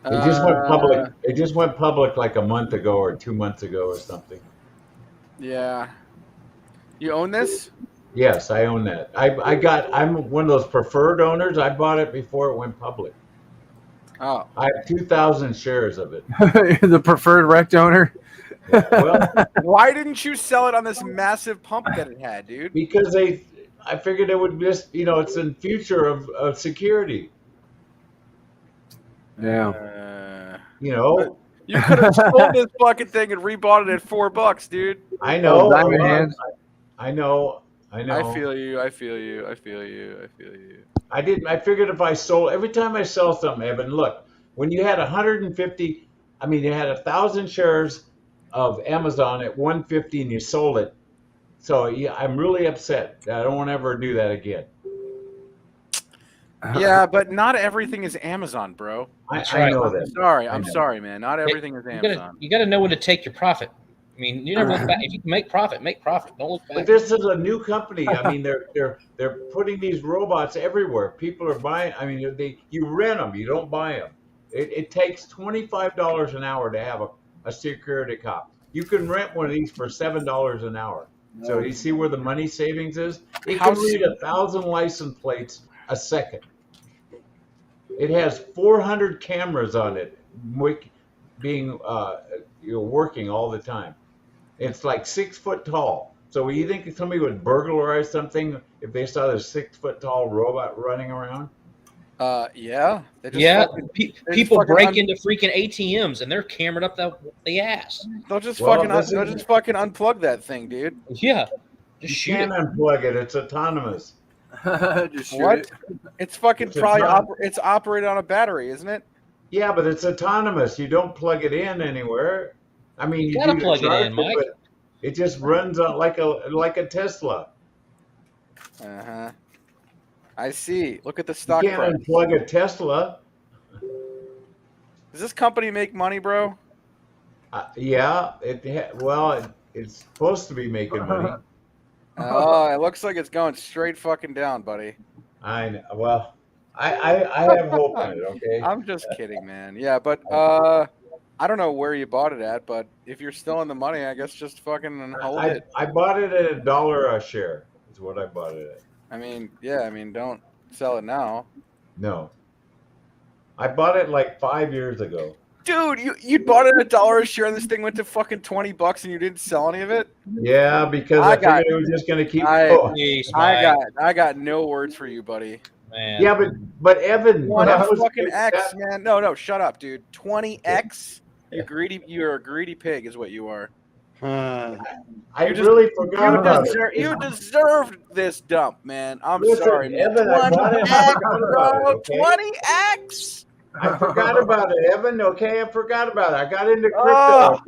It just went public. It just went public like a month ago or 2 months ago or something. Yeah. You own this? Yes, I own that. I'm one of those preferred owners. I bought it before it went public. Oh. I have 2,000 shares of it. The preferred rect owner. Well, why didn't you sell it on this massive pump that it had, dude? Because I figured it would just, it's in future of security. Yeah. You could have sold this fucking thing and rebought it at $4, dude. I know. Diamond hands. I know. I feel you. I figured if I sold, every time I sell something, Evan, look, when you had 150, you had 1,000 shares of Amazon at 150 and you sold it. So yeah, I'm really upset. I don't want to ever do that again. Yeah, but not everything is Amazon, bro. I know that. I'm sorry, man. Not everything is Amazon. You got to know when to take your profit. You never look back. If you can make profit, make profit. Don't look back. But this is a new company. They're putting these robots everywhere. People are buying. You rent them. You don't buy them. It takes $25 an hour to have a security cop. You can rent one of these for $7 an hour. So you see where the money savings is? It can read 1,000 license plates a second. It has 400 cameras on it, being working all the time. It's like 6 foot tall. So you think somebody would burglarize something if they saw this 6 foot tall robot running around? Yeah. People break into freaking ATMs and they're cameraed up the ass. They'll just fucking unplug that thing, dude. Yeah. You can't unplug it. It's autonomous. Just shoot what? it. It's fucking it's operated on a battery, isn't it? Yeah, but it's autonomous. You don't plug it in anywhere. You gotta do plug it in, Mike. But it just runs on like a Tesla. I see. Look at the stock You can't price. unplug a Tesla. Does this company make money, bro? Yeah. It's supposed to be making money. Oh, it looks like it's going straight fucking down, buddy. I know. Well, I have hope in it. Okay. I'm just kidding, man. Yeah, but I don't know where you bought it at, but if you're still in the money, I guess just fucking hold it. I bought it at $1 a share. Is what I bought it at. Don't sell it now. No. I bought it like 5 years ago. Dude, you bought it at $1 a share and this thing went to fucking $20 and you didn't sell any of it? Yeah, because I figured it was just going to keep going. I got no words for you, buddy. Man. Yeah, but Evan, that was fucking X, man. No, shut up, dude. 20X. You're a greedy pig, is what you are. I really forgot about it. You deserved this dump, man. Listen, sorry, man. Evan, 20X, bro. 20X. I forgot about it, Evan. Okay, I forgot about it. I got into crypto.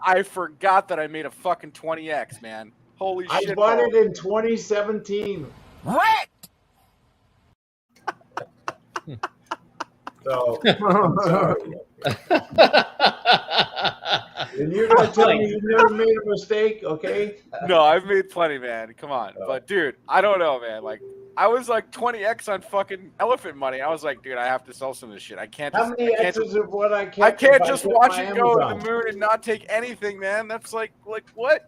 I forgot that I made a fucking 20X, man. Holy shit. I bought it in 2017. What? So, I'm sorry. And you're going to tell me you've never made a mistake, okay? No, I've made plenty, man. Come on. But, dude, I don't know, man. Like, I was like 20X on fucking elephant money. I was like, dude, I have to sell some of this shit. I can't just. How many X's of what I kept? I can't just watch it go to the moon and not take anything, man. That's like what?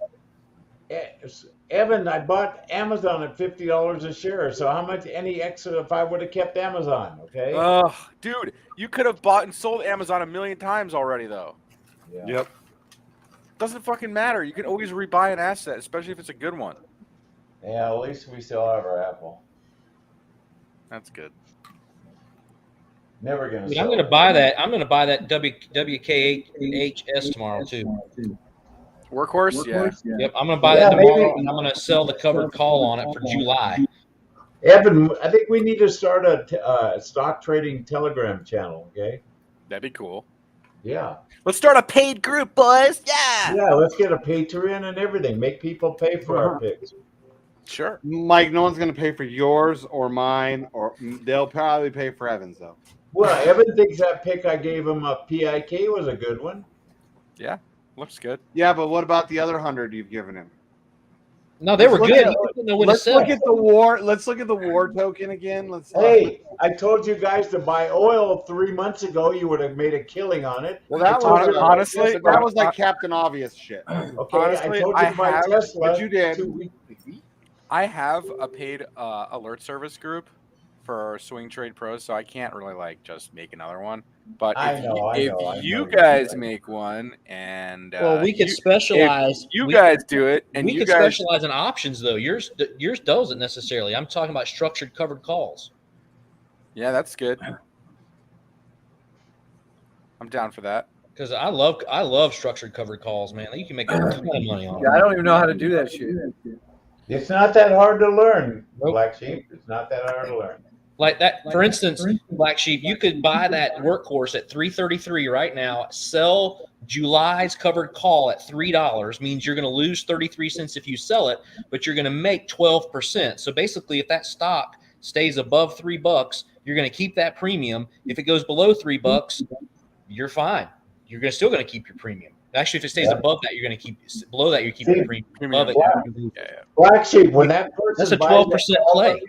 Evan, I bought Amazon at $50 a share. So how much any extra if I would have kept Amazon? Okay. Dude, you could have bought and sold Amazon 1,000,000 times already, though. Yeah. Yep. Doesn't fucking matter. You can always rebuy an asset, especially if it's a good one. Yeah, at least we still have our Apple. That's good. Never gonna. I'm gonna buy that. I'm gonna buy that WKHS tomorrow too. Workhorse? Yeah. Yep, I'm gonna buy that tomorrow, and I'm gonna sell the covered call on it for July. Evan, I think we need to start a stock trading Telegram channel. Okay. That'd be cool. Yeah. Let's start a paid group, boys. Yeah. Yeah, let's get a Patreon and everything. Make people pay for our picks. Sure. Mike, no one's going to pay for yours or mine, or they'll probably pay for Evan's, though. Well, Evan thinks that pick I gave him a PIK was a good one. Yeah, looks good. Yeah, but what about the other 100 you've given him? No, they were Look good. at- He just didn't know when to Let's sell. look at the war. Let's look at the war token again. Hey, I told you guys to buy oil 3 months ago. You would have made a killing on it. Well, that I told you to buy honestly, Tesla. that was like Captain Obvious shit. Okay, honestly, I told you I to buy have- Tesla. But you did. 2 weeks. I have a paid alert service group for Swing Trade Pros, so I can't really like just make another one. But I if know, I if know, I you know. guys make one and Well, we could specialize. if you we- guys do it, and we you could guys specialize in options though. Yours doesn't necessarily. I'm talking about structured covered calls. yeah, that's good. I'm down for that. Because I love structured covered calls, man. You can make a ton of money on Yeah, I it. don't even know how to do that shit. It's not that hard to learn, Black Sheep. It's not that hard to learn. Like that, for instance, Black Sheep, you could buy that workhorse at $3.33 right now. Sell July's covered call at $3. Means you're going to lose 33 cents if you sell it, but you're going to make 12%. So basically, if that stock stays above $3, you're going to keep that premium. If it goes below $3, you're fine. You're still going to keep your premium. Actually, if it stays above that, you're going to keep below that. You keep your premium. Above it, Black Sheep, when that person that's a buys 12% that call play. from you-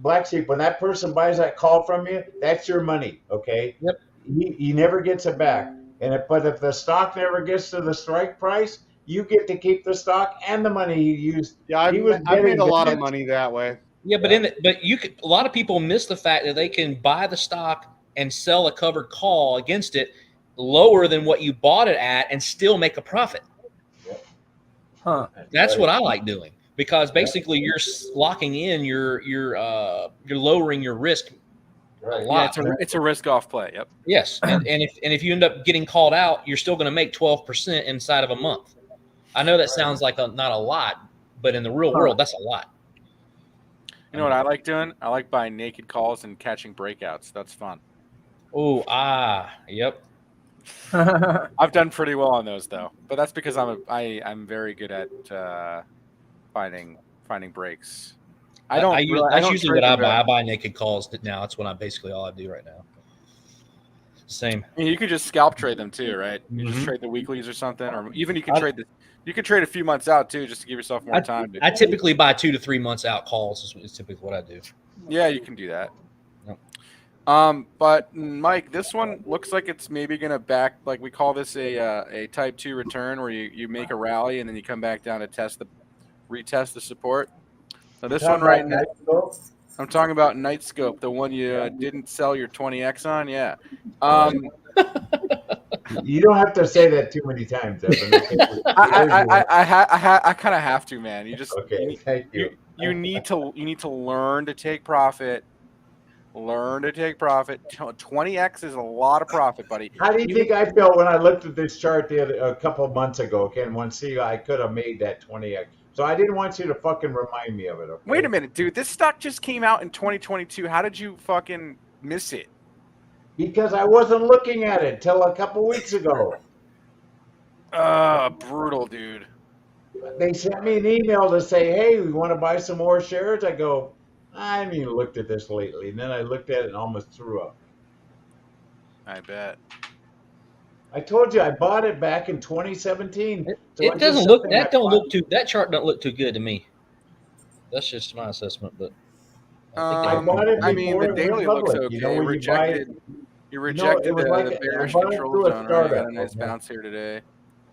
Black Sheep, when that person buys that call from you, that's your money. Okay. Yep. He never gets it back. But if the stock never gets to the strike price, you get to keep the stock and the money you used. Yeah, I made a lot of money that way. Yeah, but you could. A lot of people miss the fact that they can buy the stock and sell a covered call against it lower than what you bought it at and still make a profit. Huh. That's what I like doing because basically you're locking in you're lowering your risk a lot. Yeah, it's a risk off play. Yep. Yes, and if you end up getting called out, you're still going to make 12% inside of a month. I know that sounds like not a lot, but in the real world, that's a lot. You know what I like doing? I like buying naked calls and catching breakouts. That's fun. Oh, yep. I've done pretty well on those though, but that's because I'm very good at finding breaks. That's usually what I buy. I buy. buy naked calls now. That's what I basically all I do right now. Same. I mean, you could just scalp trade them too, right? You just Mhm. trade the weeklies or something, or even you can trade a few months out too, just to give yourself more time. I typically buy 2 to 3 months out calls. Is typically what I do. Yeah, you can do that. Yep. But Mike, this one looks like it's maybe going to back, like we call this a type 2 return, where you make a rally and then you come back down to retest the support. So this one right now, I'm talking about Nightscope, the one you didn't sell your 20x on. Yeah. You don't have to say that too many times, Evan. I kind of have to, man. You just thank you. You need to learn to take profit. Learn to take profit. 20x is a lot of profit, buddy. How do you think I felt when I looked at this chart a couple of months ago? Okay, and once I could have made that 20x. So I didn't want you to fucking remind me of it. Okay? Wait a minute, dude. This stock just came out in 2022. How did you fucking miss it? Because I wasn't looking at it till a couple weeks ago. Brutal, dude. They sent me an email to say, hey, we want to buy some more shares. I go, I haven't even looked at this lately. And then I looked at it and almost threw up. I bet. I told you I bought it back in 2017. It doesn't look that chart don't look too good to me. That's just my assessment, but I bought it I mean, the before it daily went looks public. okay. You know, when you buy it, You rejected it was the like bearish I bought it control through a zone. Right? You got a startup, nice okay. bounce here today.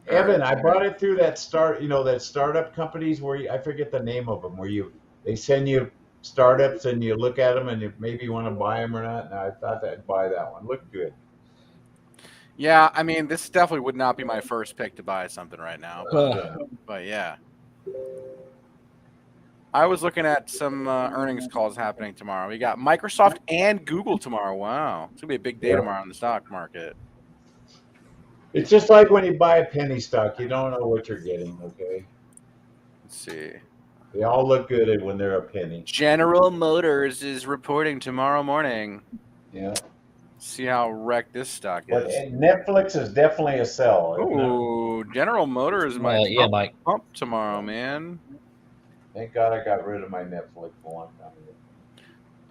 Evan, I bought it through that that startup companies where I forget the name of them, where they send you startups and you look at them and you maybe want to buy them or not. And I thought I'd buy that one. Looked good. Yeah, I mean, this definitely would not be my first pick to buy something right now. But yeah. I was looking at some earnings calls happening tomorrow. We got Microsoft and Google tomorrow. Wow. It's going to be a big day tomorrow in the stock market. It's just like when you buy a penny stock, you don't know what you're getting, okay? Let's see. They all look good when they're a penny. General Motors is reporting tomorrow morning. Yeah. See how wrecked this stock But is. Netflix is definitely a sell. isn't it? Ooh, General Motors might pump tomorrow, man. Thank God I got rid of my Netflix a long time ago.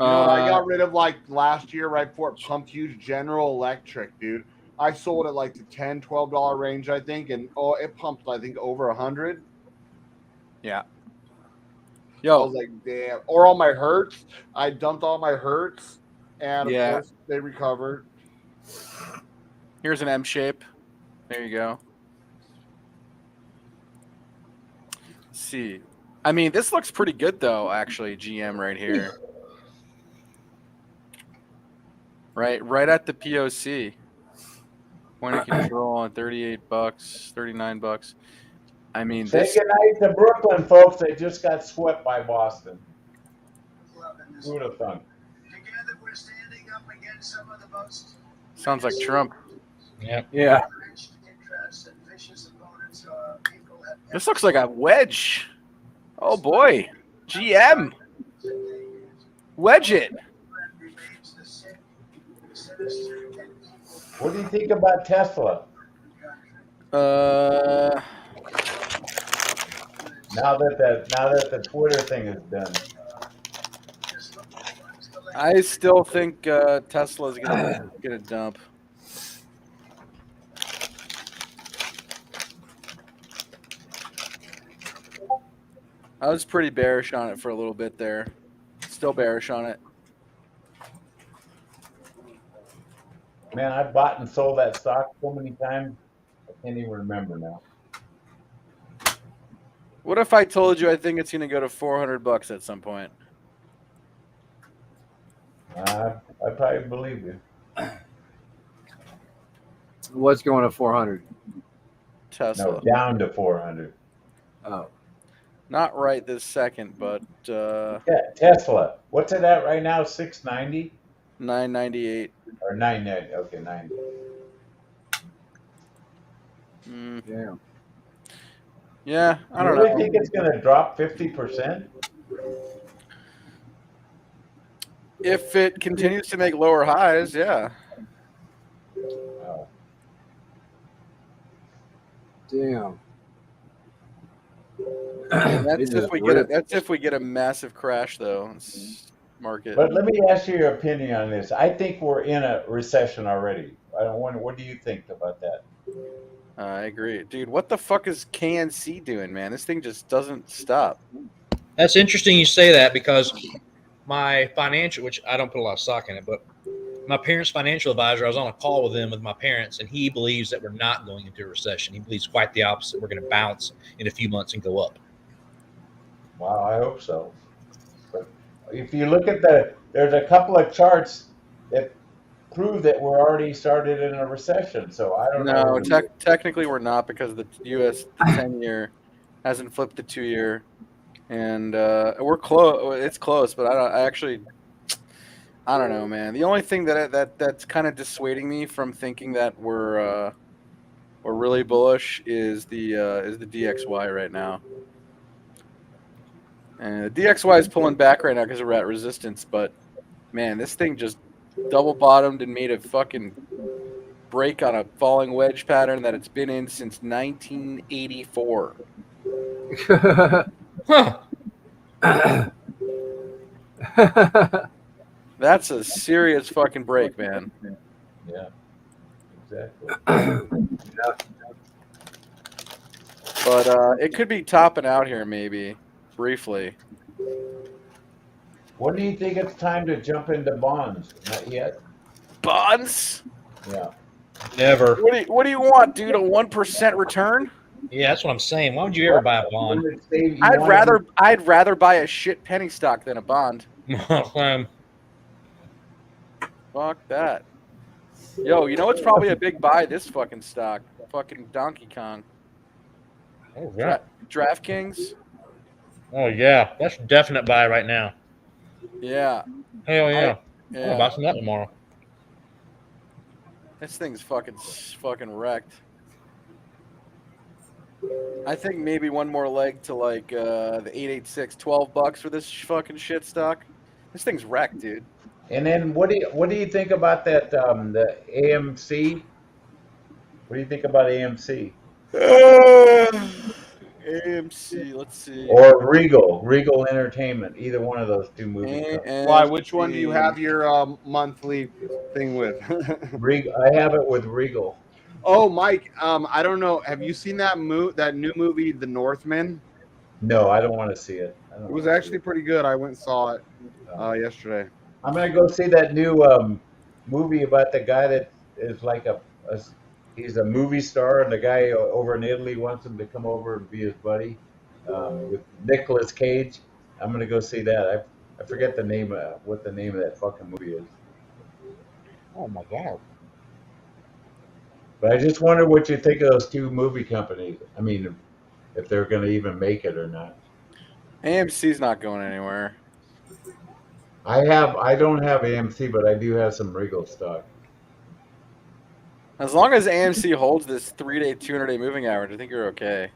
You know, I got rid of like last year right before it pumped huge. General Electric, dude. I sold it like the $10, $12 range, I think, and it pumped I think over 100. Yeah. I Yo. was like, damn. Or all my hurts. I dumped all my hurts, and of Yeah. course they recovered. Here's an M shape. There you go. Let's see. I mean, this looks pretty good though, actually, GM right here. Right at the POC. Point of control on $38, $39. I mean, Say this. goodnight to Brooklyn, folks. They just got swept by Boston. Who would have thunk? Sounds like Trump. Yep. Yeah. This looks like a wedge. Oh boy. GM. Wedge it. What do you think about Tesla? Now that the Twitter thing is done. I still think Tesla's gonna dump. I was pretty bearish on it for a little bit there. Still bearish on it. Man, I bought and sold that stock so many times, I can't even remember now. What if I told you I think it's gonna go to $400 at some point? I probably believe you. What's going to 400? Tesla. No, down to 400. Oh. Not right this second, but Yeah, Tesla. What's it at right now? 690? 998. Or 990. Okay, 90. Yeah. Yeah, I don't You really know. think it's going to drop 50%? If it continues to make lower highs, yeah. Oh. Damn. That's if we get a massive crash, though. Market. But let me ask you your opinion on this. I think we're in a recession already. What do you think about that? I agree. Dude, what the fuck is KNC doing, man? This thing just doesn't stop. That's interesting you say that because my financial, which I don't put a lot of stock in it, but my parents' financial advisor, I was on a call with them with my parents, and he believes that we're not going into a recession. He believes quite the opposite. We're going to bounce in a few months and go up. Wow, I hope so. But if you look at there's a couple of charts that prove that we're already started in a recession. So I don't know. No, technically we're not because the U.S. the 10-year hasn't flipped the 2-year, and we're close. It's close, but I don't know, man. The only thing that's kind of dissuading me from thinking that we're really bullish is the DXY right now. And the DXY is pulling back right now because we're at resistance, but man, this thing just double bottomed and made a fucking break on a falling wedge pattern that it's been in since 1984. That's a serious fucking break, man. Yeah, exactly. But it could be topping out here maybe, briefly. When do you think it's time to jump into bonds? Not yet. Bonds? Yeah. Never. What do you want, dude? A 1% return? Yeah, that's what I'm saying. Why would you ever buy a bond? I'd rather buy a shit penny stock than a bond. Fuck that. Yo, you know what's probably a big buy? This fucking stock. Fucking Donkey Kong. Oh, yeah. DraftKings? Oh, yeah. That's a definite buy right now. Yeah. Hell yeah. Yeah. I'll buy some of that tomorrow. This thing's fucking wrecked. I think maybe one more leg to like the 886, $12 for this fucking shit stock. This thing's wrecked, dude. And then what do you think about that the AMC? What do you think about AMC? AMC, let's see. Or Regal Entertainment. Either one of those two movies. Why? Which one do you have your monthly thing with? Regal. I have it with Regal. Oh, Mike. I don't know. Have you seen that new movie, The Northman? No, I don't want to see it. I don't It was wanna see actually pretty good. I went and saw it yesterday. I'm gonna go see that new movie about the guy that is like he's a movie star, and the guy over in Italy wants him to come over and be his buddy with Nicolas Cage. I'm gonna go see that. I forget the name what the name of that fucking movie is. Oh my god! But I just wonder what you think of those two movie companies. I mean, if they're gonna even make it or not. AMC's not going anywhere. I don't have AMC, but I do have some Regal stock. As long as AMC holds this 3-day, 200-day moving average, I think you're okay.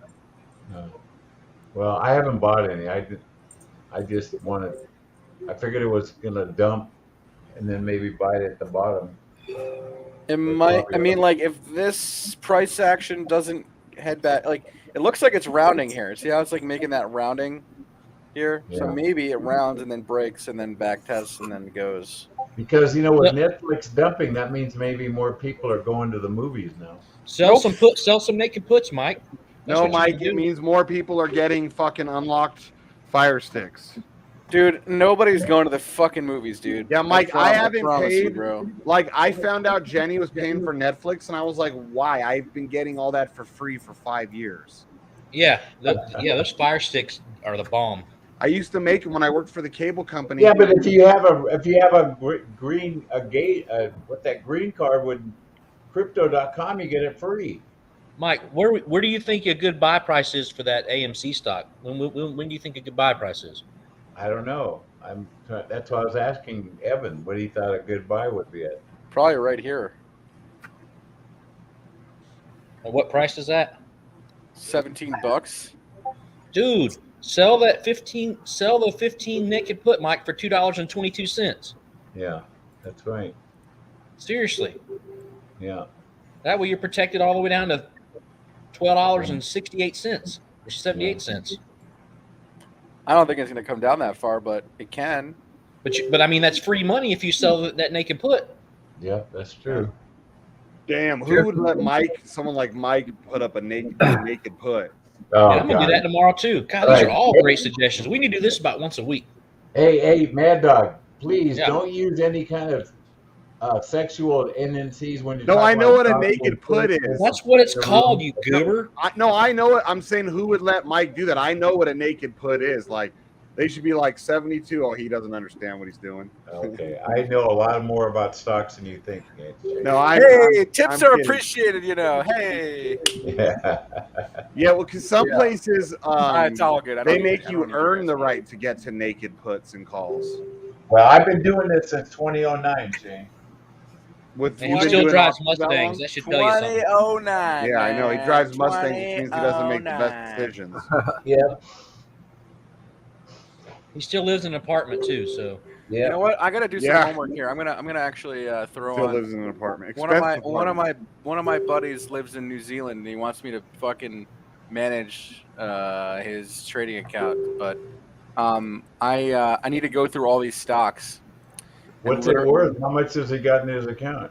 Well, I haven't bought any. I just wanted. I figured it was gonna dump, and then maybe buy it at the bottom. It might. I mean, like if this price action doesn't head back, like it looks like it's rounding here. See how it's like making that rounding here? So Yeah. maybe it rounds and then breaks and then back tests and then goes. Because with Netflix dumping, that means maybe more people are going to the movies now. Sell some naked puts, Mike. That's No, what you Mike, can do. it means more people are getting fucking unlocked fire sticks. Dude, nobody's going to the fucking movies, dude. Yeah, Mike, I haven't promise you, paid. bro. Like, I found out Jenny was paying for Netflix, and I was like, why? I've been getting all that for free for 5 years. Yeah, those fire sticks are the bomb. I used to make them when I worked for the cable company. Yeah, but if you have a green with that green card with crypto.com, you get it free. Mike, where do you think a good buy price is for that AMC stock? When do you think a good buy price is? I don't know. That's why I was asking Evan what he thought a good buy would be at. Probably right here. And what price is that? $17. Dude, sell the 15 naked put, Mike, for $2.22. Yeah, that's right. Seriously. Yeah. That way you're protected all the way down to $12.68 or 78 cents. I don't think it's going to come down that far, but it can. But I mean, that's free money if you sell that naked put. Yeah, that's true. Damn, who would let someone like Mike, put up a naked put? Oh, And I'm gonna do that tomorrow too. God, these are all great suggestions. We need to do this about once a week. Hey, Mad Dog, please Yeah. don't use any kind of sexual NNCs when you're No, talking I know about what a naked put is. That's what it's called, you goober. I know it. I'm saying who would let Mike do that? I know what a naked put is. Like, they should be like 72. Oh, he doesn't understand what he's doing. Okay, I know a lot more about stocks than you think. No, tips I'm are kidding. appreciated, you know. Hey. Yeah, well, because some places it's all good. I they don't make need- I you don't need earn the right to get to naked puts and calls. Well, I've been doing this since 2009, Shane. With And you've he been still doing drives options that long? Mustangs. That should tell you something. 2009. Yeah, I know. He man. drives Mustangs, which means he doesn't make the best 2009. decisions. Yeah. He still lives in an apartment too, so. Yeah. You know what? I gotta do some Yeah. homework here. I'm gonna actually throw Still on. lives in an apartment. One of my Expensive buddies lives in New Zealand, and he wants me to fucking manage his trading account. But I need to go through all these stocks. And What's it worth? How much has he got in his account?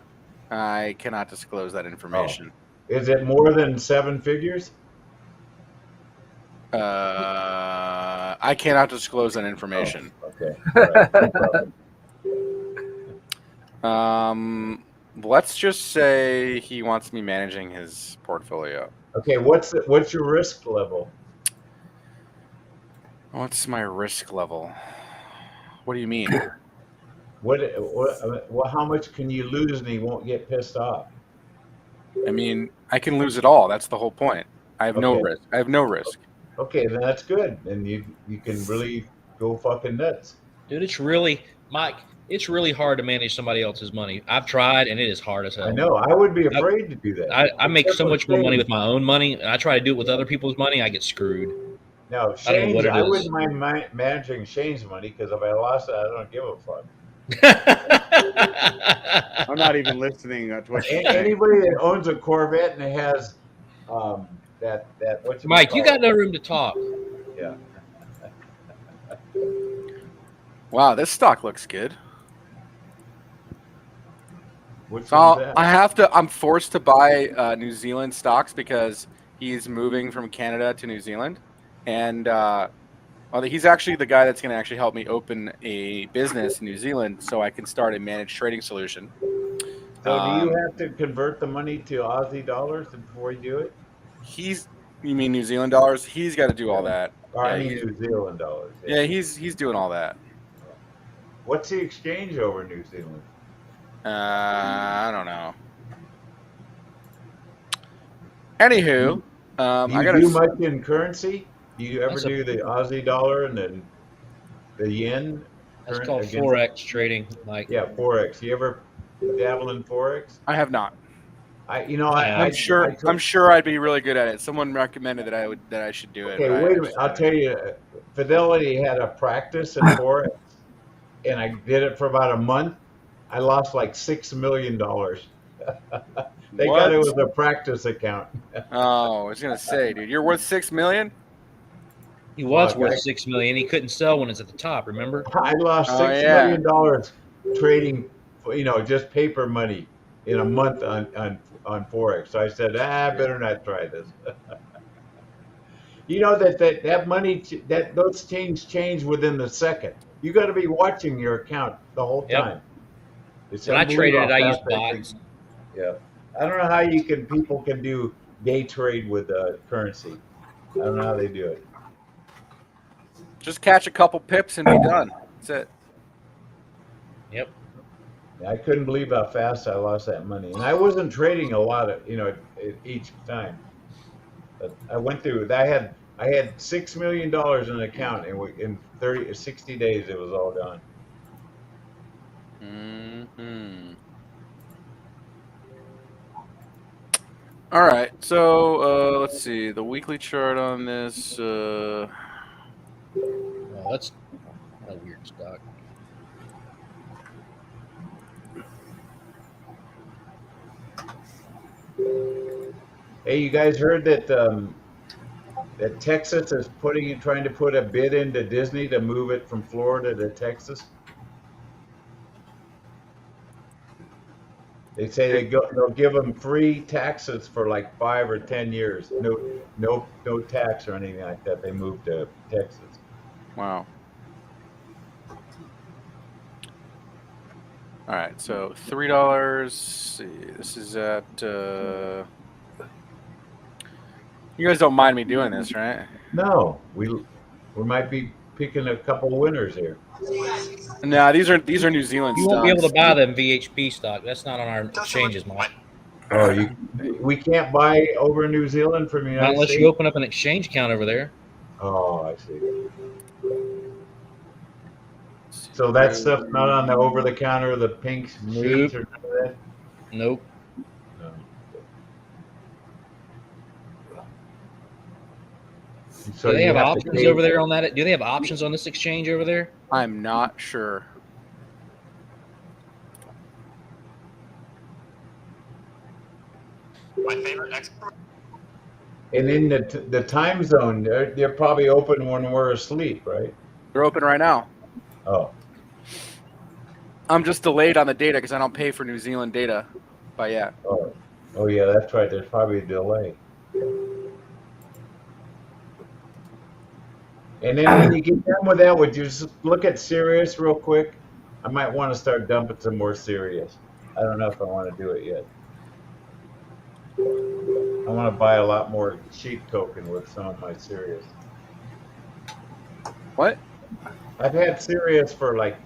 I cannot disclose that information. Is it more than 7 figures? I cannot disclose that information. Okay. All right. No problem. Let's just say he wants me managing his portfolio. Okay, what's your risk level? What's my risk level? What do you mean? What how much can you lose and he won't get pissed off? I mean, I can lose it all. That's the whole point. I have no Okay. risk. I have no risk. Okay, then that's good. Then you can really go fucking nuts. Dude, it's really hard to manage somebody else's money. I've tried, and it is hard as hell. I know. I would be afraid to do that. I make so Except much for more money Shane. with my own money, and I try to do it with other people's money. I get screwed. No, I don't know Shane's, what it I is. wouldn't mind managing Shane's money because if I lost it, I don't give a fuck. I'm not even listening to what you're saying. Anybody that owns a Corvette and has that what's it Mike, you called? got no room to talk. Yeah. Wow, this stock looks good. Which So one's that? I'm forced to buy New Zealand stocks because he's moving from Canada to New Zealand, and well, he's actually the guy that's going to actually help me open a business in New Zealand so I can start a managed trading solution. So do you have to convert the money to Aussie dollars before you do it? You mean New Zealand dollars? He's got to do all that. Or, Yeah, I mean New Zealand dollars. yeah, he's doing all that. What's the exchange over New Zealand? I don't know. Anywho, do you do much in currency? Do you ever do the Aussie dollar and then the yen? That's called forex trading. Like forex. You ever dabble in forex? I have not. I'm sure I'd be really good at it. Someone recommended that I should do it. Okay, wait a minute. I'll tell you. Fidelity had a practice in forex, and I did it for about a month. I lost like $6 million. They got it was a practice account. Oh, I was gonna say, dude, you're worth $6 million. He was worth $6 million. He couldn't sell when it's at the top. Remember? I lost $6 million trading, just paper money in a month on forex. So I said, I better not try this. You know that money those things change within the second. You got to be watching your account the whole time. When I traded it, I used bots. Yeah, I don't know how people can do day trade with currency. I don't know how they do it. Just catch a couple pips and be done. That's it. Yep. I couldn't believe how fast I lost that money, and I wasn't trading a lot of each time. But I went through. I had $6 million in an account, and in 60 days it was all gone. Mm-hmm. All right, so let's see the weekly chart on this. Well, that's a weird stock. Hey, you guys heard that that Texas is trying to put a bid into Disney to move it from Florida to Texas? They say they'll give them free taxes for like 5 or 10 years. No tax or anything like that. They moved to Texas. Wow. All right, so $3. See, this is at. You guys don't mind me doing this, right? No, we might be picking a couple winners here. No, these are New Zealand. You won't be able to buy them VHP stock. That's not on our exchanges, Mike. Oh, we can't buy over in New Zealand from the United Not unless States? you open up an exchange account over there. Oh, I see. So that stuff's not on the over-the-counter, the pink sheets or none of that? Nope. No. So do they have options over there on that? Do they have options on this exchange over there? I'm not sure. My favorite expert. And in the time zone, they're probably open when we're asleep, right? They're open right now. Oh. I'm just delayed on the data because I don't pay for New Zealand data. But yeah. Oh yeah, that's right. There's probably a delay. And then when you get done with that, would you just look at Sirius real quick? I might want to start dumping some more Sirius. I don't know if I want to do it yet. I want to buy a lot more sheep token with some of my Sirius. What? I've had Sirius for like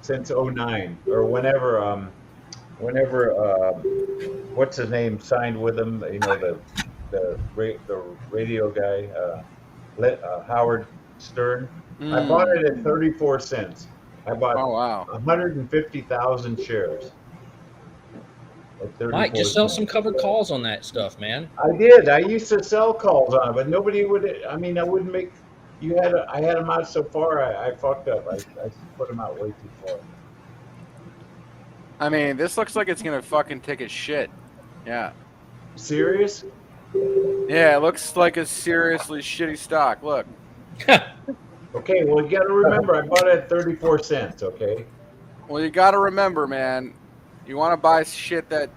since 09 or whenever what's his name signed with him, the radio guy, Howard Stern. I bought it at 34 cents. I bought 150,000 shares. Mike, just sell some covered calls on that stuff, man. I did. I used to sell calls on it, but nobody would. I mean, I wouldn't make. I had them out so far. I fucked up. I put them out way too far. I mean, this looks like it's gonna fucking take a shit. Yeah. Serious? Yeah, it looks like a seriously shitty stock. Look. Okay, well, you got to remember, I bought it at 34 cents, okay? Well, you got to remember, man, you want to buy shit that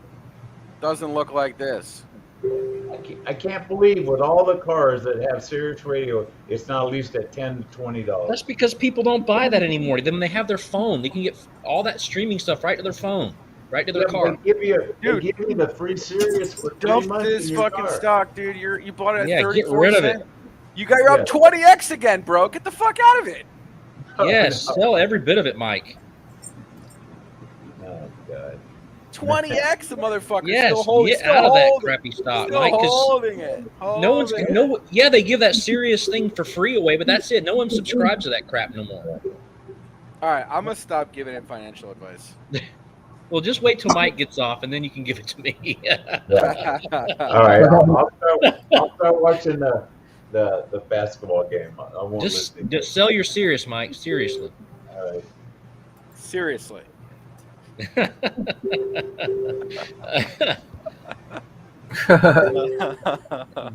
doesn't look like this. I can't believe with all the cars that have Sirius radio, it's not at least at $10 to $20. That's because people don't buy that anymore. Then they have their phone. They can get all that streaming stuff right to their phone, right to their car. They give you the free Sirius for 3 Dump months this in your fucking car. stock, dude. You bought it at Yeah, get 34 rid of cents. it. You're up 20x again, bro. Get the fuck out of it. Yes, sell every bit of it, Mike. Oh God. 20x, the motherfucker. Yes, still holding, get still out of that holding, crappy stock, still Mike. 'Cause holding it. no one's Holding it. no. Yeah, they give that serious thing for free away, but that's it. No one subscribes to that crap no more. All right, I'm gonna stop giving him financial advice. Well, just wait till Mike gets off, and then you can give it to me. All right, I'll start watching the basketball game. I won't just listen. just sell your Sirius, Mike. Seriously. All right. Seriously.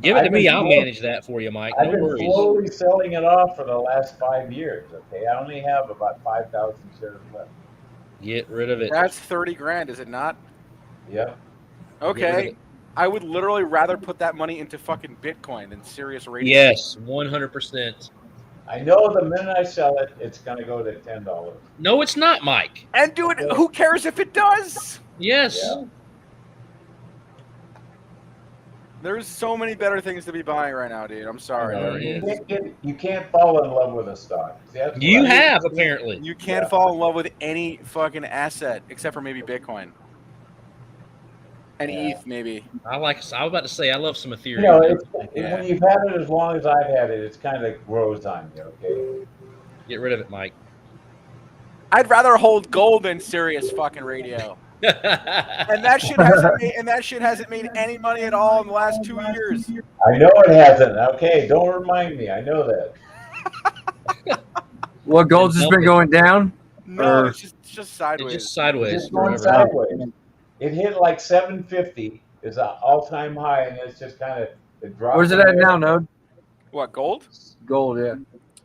Give it to me. I'll manage that for you, Mike. I've No been worries. slowly selling it off for the last 5 years. Okay, I only have about 5,000 shares left. Get rid of it. That's 30 grand, is it not? Yeah. Okay. I would literally rather put that money into fucking Bitcoin than Sirius Radio. Yes, 100%. I know the minute I sell it, it's going to go to $10. No, it's not, Mike. And dude, who cares if it does? Yes. Yeah. There's so many better things to be buying right now, dude. I'm sorry. There is. You can't fall in love with a stock. See, that's You what I- have, apparently. You can't fall in love with any fucking asset except for maybe Bitcoin. And ETH, maybe. I was about to say, I love some Ethereum. You know, when you've had it as long as I've had it, it's kind of grows on you. Okay. Get rid of it, Mike. I'd rather hold gold than Sirius fucking radio. And that shit hasn't made any money at all in the last 2 years. I know it hasn't. Okay, don't remind me. I know that. What gold's just been going down? No, Or- it's just sideways. It's just sideways. It's just going forever. sideways. It hit like 750 is an all-time high, and it's just kind of it dropped. Where's it at now, Node? What, gold? Gold, yeah.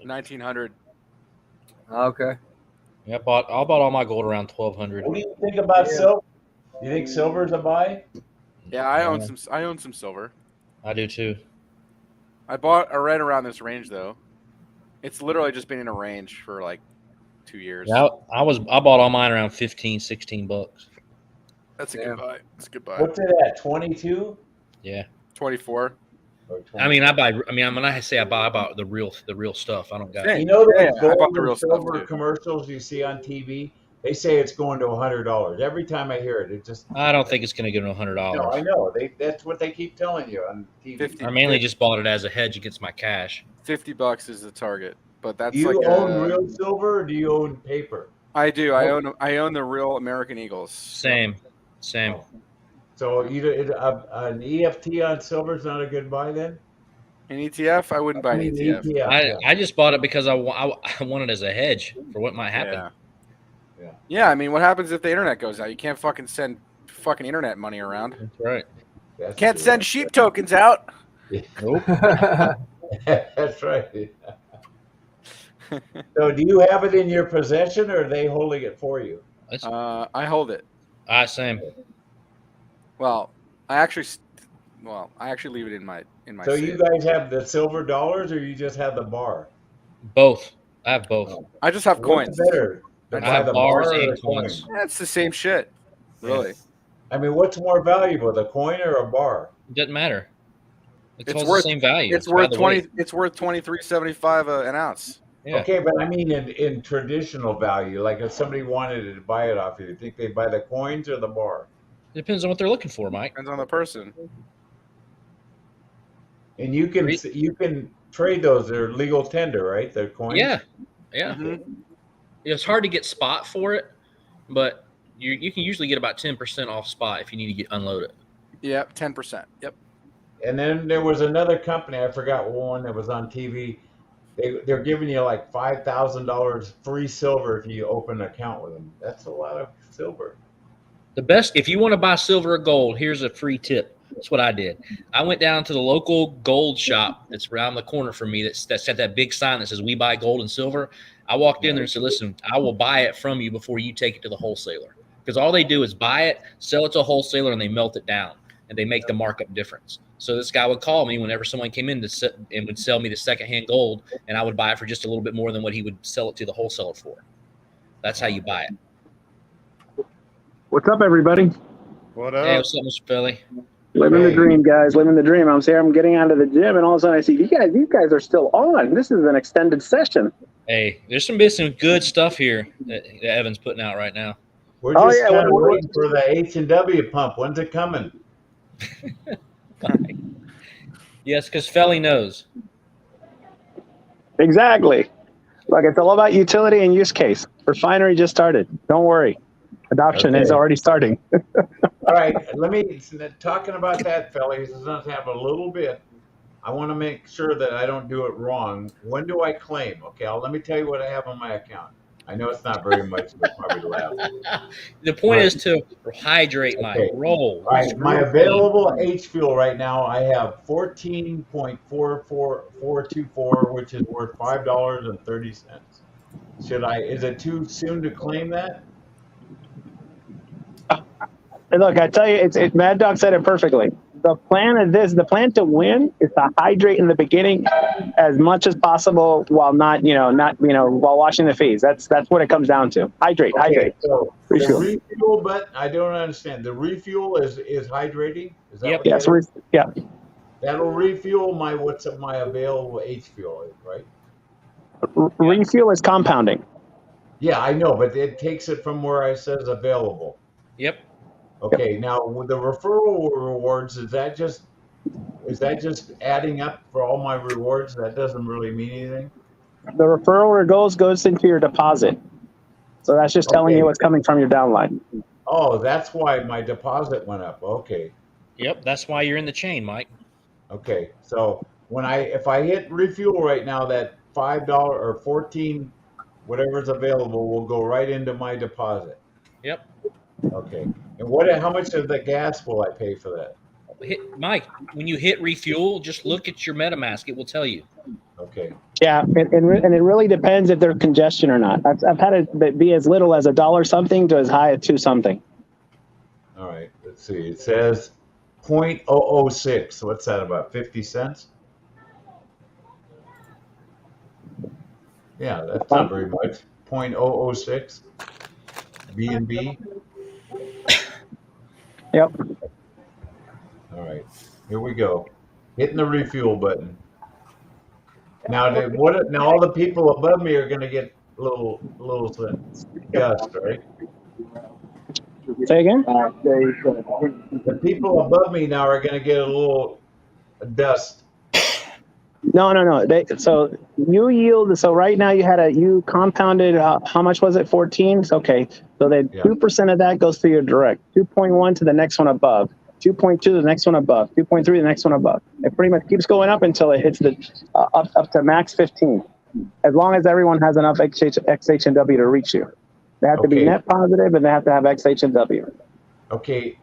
1900. Okay. Yeah, I bought all my gold around 1,200. What do you think about silver? You think silver's a buy? Yeah, I own some silver. I do too. I bought right around this range though. It's literally just been in a range for like 2 years. Yeah, I bought all mine around 15, 16 bucks. That's a good buy. That's a good buy. What's it at? 22? Yeah. 24. I mean, when I say I buy about the real stuff. I don't got. You know Yeah, those I bought gold the real and stuff, silver too. commercials you see on TV? They say it's going to $100. Every time I hear it, it just. I don't think it's going to get to $100. No, I know. That's what they keep telling you on TV. 50. I mainly just bought it as a hedge against my cash. $50 is the target, but that's Do you like own real silver or do you own paper? I do. I own the real American Eagles. Same. So an EFT on silver is not a good buy then? An ETF? I wouldn't buy an ETF. I just bought it because I want it as a hedge for what might happen. Yeah, I mean, what happens if the internet goes out? You can't fucking send fucking internet money around. That's right. Can't send sheep tokens out. Nope. That's right. So do you have it in your possession or are they holding it for you? I hold it. Same. Well, I actually leave it in my So safe. you guys have the silver dollars or you just have the bar? Both. I have both. I just have What's coins. better? I Buy have the bars bar or and the coins. coin? That's the same shit. Really. I mean, what's more valuable, the coin or a bar? It doesn't matter. It's all worth the same value. It's worth by the weight. It's worth $23.75 an ounce. Yeah. Okay, but I mean in traditional value, like if somebody wanted to buy it off you, do you think they'd buy the coins or the bar? It depends on what they're looking for, Mike. Depends on the person. And you can trade those. They're legal tender, right? They're coins. Yeah. Mm-hmm. It's hard to get spot for it, but you can usually get about 10% off spot if you need to unload it. Yep, 10%. Yep. And then there was another company, I forgot one that was on TV. They're giving you like $5,000 free silver if you open an account with them. That's a lot of silver. The best, if you want to buy silver or gold, here's a free tip. That's what I did. I went down to the local gold shop that's around the corner from me that's got that big sign that says we buy gold and silver. I walked in there and said, listen, I will buy it from you before you take it to the wholesaler. Because all they do is buy it, sell it to a wholesaler, and they melt it down. and they make the markup difference. So this guy would call me whenever someone came in and would sell me the secondhand gold, and I would buy it for just a little bit more than what he would sell it to the wholesaler for. That's how you buy it. What's up, everybody? What Hey, up? what's up, Mr. Philly? Living the dream, guys. Living the dream. I'm getting out of the gym, and all of a sudden I see these guys are still on. This is an extended session. Hey, there's some good stuff here that Evan's putting out right now. We're just kind of waiting for the H&W pump. When's it coming? Yes, because Felly knows. Exactly. Look, it's all about utility and use case. Refinery just started. Don't worry. Adoption is already starting. All right, talking about that, fellas, let's have a little bit. I want to make sure that I don't do it wrong. When do I claim? Okay, let me tell you what I have on my account. I know it's not very much, but probably laugh. The point is to hydrate my roll. All right, my available H fuel right now, I have 14.44424, which is worth $5.30. Is it too soon to claim that? Look, I tell you, Mad Dog said it perfectly. The plan to win is to hydrate in the beginning as much as possible while while washing the fees. That's what it comes down to. Hydrate. So Refuel. the refuel, but I don't understand. The refuel is hydrating? Is that what Yes. that is? Yeah. That'll refuel my available H fuel, right? Refuel is compounding. Yeah, I know, but it takes it from where I says available. Yep. Okay, now with the referral rewards, is that just adding up for all my rewards? That doesn't really mean anything. The referral goes into your deposit. So that's just telling you what's coming from your downline. Oh, that's why my deposit went up. Okay. Yep, that's why you're in the chain, Mike. Okay, so if I hit refuel right now, that $5 or 14, whatever's available, will go right into my deposit. Yep. Okay. And how much of the gas will I pay for that? Mike, when you hit refuel, just look at your MetaMask. It will tell you. Okay. Yeah, and it really depends if there's congestion or not. I've had it be as little as $1 something to as high as $2 something. All right. Let's see. It says 0.006. So what's that, about 50 cents? Yeah, that's not very much. 0.006 B&B. Yep. All right, here we go. Hitting the refuel button. Now, now all the people above me are going to get little dust, right? Say again? The people above me now are going to get a little dust. No. So you yield. So right now you compounded. How much was it? 14. Okay. So then 2% of that goes to your direct. 2.1 to the next one above. 2.2 to the next one above. 2.3 to the next one above. It pretty much keeps going up until it hits the up to max 15. As long as everyone has enough XH and W to reach you, they have to be net positive and they have to have XH and W. Okay.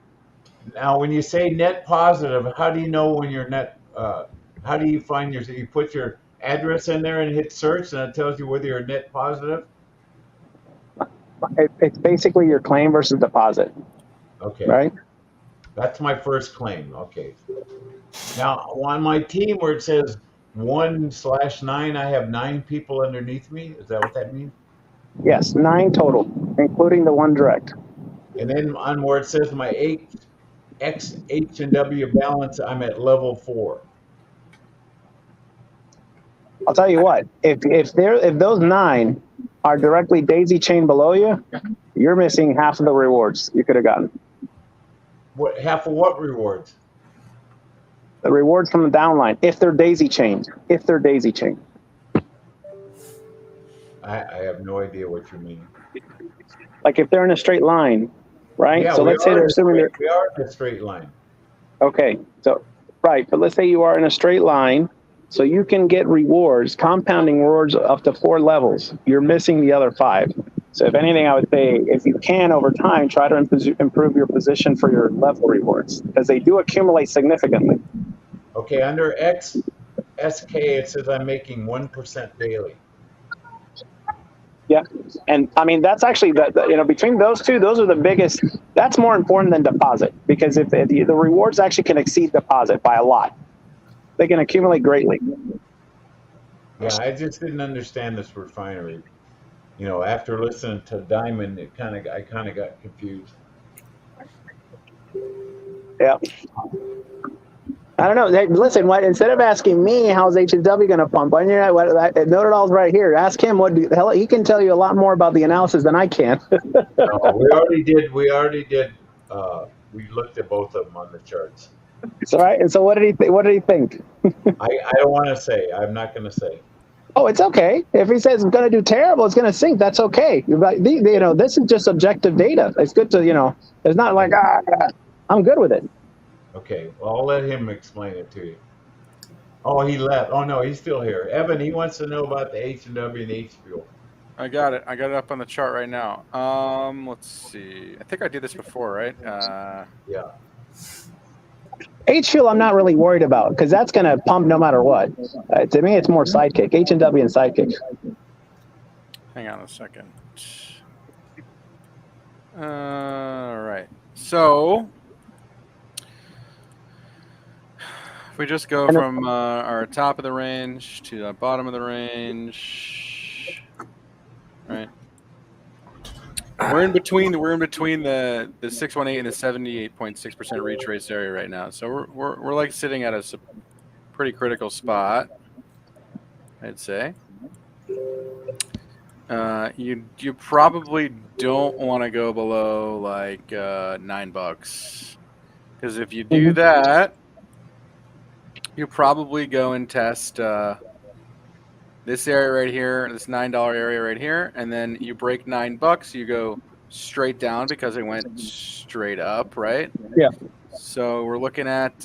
Now, when you say net positive, how do you know when you're net? How do you find you put your address in there and hit search, and it tells you whether you're net positive? It's basically your claim versus deposit. Okay. Right. That's my first claim. Okay. Now on my team where it says 1/9, I have 9 people underneath me. Is that what that means? Yes, 9 total, including the 1 direct. And then on where it says my H and W balance, I'm at level 4. I'll tell you what, if those 9 are directly daisy chain below you, you're missing half of the rewards you could have gotten. What half of what rewards? The rewards from the downline, if they're daisy chained. I have no idea what you mean. Like if they're in a straight line, right? Yeah, so let's say they're assuming we are in a straight line. Okay, so right, but let's say you are in a straight line, so you can get rewards, compounding rewards up to 4 levels. You're missing the other 5. So if anything, I would say if you can over time, try to improve your position for your level rewards because they do accumulate significantly. Okay, under SK, it says I'm making 1% daily. Yeah, and I mean that's actually between those two, those are the biggest That's more important than deposit, because if the rewards actually can exceed deposit by a lot, they can accumulate greatly. Yeah, I just didn't understand this refinery. You know, after listening to Diamond, I kind of got confused. Yeah. I don't know. Hey, listen, instead of asking me how's H&W going to pump, on your Know-it-all's right here. Ask him he can tell you a lot more about the analysis than I can. We already did. We looked at both of them on the charts. It's all right. And so what did he think? I don't want to say. I'm not going to say. Oh, it's okay. If he says it's going to do terrible, it's going to sink. That's okay. But this is just objective data. It's good to It's not like I'm good with it. Okay, well, I'll let him explain it to you. Oh, he left. Oh no, he's still here. Evan, he wants to know about the H&W and H fuel. I got it. I got it up on the chart right now. Let's see. I think I did this before, right? Yeah. H fuel, I'm not really worried about because that's going to pump no matter what. To me, it's more Sidekick. H&W and Sidekick. Hang on a second. All right. So if we just go from our top of the range to the bottom of the range, right? We're in between the 618 and the 78.6% retrace area right now. So we're like sitting at a pretty critical spot, I'd say. You probably don't want to go below like $9, because if you do that, you probably go and test this area right here, this $9 area right here, and then you break $9, you go straight down because it went straight up, right? Yeah. So we're looking at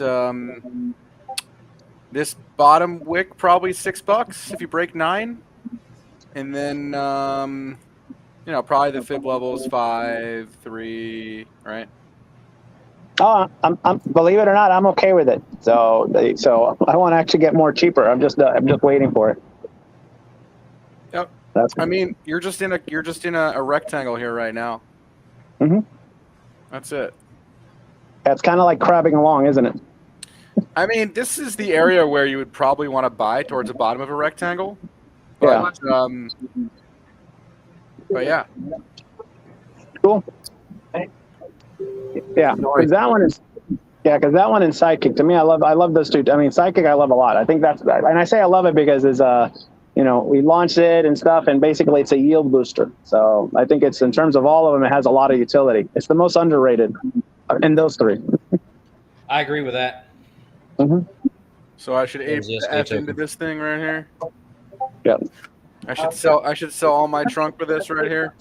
this bottom wick probably $6 if you break 9. And then, probably the fib level is 5, 3, right? Oh, I'm believe it or not, I'm okay with it. So I want to actually get more cheaper. I'm just waiting for it. Yep. You're just in a rectangle here right now. Mm-hmm. That's it. That's kind of like crabbing along, isn't it? This is the area where you would probably want to buy towards the bottom of a rectangle. But, yeah. Cool. Yeah, because that one is. Yeah, because that one in Sidekick, to me, I love those two. Sidekick I love a lot. I think and I say I love it because it's we launched it and stuff, and basically it's a yield booster. So I think it's, in terms of all of them, it has a lot of utility. It's the most underrated in those three. I agree with that. Mm-hmm. So I should F into this thing right here. Yep. I should sell all my trunk for this right here.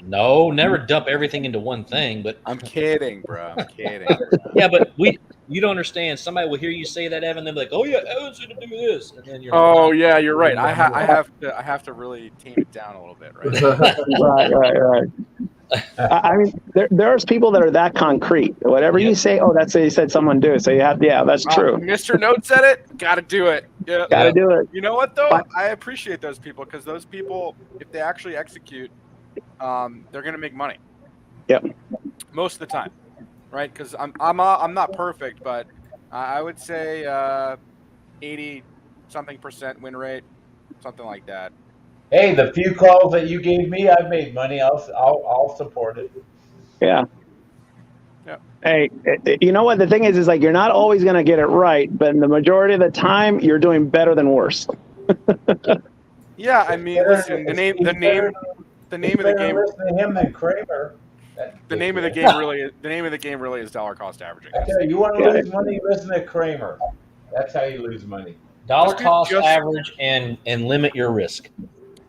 No, never dump everything into one thing. But I'm kidding, bro. I'm kidding. Yeah, but you don't understand. Somebody will hear you say that, Evan. They'll be like, "Oh yeah, Evan's gonna do this," and then you're. Oh yeah, you're right. I have to really tame it down a little bit, right? Right. There's people that are that concrete. Whatever you say, that's you said someone do it. So you have, that's true. Mr. Note said it. Got to do it. Yeah. Got to do it. You know what though? I appreciate those people, because those people, if they actually execute, they're gonna make money. Yep. Most of the time, right? Because I'm not perfect, but I would say 80-something% win rate, something like that. Hey, the few calls that you gave me, I've made money. I'll support it. Yeah. Yeah. Hey, you know what the thing is like, you're not always going to get it right, but in the majority of the time, you're doing better than worse. Yeah, listen, the name of the game. Listen to him than Kramer. The name of the game really is dollar cost averaging. I tell you want to lose money, listen to Kramer. That's how you lose money. Dollar cost average and limit your risk.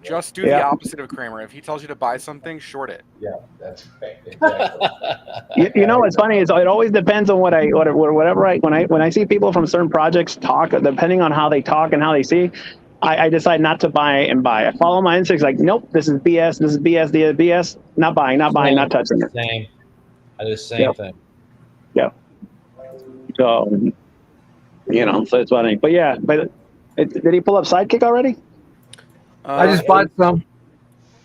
Just do the opposite of Kramer. If he tells you to buy something, short it. Yeah, that's right. Exactly. you know what's funny is it always depends on when I see people from certain projects talk, depending on how they talk and how they see, I decide not to buy. I follow my instincts, like, nope, this is BS, this is BS, not buying, not touching it. Same. I do the same thing. Yeah. So, so it's funny. But yeah, did he pull up Sidekick already? I just bought some.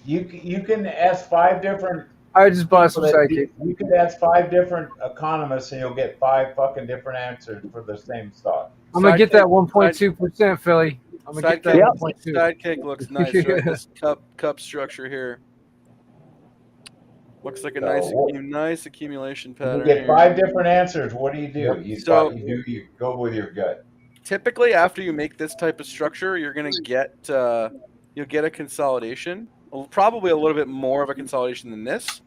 You can ask 5 different I just bought some So that sidekick. you could ask 5 different economists and you'll get 5 fucking different answers for the same stock. I'm gonna get that 1.2%, Philly. I'm gonna get that Sidekick, 1.2. sidekick looks nice, right? This cup structure here looks like a nice accumulation You pattern. get here. 5 different answers. What do? You go with your gut. Typically, after you make this type of structure, you're gonna get you'll get a consolidation, probably a little bit more of a consolidation than this,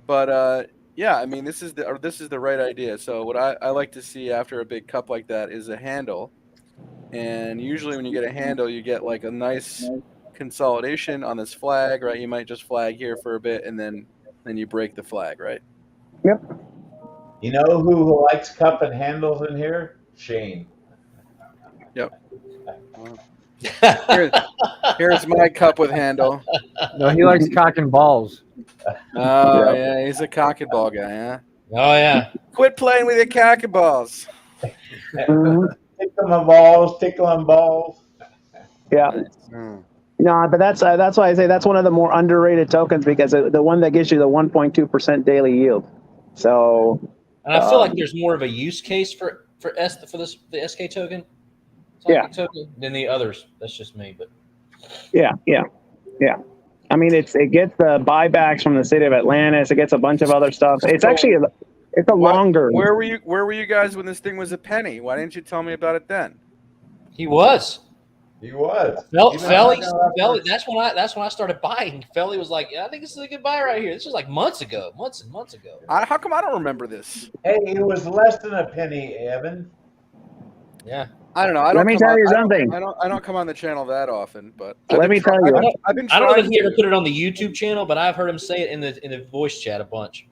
but yeah, I mean this is the right idea. So what I like to see after a big cup like that is a handle, and usually when you get a handle, you get like a nice consolidation on this flag, right? You might just flag here for a bit, and then you break the flag, right? Yep. You know who likes cup and handles in here? Shane. Yep. Here's my cup with handle. No, he likes cock and balls. Oh yeah, he's a cock and ball guy, huh? Oh yeah. Quit playing with your cock and balls. Tickle them balls, tickle them balls. Yeah. No, but that's why I say that's one of the more underrated tokens because the one that gives you the 1.2% daily yield. So. And I feel like there's more of a use case for the SK token. Token than the others. That's just me, but. Yeah. I mean, it gets the buybacks from the city of Atlantis. It gets a bunch of other stuff. It's actually it's a longer. Where were you guys when this thing was a penny? Why didn't you tell me about it then? He was. Felly, that's when I started buying. Felly was like, "Yeah, I think this is a good buy right here." This was like months and months ago. How come I don't remember this? Hey, it was less than a penny, Evan. Yeah. I don't know. Let me tell you something. I don't come on the channel that often, but let me tell you. I don't know if he ever put it on the YouTube channel, but I've heard him say it in the voice chat a bunch.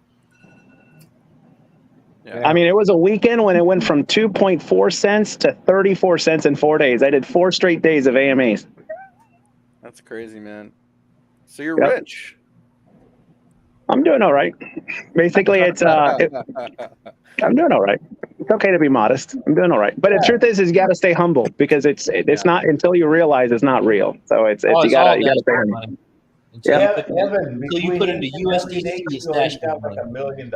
Yeah. I mean, it was a weekend when it went from 2.4 cents to 34 cents in 4 days. I did 4 straight days of AMAs. That's crazy, man. So you're rich. I'm doing all right. Basically, I'm doing all right. It's okay to be modest. I'm doing all right. But the truth is you got to stay humble because it's not until you realize it's not real. So you got to stay humble. Yeah, Evan, until you put into USDC, it's he's got like $1 million.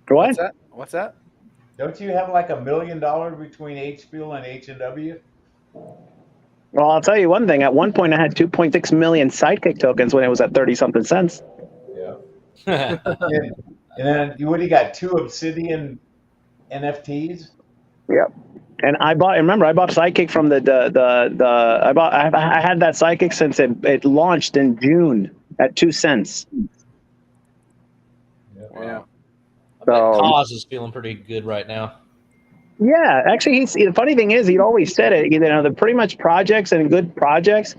What? What's that? Don't you have like $1 million between H-Fuel and H&W? Well, I'll tell you one thing. At one point, I had 2.6 million Sidekick tokens when it was at 30-something cents. Yeah. and then you already got 2 Obsidian NFTs. Yep. And I bought Sidekick from I had that Sidekick since it launched in June at 2 cents. Wow. I bet Cause is feeling pretty good right now. Yeah, actually, the funny thing is, he'd always said it. You know, the pretty much projects and good projects,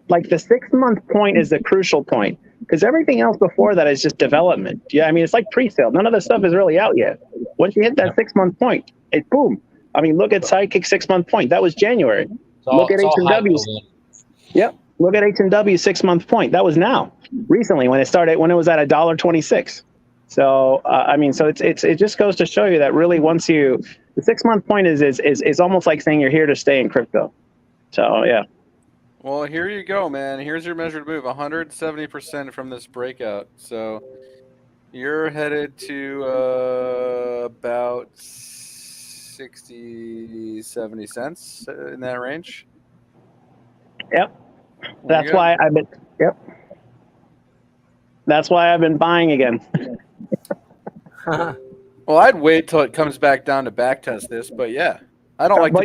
like the 6-month point is the crucial point because everything else before that is just development. Yeah, I mean, it's like pre-sale. None of the stuff is really out yet. Once you hit that 6-month point, it boom. I mean, look at Sidekick 6-month point. That was January. Look at H&W. Yep. Look at H&W 6-month point. That was now recently when it was at $1.26. So I mean, so it just goes to show you that really once the 6-month point is almost like saying you're here to stay in crypto. So yeah. Well, here you go, man. Here's your measured move, 170% from this breakout. So you're headed to about 60, 70 cents in that range. Yep. That's why I've been. Yep. That's why I've been buying again. Well, I'd wait till it comes back down to backtest this, but yeah, I don't like to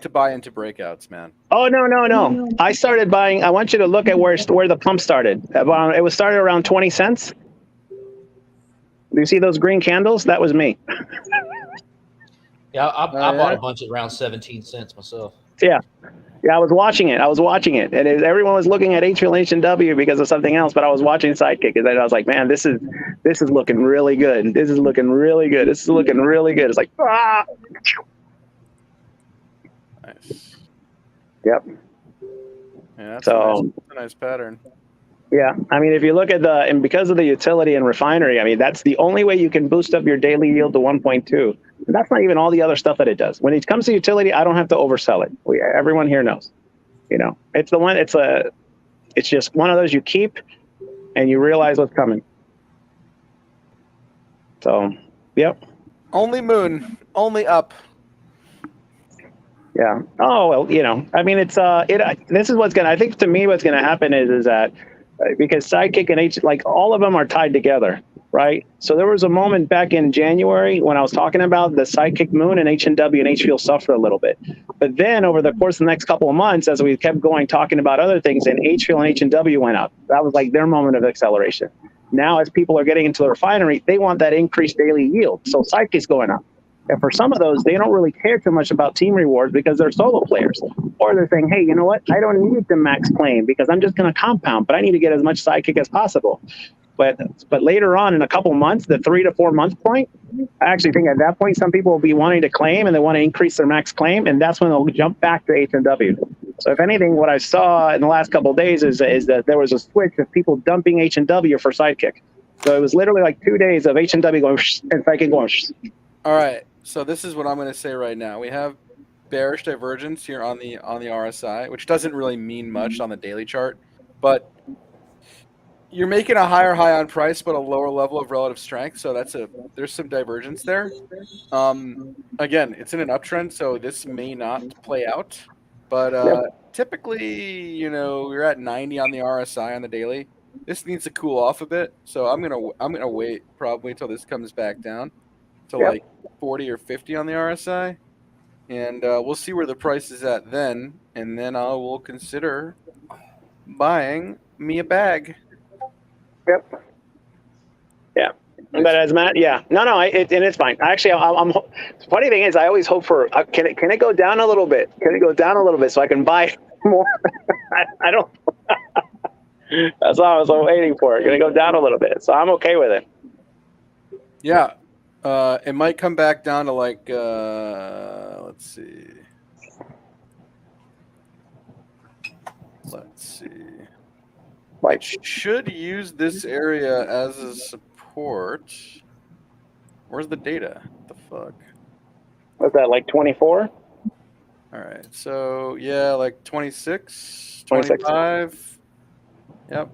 buy into breakouts, man. Oh no! I started buying. I want you to look at where the pump started. It was started around 20 cents. Do you see those green candles? That was me. Yeah, I bought a bunch at around 17 cents myself. Yeah, I was watching it, and everyone was looking at H&W because of something else, but I was watching Sidekick, and I was like, man, this is looking really good. This is looking really good. This is looking really good. It's like, ah. Nice. Yep. Yeah, that's a nice pattern. Yeah, I mean, if you look at and because of the utility and refinery, I mean, that's the only way you can boost up your daily yield to 1.2. And that's not even all the other stuff that it does. When it comes to utility, I don't have to oversell it. Everyone here knows. You know, it's the one. It's just one of those you keep and you realize what's coming. So, yep. Only moon, only up. Yeah. Oh well, I mean, it's this is what's gonna. I think to me, what's gonna happen is that because Sidekick and H, like all of them are tied together, right? So there was a moment back in January when I was talking about the Sidekick Moon and H&W and HFuel suffered a little bit, but then over the course of the next couple of months, as we kept going talking about other things, and HFuel and H&W went up. That was like their moment of acceleration. Now, as people are getting into the refinery, they want that increased daily yield. So Sidekick's going up. And for some of those, they don't really care too much about team rewards because they're solo players. Or they're saying, hey, you know what? I don't need the max claim because I'm just going to compound, but I need to get as much Sidekick as possible. But later on in a couple months, the 3 to 4 month point, I actually think at that point, some people will be wanting to claim and they want to increase their max claim. And that's when they'll jump back to H&W. So if anything, what I saw in the last couple of days is that there was a switch of people dumping H&W for Sidekick. So it was literally like 2 days of H&W going and Sidekick going. All right. So this is what I'm going to say right now. We have bearish divergence here on the RSI, which doesn't really mean much on the daily chart, but you're making a higher high on price, but a lower level of relative strength. So there's some divergence there. Again, it's in an uptrend, so this may not play out, but typically, we're at 90 on the RSI on the daily. This needs to cool off a bit, so I'm gonna wait probably until this comes back down to like 40 or 50 on the RSI, and we'll see where the price is at then, and then I will consider buying me a bag. Yep. Yeah. But as Matt, no, it's fine. Actually, I'm. Funny thing is, I always hope for can it go down a little bit? Can it go down a little bit so I can buy more? I don't. That's all I was waiting for. Can it go down a little bit? So I'm okay with it. Yeah. It might come back down to like, let's see. It should use this area as a support. Where's the data? What the fuck? What's that, like 24? All right. So, yeah, like 26, 25. Yep.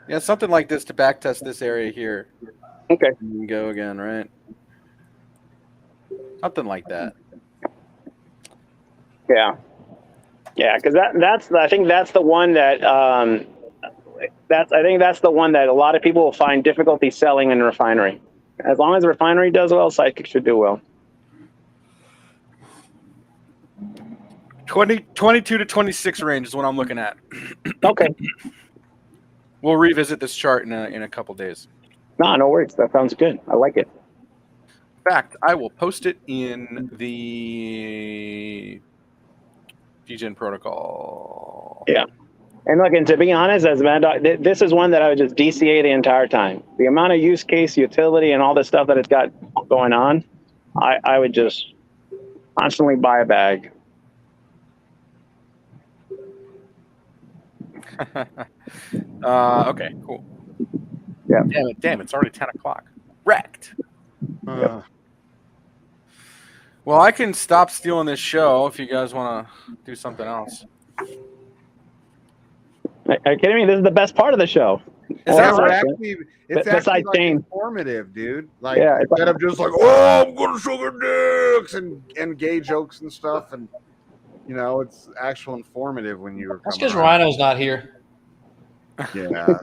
Yeah, something like this to backtest this area here. Okay. And go again, right? Something like that. Yeah, because I think that's the one that I think that's the one that a lot of people will find difficulty selling in refinery. As long as the refinery does well, Sidekick should do well. 22 to 26 range is what I'm looking at. Okay. We'll revisit this chart in a couple days. No worries. That sounds good. I like it. In fact, I will post it in the Degen protocol. Yeah. And look, and to be honest, as Mad Dog, this is one that I would just DCA the entire time. The amount of use case, utility, and all the stuff that it's got going on, I would just constantly buy a bag. Okay, cool. Yeah. Damn it, it's already 10 o'clock. Wrecked. Well, I can stop stealing this show if you guys want to do something else. Are you kidding me? This is the best part of the show. It's actually like informative, dude. Like instead of just like, oh, I'm gonna sugar dicks and gay jokes and stuff, and it's actual informative when you were. That's because Rhino's not here. Yeah.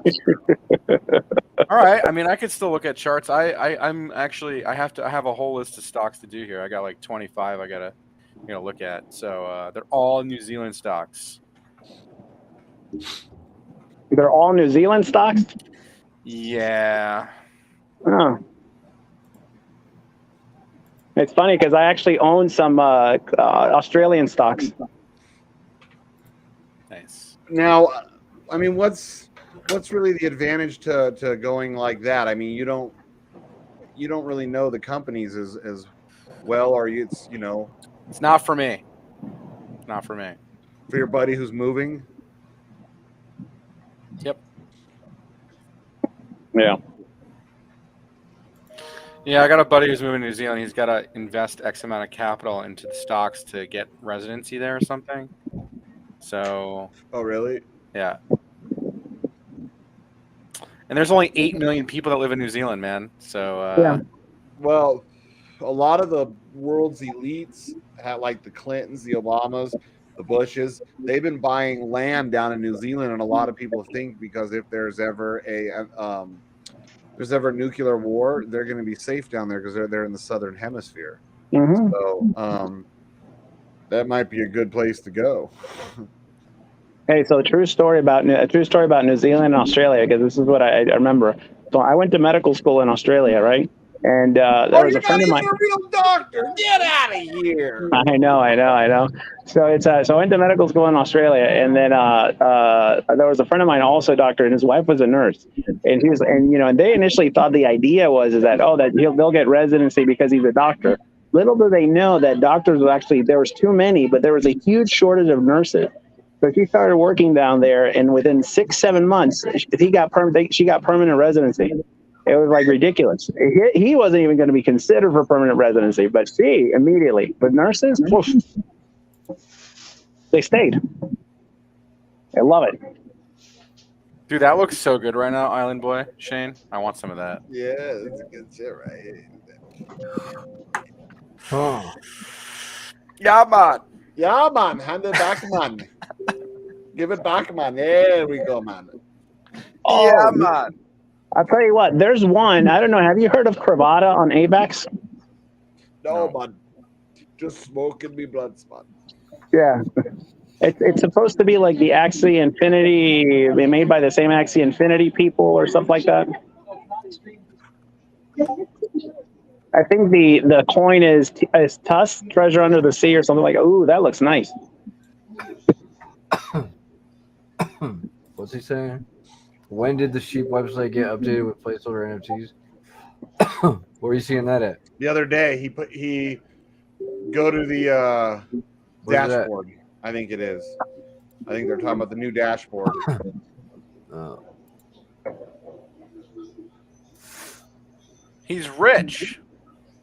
All right. I mean, I could still look at charts. I'm actually I have a whole list of stocks to do here. I got like 25 I gotta look at. So they're all New Zealand stocks. They're all New Zealand stocks? Yeah. Oh. It's funny because I actually own some Australian stocks. Nice. Now, I mean, what's really the advantage to going like that? I mean, you don't really know the companies as well, or it's It's not for me. Not for me. For your buddy who's moving. Yep. Yeah. Yeah, I got a buddy who's moving to New Zealand. He's got to invest X amount of capital into the stocks to get residency there or something. So. Oh, really? Yeah. And there's only 8 million people that live in New Zealand, man. So Well, a lot of the world's elites, like the Clintons, the Obamas, the Bushes, they've been buying land down in New Zealand, and a lot of people think because if there's ever a nuclear war, they're going to be safe down there because they're in the southern hemisphere. Mhm. So that might be a good place to go. Hey, so a true story about New Zealand and Australia, because this is what I remember. So I went to medical school in Australia, right? And there was a friend of mine. a real doctor. Get out of here. I know. So it's so I went to medical school in Australia, and then there was a friend of mine, also a doctor, and his wife was a nurse, and he was, and they initially thought the idea was that they'll get residency because he's a doctor. Little do they know that doctors were actually, there was too many, but there was a huge shortage of nurses. So she started working down there, and within 6-7 months, she got permanent residency. It was like ridiculous. He wasn't even going to be considered for permanent residency, but she immediately. But nurses, woof, they stayed. I love it. dude, that looks so good right now, Island Boy. Shane, I want some of that. Yeah, that's a good shit right here. Oh. Yeah, man. Yeah, man. Hand it back, man. Give it back, man. There we go, man. Oh, yeah, man. I'll tell you what. There's one. I don't know. Have you heard of Cravata on AVAX? No, man. Just smoking me blunts, man. Yeah. It's supposed to be like the Axie Infinity, made by the same Axie Infinity people or something like that. I think the coin is Tusk, Treasure Under the Sea, or something like. Ooh, that looks nice. What's he saying? When did the sheep website get updated with placeholder NFTs? Where are you seeing that at? The other day, he go to the dashboard. I think it is. I think they're talking about the new dashboard. He's rich.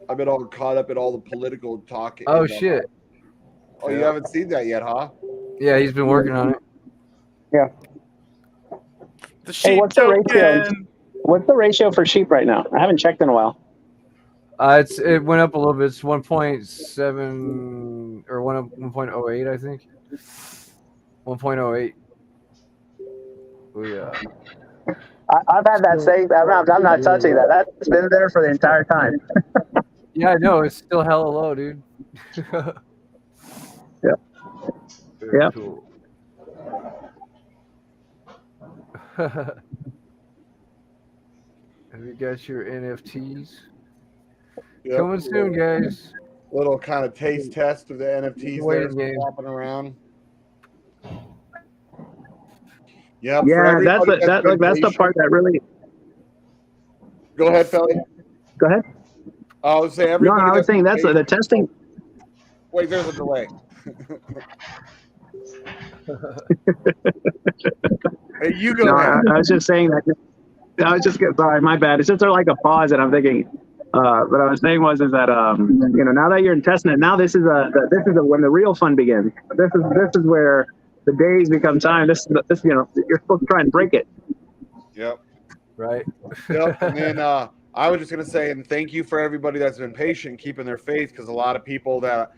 I've been all caught up in all the political talk. Oh shit! Oh, you haven't seen that yet, huh? Yeah, he's been working on it. Yeah. The sheep hey, what's the ratio? What's the ratio for sheep right now? I haven't checked in a while. It went up a little bit. It's 1.7 or 1.08, I think. 1.08. Oh yeah. I've had that same. I'm not touching that. That's been there for the entire time. Yeah, I know. It's still hella low, dude. Yeah. Yeah. Cool. Have you got your NFTs? Yep. Coming soon, guys. Little kind of taste test of the NFTs Waiting there game. flopping around. Yep, Yeah, that's the part that really. Go ahead, Felly. Go ahead. I was saying No, everybody. I was saying that's the testing. Wait, there's a delay. Hey, you go. No, ahead. I was just saying that. I was just sorry, my bad. It's just sort of like a pause, and I'm thinking. What I was saying is that now that you're testing it, now this is when the real fun begins. This is where the days become time. This you're supposed to try and break it. Yep. Right. Yep. And then I was just gonna say, and thank you for everybody that's been patient, keeping their faith, because a lot of people that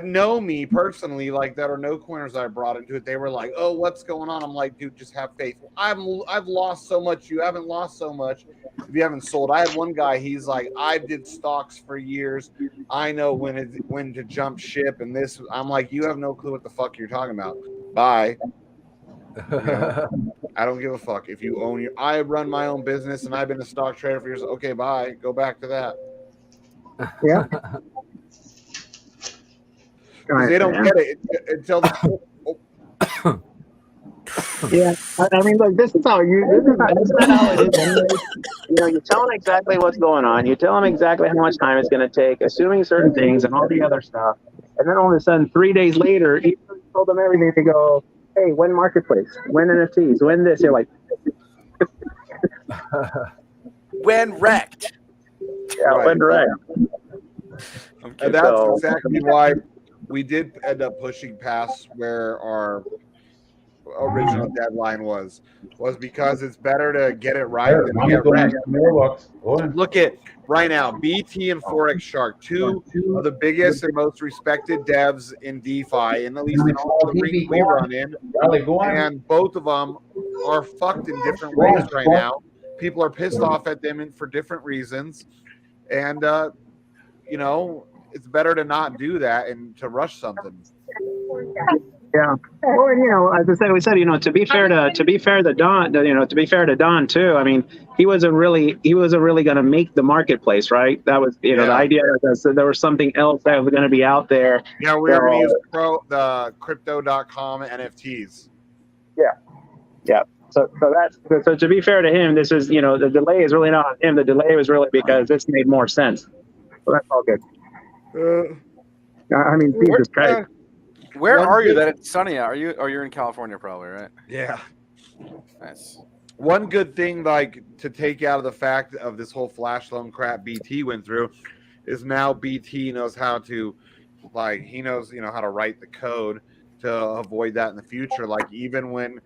know me personally, like that are no coiners I brought into it, they were like, "Oh, what's going on?" I'm like, "Dude, just have faith." I've lost so much. You haven't lost so much if you haven't sold. I had one guy. He's like, "I did stocks for years. I know when to jump ship." And this, I'm like, "You have no clue what the fuck you're talking about." Bye. I don't give a fuck if you own your. I run my own business and I've been a stock trader for years. Okay, bye. Go back to that. Yeah. They don't get it until the. Yeah, I mean, like this is how it is. You tell them exactly what's going on. You tell them exactly how much time it's going to take, assuming certain things and all the other stuff. And then all of a sudden, 3 days later, you told them everything to go. Hey, when marketplace, when NFTs, when this? You're like, when wrecked. Yeah, right. When wrecked. And that's exactly why we did end up pushing past where our original deadline was because it's better to get it right than to get wrecked. Look at right now, BT and Forex Shark, two of the biggest and most respected devs in DeFi, and at least in all the rings we run in. And both of them are fucked in different ways right now. People are pissed off at them for different reasons, and you know, it's better to not do that and to rush something. Yeah. Well, you know, as I said, we said, you know, to be fair to Don, you know, to be fair to Don too. I mean, he wasn't really going to make the marketplace, right? That was, you know, the idea was that there was something else that was going to be out there. Yeah, we were going to use the crypto.com NFTs. Yeah. Yeah. So to be fair to him, this is, you know, the delay is really not on him. The delay was really because this made more sense. So that's all good. I mean, Jesus Christ. Where are you that it's sunny out? You're in California probably, right? Yeah. Nice. One good thing, like, to take out of the fact of this whole flash loan crap BT went through is now BT knows how to, like, he knows, you know, how to write the code to avoid that in the future. Like, even when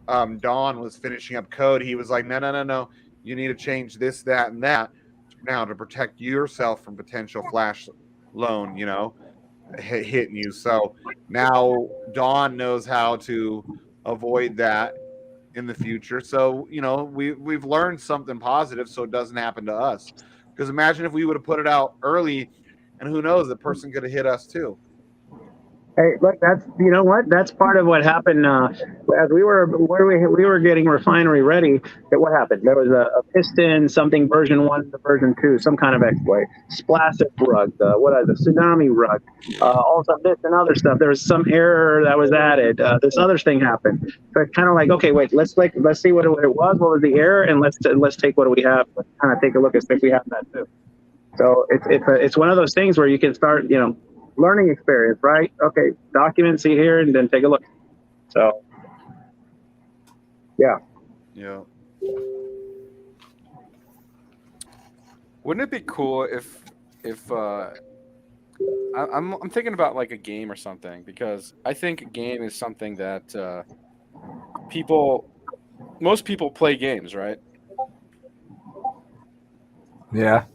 Don was finishing up code, he was like, no, you need to change this, that, and that now to protect yourself from potential flash loan, you know, hitting you. So now Don knows how to avoid that in the future. So, you know, we've learned something positive so it doesn't happen to us. Because imagine if we would have put it out early, and who knows, the person could have hit us too. Hey, look, that's, you know what? That's part of what happened as we were getting refinery ready. What happened? There was a piston, something version 1 to version 2, some kind of exploit. Splastic rug, tsunami rug, also this and other stuff. There was some error that was added. This other thing happened. So it's kind of like, okay, wait, let's see what it was. What was the error? And let's take what do we have. Let's kind of take a look and see if we have that too. So it's one of those things where you can start, you know, learning experience, right? Okay, document, see here, and then take a look. So, yeah. Yeah. Wouldn't it be cool if I'm thinking about like a game or something, because I think a game is something that most people play games, right? Yeah.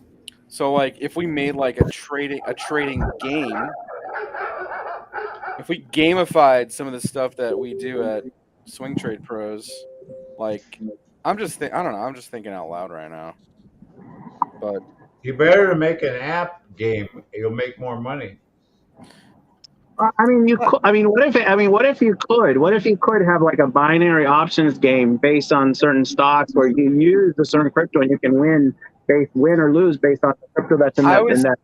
So like if we made like a trading game, if we gamified some of the stuff that we do at Swing Trade Pros, like I'm just thinking out loud right now. But you better make an app game. You'll make more money. I mean, what if you could have like a binary options game based on certain stocks where you use a certain crypto and you can win or lose based on the crypto that's in that.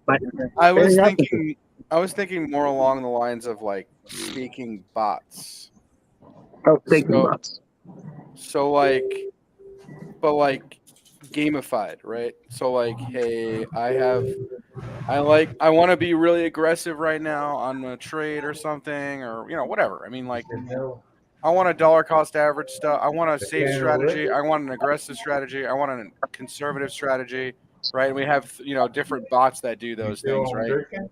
I was thinking more along the lines of like staking bots. Oh, staking bots. So like, but like gamified, right? So like, hey, I want to be really aggressive right now on a trade or something, or you know, whatever. I mean, like, I want a dollar cost average stuff. I want a safe strategy. I want an aggressive strategy. I want a conservative strategy, right? And we have, you know, different bots that do those things, right? And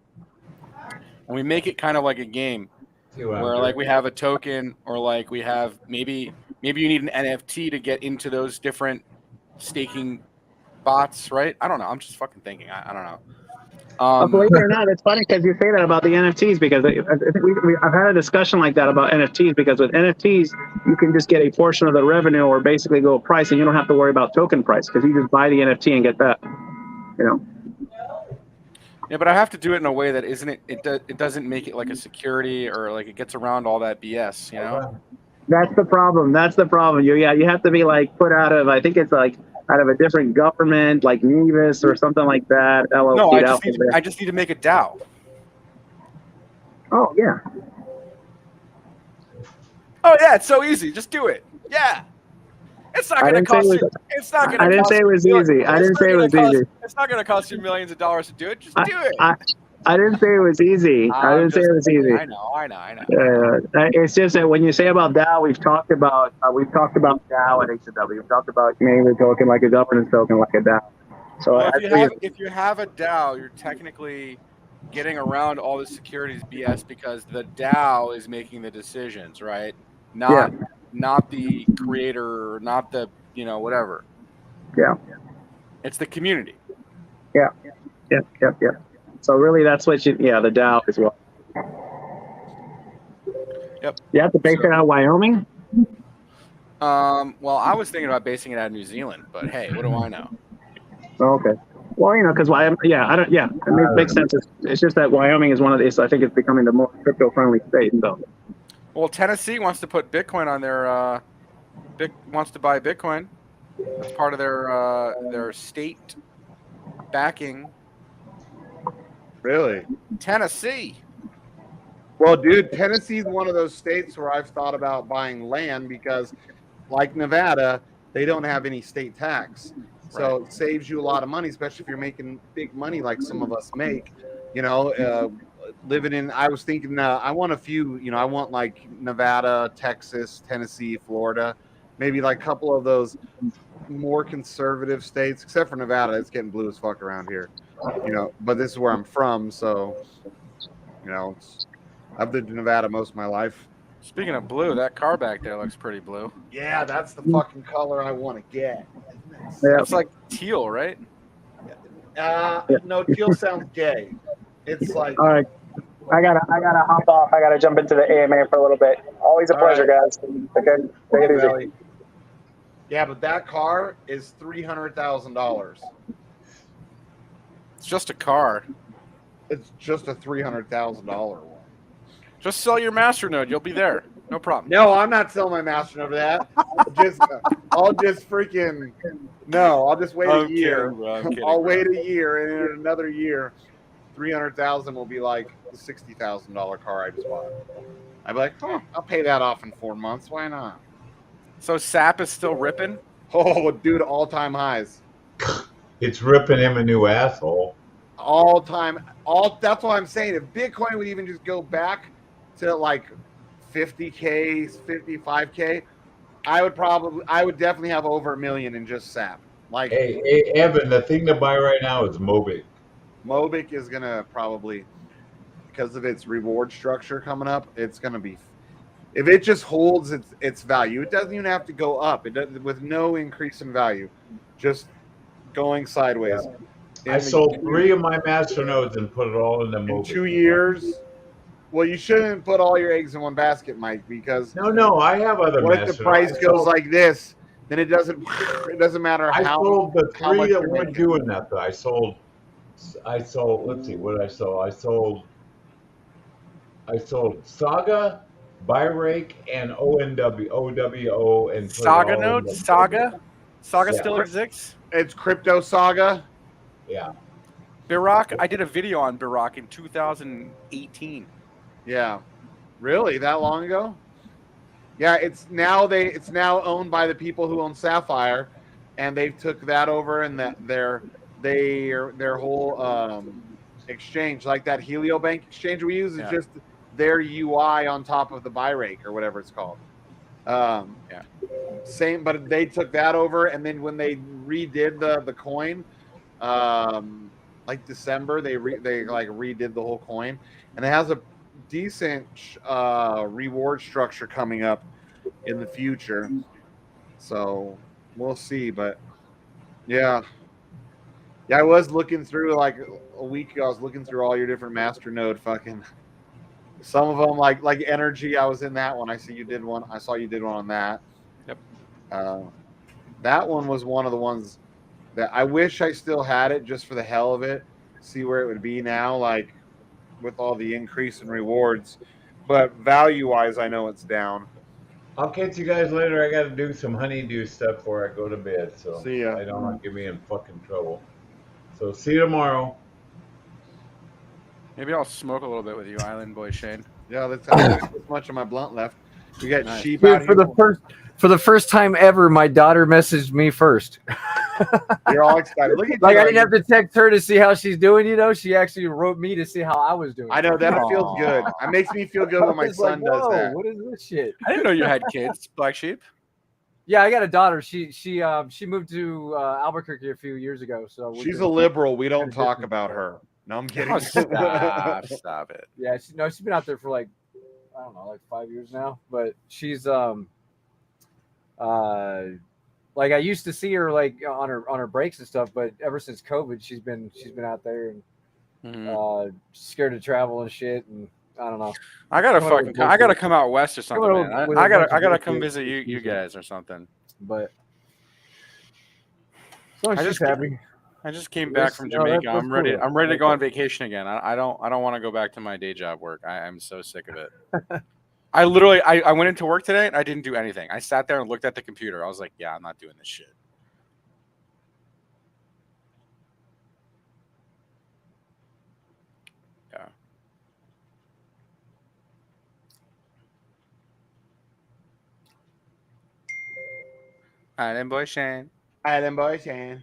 we make it kind of like a game where like we have a token, or like we have maybe you need an NFT to get into those different staking bots, right? I don't know. I'm just fucking thinking. I don't know. Believe it or not, it's funny because you say that about the NFTs, because I've had a discussion like that about NFTs, because with NFTs, you can just get a portion of the revenue or basically go price, and you don't have to worry about token price because you just buy the NFT and get that, you know. Yeah, but I have to do it in a way that it doesn't make it like a security, or like it gets around all that BS, you know? That's the problem. You have to be like put out of, I think it's like out of a different government, like Nevis or something like that. LLC. No, I just need to make a DAO. Oh yeah. Oh yeah, it's so easy. Just do it. Yeah. It's not going to cost you. It's not going to. I didn't say it was easy. I didn't say it was easy. It's not going to cost you millions of dollars to do it. Just do it. I didn't say it was easy. I didn't say it was easy. I know. It's just that when you say about DAO, we've talked about DAO at HW. We've talked about naming the token like a governance token, like a DAO. So well, if you have a DAO, you're technically getting around all the securities BS, because the DAO is making the decisions, right? Not not the creator, not the whatever. Yeah. It's the community. Yeah. Yep. So really, that's what the DAO as well. Yep. You have to base it out of Wyoming. Well, I was thinking about basing it out of New Zealand, but hey, what do I know? Oh, okay. Well, because it makes sense. It's just that Wyoming is one of these. I think it's becoming the more crypto-friendly state. So. Well, Tennessee wants to put Bitcoin on their wants to buy Bitcoin. That's part of their state backing. Really? Tennessee. Well, dude, Tennessee's one of those states where I've thought about buying land because, like Nevada, they don't have any state tax. So it saves you a lot of money, especially if you're making big money like some of us make. Living in, I was thinking, I want a few, I want like Nevada, Texas, Tennessee, Florida, maybe like a couple of those more conservative states, except for Nevada. It's getting blue as fuck around here, but this is where I'm from. So, I've lived in Nevada most of my life. Speaking of blue, that car back there looks pretty blue. Yeah, that's the fucking color I want to get. It's like teal, right? No, teal sounds gay. It's like. All right, I gotta hop off. I gotta jump into the AMA for a little bit. Always a pleasure, guys. Okay, take it easy. Yeah, but that car is $300,000. It's just a car. It's just a $300,000 one. Just sell your Masternode. You'll be there. No problem. No, I'm not selling my Masternode for that. I'll just wait a year. I'll wait a year, and in another year, $300,000 will be like the $60,000 car I just bought. I'd be like, I'll pay that off in 4 months. Why not? So SAP is still ripping? Oh, dude, all-time highs. It's ripping him a new asshole. That's what I'm saying. If Bitcoin would even just go back to like 50K, 55K, I would definitely have over $1 million in just SAP. Like, hey, Evan, the thing to buy right now is Mobic. Mobic is gonna probably, because of its reward structure coming up, it's gonna be, if it just holds its value, it doesn't even have to go up. It does, with no increase in value, just going sideways. I sold 3 of my Masternodes and put it all in the Mobic. In 2 years. Well, you shouldn't put all your eggs in one basket, Mike, because no, I have other. What if the price goes like this? Then it doesn't matter how. I sold the 3 that weren't making. doing that though. I sold. Let's see, what did I sell? I sold Saga, Byrake, and OWO, and Saga node. Saga still exists. It's Crypto Saga. Yeah. Birac. I did a video on Birac in 2018. Yeah, really? That long ago? Yeah, it's now owned by the people who own Sapphire, and they took that over, and their whole exchange, like that Heliobank exchange we use, is just their UI on top of the Byrake or whatever it's called. Same, but they took that over, and then when they redid the coin, like December, they redid the whole coin, and it has a decent reward structure coming up in the future, so we'll see. But yeah, I was looking through, like a week ago, I was looking through all your different Masternode fucking, some of them like Energy. I was in that one. I saw you did one on that. Yep. That one was one of the ones that I wish I still had it, just for the hell of it, see where it would be now, like with all the increase in rewards. But value-wise, I know it's down. I'll catch you guys later. I got to do some honeydew stuff before I go to bed, so see ya. I don't want to get me in fucking trouble. So see you tomorrow. Maybe I'll smoke a little bit with you, Island Boy Shane. Yeah, that's as much of my blunt left. We got sheep Dude, out here. For the first time ever, my daughter messaged me first. You're all excited. Look at like you. I didn't have to text her to see how she's doing. She actually wrote me to see how I was doing. I know that feels good. It makes me feel good when my son does that. What is this shit? I didn't know you had kids, Black Sheep. Yeah, I got a daughter. She moved to Albuquerque a few years ago. So she's a liberal. We don't talk about her. No, I'm kidding. Oh, stop it. Yeah, she's been out there for like 5 years now. But she's Like I used to see her like on her breaks and stuff, but ever since COVID, she's been out there and scared to travel and shit. And I don't know. I gotta come out west or something, man. I gotta come visit you guys or something. But so she's happy. I just came back from Jamaica. I'm ready. I'm ready to go on vacation again. I don't want to go back to my day job work. I'm so sick of it. I literally I went into work today and I didn't do anything. I sat there and looked at the computer. I was like, yeah, I'm not doing this shit. Yeah. Island boy Shane. Island boy Shane.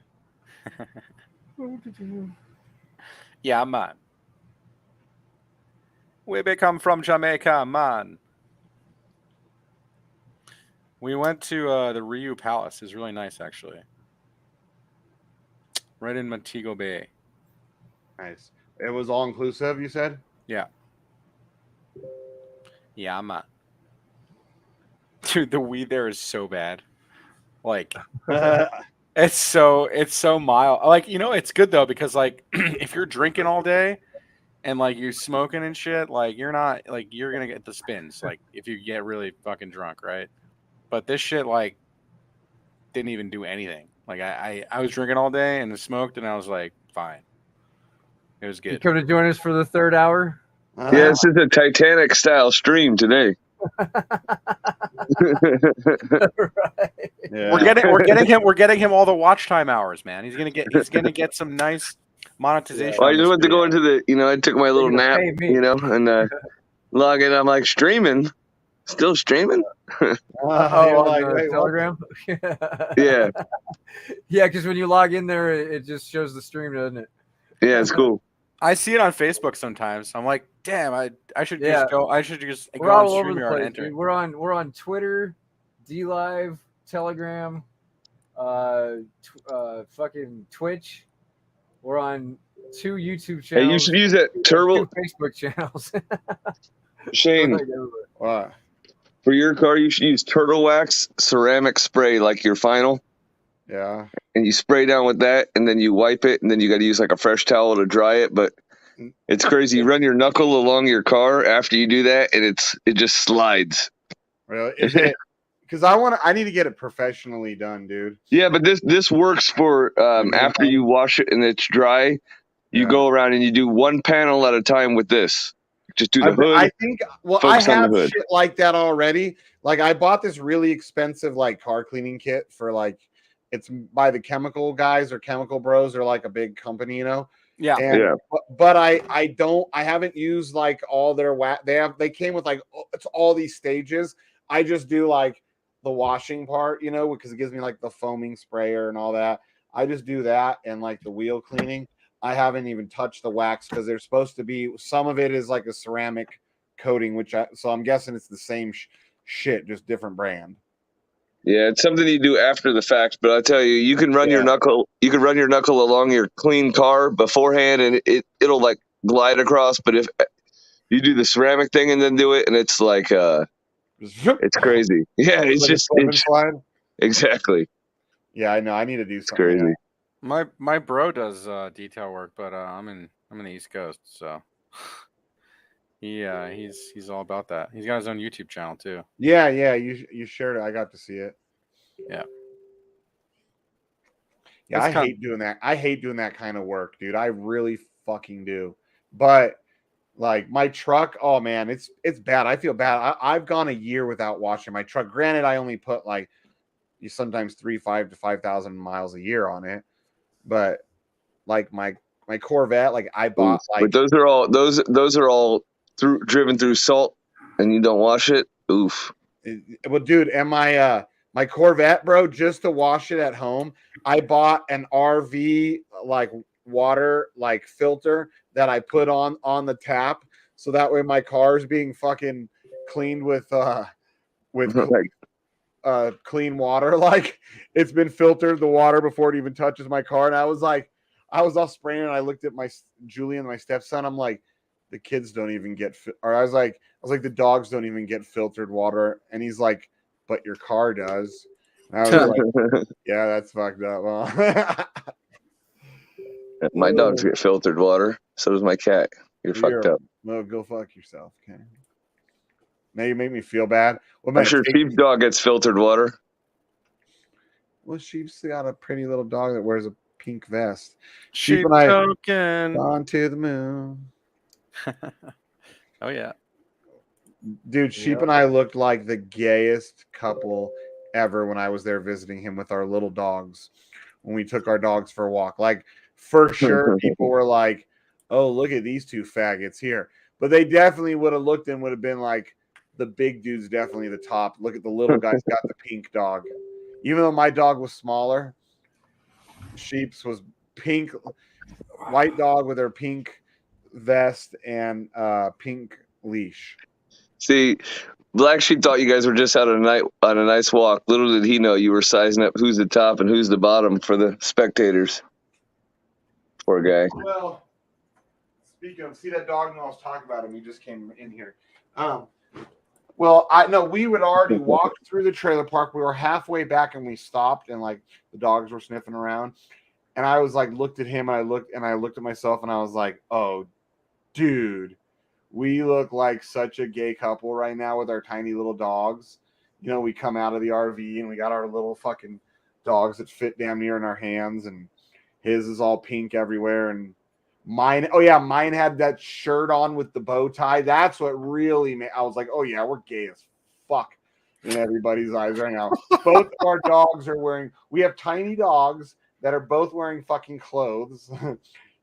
Yeah, man. We come from Jamaica, man. We went to the Ryu Palace. It's really nice, actually. Right in Montego Bay. Nice. It was all inclusive, you said? Yeah. Yeah, man. Dude, the weed there is so bad. Like, it's so mild. Like, it's good though because like if you're drinking all day and like you're smoking and shit, like you're not like you're gonna get the spins. Like if you get really fucking drunk, right? But this shit like didn't even do anything. Like I was drinking all day and smoked and I was like, fine. It was good. You come to join us for the third hour? Yeah, this is a Titanic style stream today. Yeah. We're getting him all the watch time hours, man. He's gonna get some nice monetization. Well, I just went to go into the I took my little nap, and log in. I'm like streaming. Still streaming? Telegram? Yeah. Yeah, because when you log in there, it just shows the stream, doesn't it? Yeah, it's cool. I see it on Facebook sometimes. I'm like, damn, I should just go. I should just We're go all on over the StreamYard and place. enter. Dude. We're on Twitter, DLive, Telegram, fucking Twitch. We're on 2 YouTube channels. Hey, you should use that turtle. 2 Facebook channels. Shane, for your car, you should use turtle wax ceramic spray like your final. Yeah. And you spray down with that, and then you wipe it, and then you got to use like a fresh towel to dry it. But it's crazy. You run your knuckle along your car after you do that, and it just slides. Really? Is it? Because I need to get it professionally done, dude. Yeah, but this works for after you wash it and it's dry. You go around and you do one panel at a time with this. Just do the hood. I think. Well, I have shit like that already. Like I bought this really expensive like car cleaning kit for like. It's by the chemical guys or chemical bros or like a big company, Yeah. And, but I haven't used like all their wax. They came with like it's all these stages. I just do like the washing part, because it gives me like the foaming sprayer and all that. I just do that and like the wheel cleaning. I haven't even touched the wax because there's supposed to be some of it is like a ceramic coating, so I'm guessing it's the same shit, just different brand. Yeah, it's something you do after the fact, but I tell you, you can run your knuckle. You can run your knuckle along your clean car beforehand, and it'll like glide across. But if you do the ceramic thing and then do it, and it's like it's crazy. Yeah, it's like just exactly. Yeah, I know. I need to do something. Crazy. My bro does detail work, but I'm in the East Coast, so. Yeah, he's all about that. He's got his own YouTube channel too. Yeah, you shared it. I got to see it. Yeah. Yeah, I hate doing that. I hate doing that kind of work, dude. I really fucking do. But like my truck, oh man, it's bad. I feel bad. I've gone a year without washing my truck. Granted, I only put like sometimes 3,500 to 5,000 miles a year on it. But like my Corvette, like I bought like. But those are all driven through salt, and you don't wash it. Oof. Well, dude, and my Corvette, bro, just to wash it at home, I bought an RV like water like filter that I put on the tap, so that way my car is being fucking cleaned with clean water. Like it's been filtered the water before it even touches my car. And I was all spraying, and I looked at my Julian, my stepson. I'm like, the kids don't even get, or I was like, the dogs don't even get filtered water. And he's like, but your car does. I was like, yeah, that's fucked up. Huh? My dogs get filtered water. So does my cat. You're fucked up. No, go fuck yourself. Okay. Now you make me feel bad. Well, I'm sure Sheep's dog gets filtered water. Well, Sheep's got a pretty little dog that wears a pink vest. Sheep and I token. gone to the moon. Oh yeah. Dude, Sheep and I looked like the gayest couple ever when I was there visiting him with our little dogs. When we took our dogs for a walk. Like, for sure, people were like, oh, look at these two faggots here. But they definitely would have looked and would have been like, the big dude's definitely the top. Look at the little guy's got the pink dog. Even though my dog was smaller, Sheep's was pink, white dog with her pink vest and pink leash. See, Black Sheep thought you guys were just out on a nice walk. Little did he know you were sizing up who's the top and who's the bottom for the spectators. Poor guy. Well, speaking of, see that dog I was talking about him, he just came in here. Well, I know we would already walked through the trailer park. We were halfway back and we stopped and like the dogs were sniffing around. And I was like, looked at him and I looked at myself and I was like, oh, dude, we look like such a gay couple right now with our tiny little dogs. You know, we come out of the RV and we got our little fucking dogs that fit damn near in our hands, and his is all pink everywhere. And mine had that shirt on with the bow tie. That's what really made, I was like, oh yeah, we're gay as fuck in everybody's eyes right now. Both of our dogs are wearing, we have tiny dogs that are both wearing fucking clothes.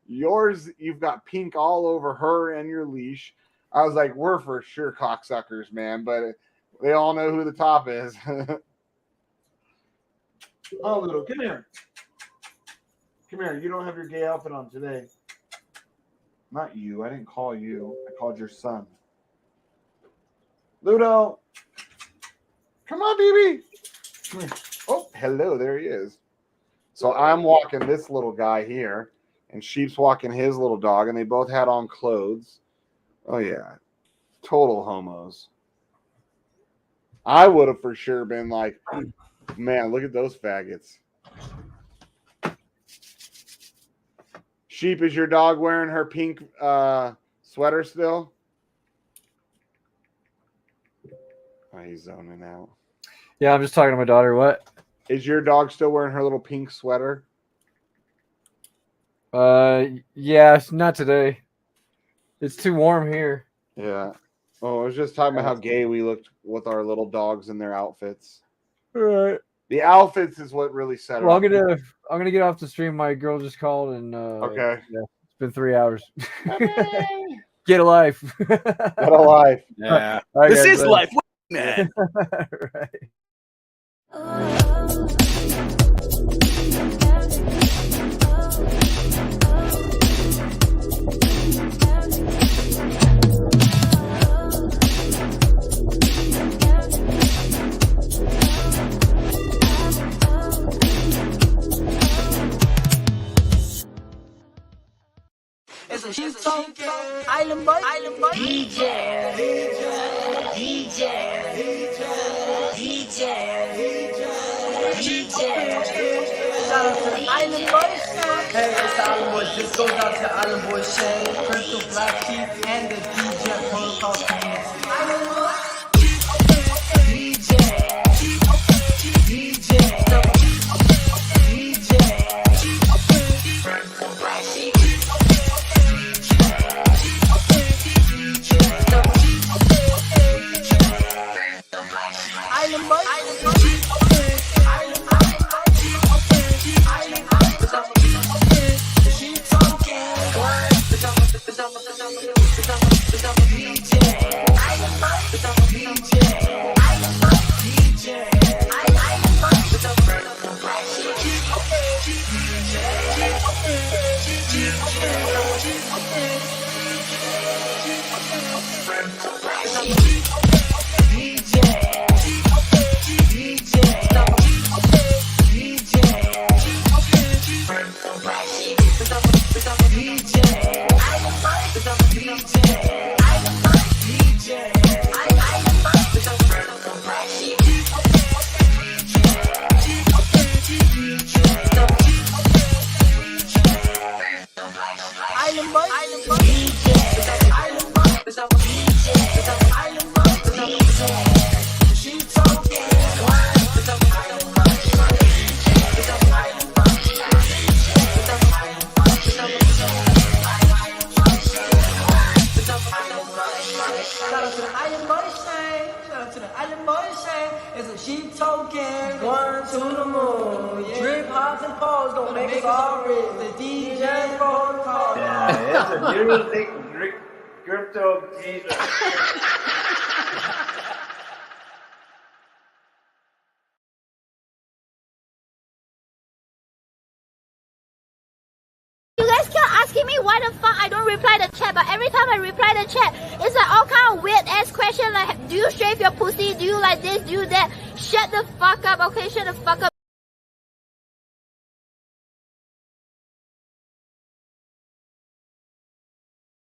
Yours, you've got pink all over her and your leash. I was like, we're for sure cocksuckers, man, but they all know who the top is. Oh, little, come here. Come here. You don't have your gay outfit on today. Not you. I didn't call you. I called your son. Ludo. Come on, baby. Come here. Oh, hello. There he is. So I'm walking this little guy here, and Sheep's walking his little dog, and they both had on clothes. Oh, yeah. Total homos. I would have for sure been like, man, look at those faggots. Sheep, is your dog wearing her pink sweater still? Oh, he's zoning out. Yeah, I'm just talking to my daughter. What? Is your dog still wearing her little pink sweater? Yeah, not today. It's too warm here. Yeah. Oh, I was just talking about how gay we looked with our little dogs in their outfits. All right. The outfits is what really set it Well, up. I'm gonna get off the stream. My girl just called and okay. Yeah, it's been 3 hours. Get a life. Get a life. Yeah. Right, This guys, is life, man. Right. It's a sheep talking island boy, DJ, shout out to the island boys. Hey, it's the island boys. This goes out to Island Boy Shay, Crystal, BlackSheep, and the DJ Protocol community. Island boy. to the Island Boy Shane. Shout out to the Island Boy Shane. It's a sheep token going to the moon. Yeah. Drip, hops, and poles gonna make us all rich. The DJ protocol. Yeah, it's a music crypto Jesus. You guys keep asking me why the fuck I don't reply the chat, but every time I reply the chat, it's like all kind of weird ass question like, do you shave your pussy? Do you like this? Do you that? Shut the fuck up, okay? Shut the fuck up.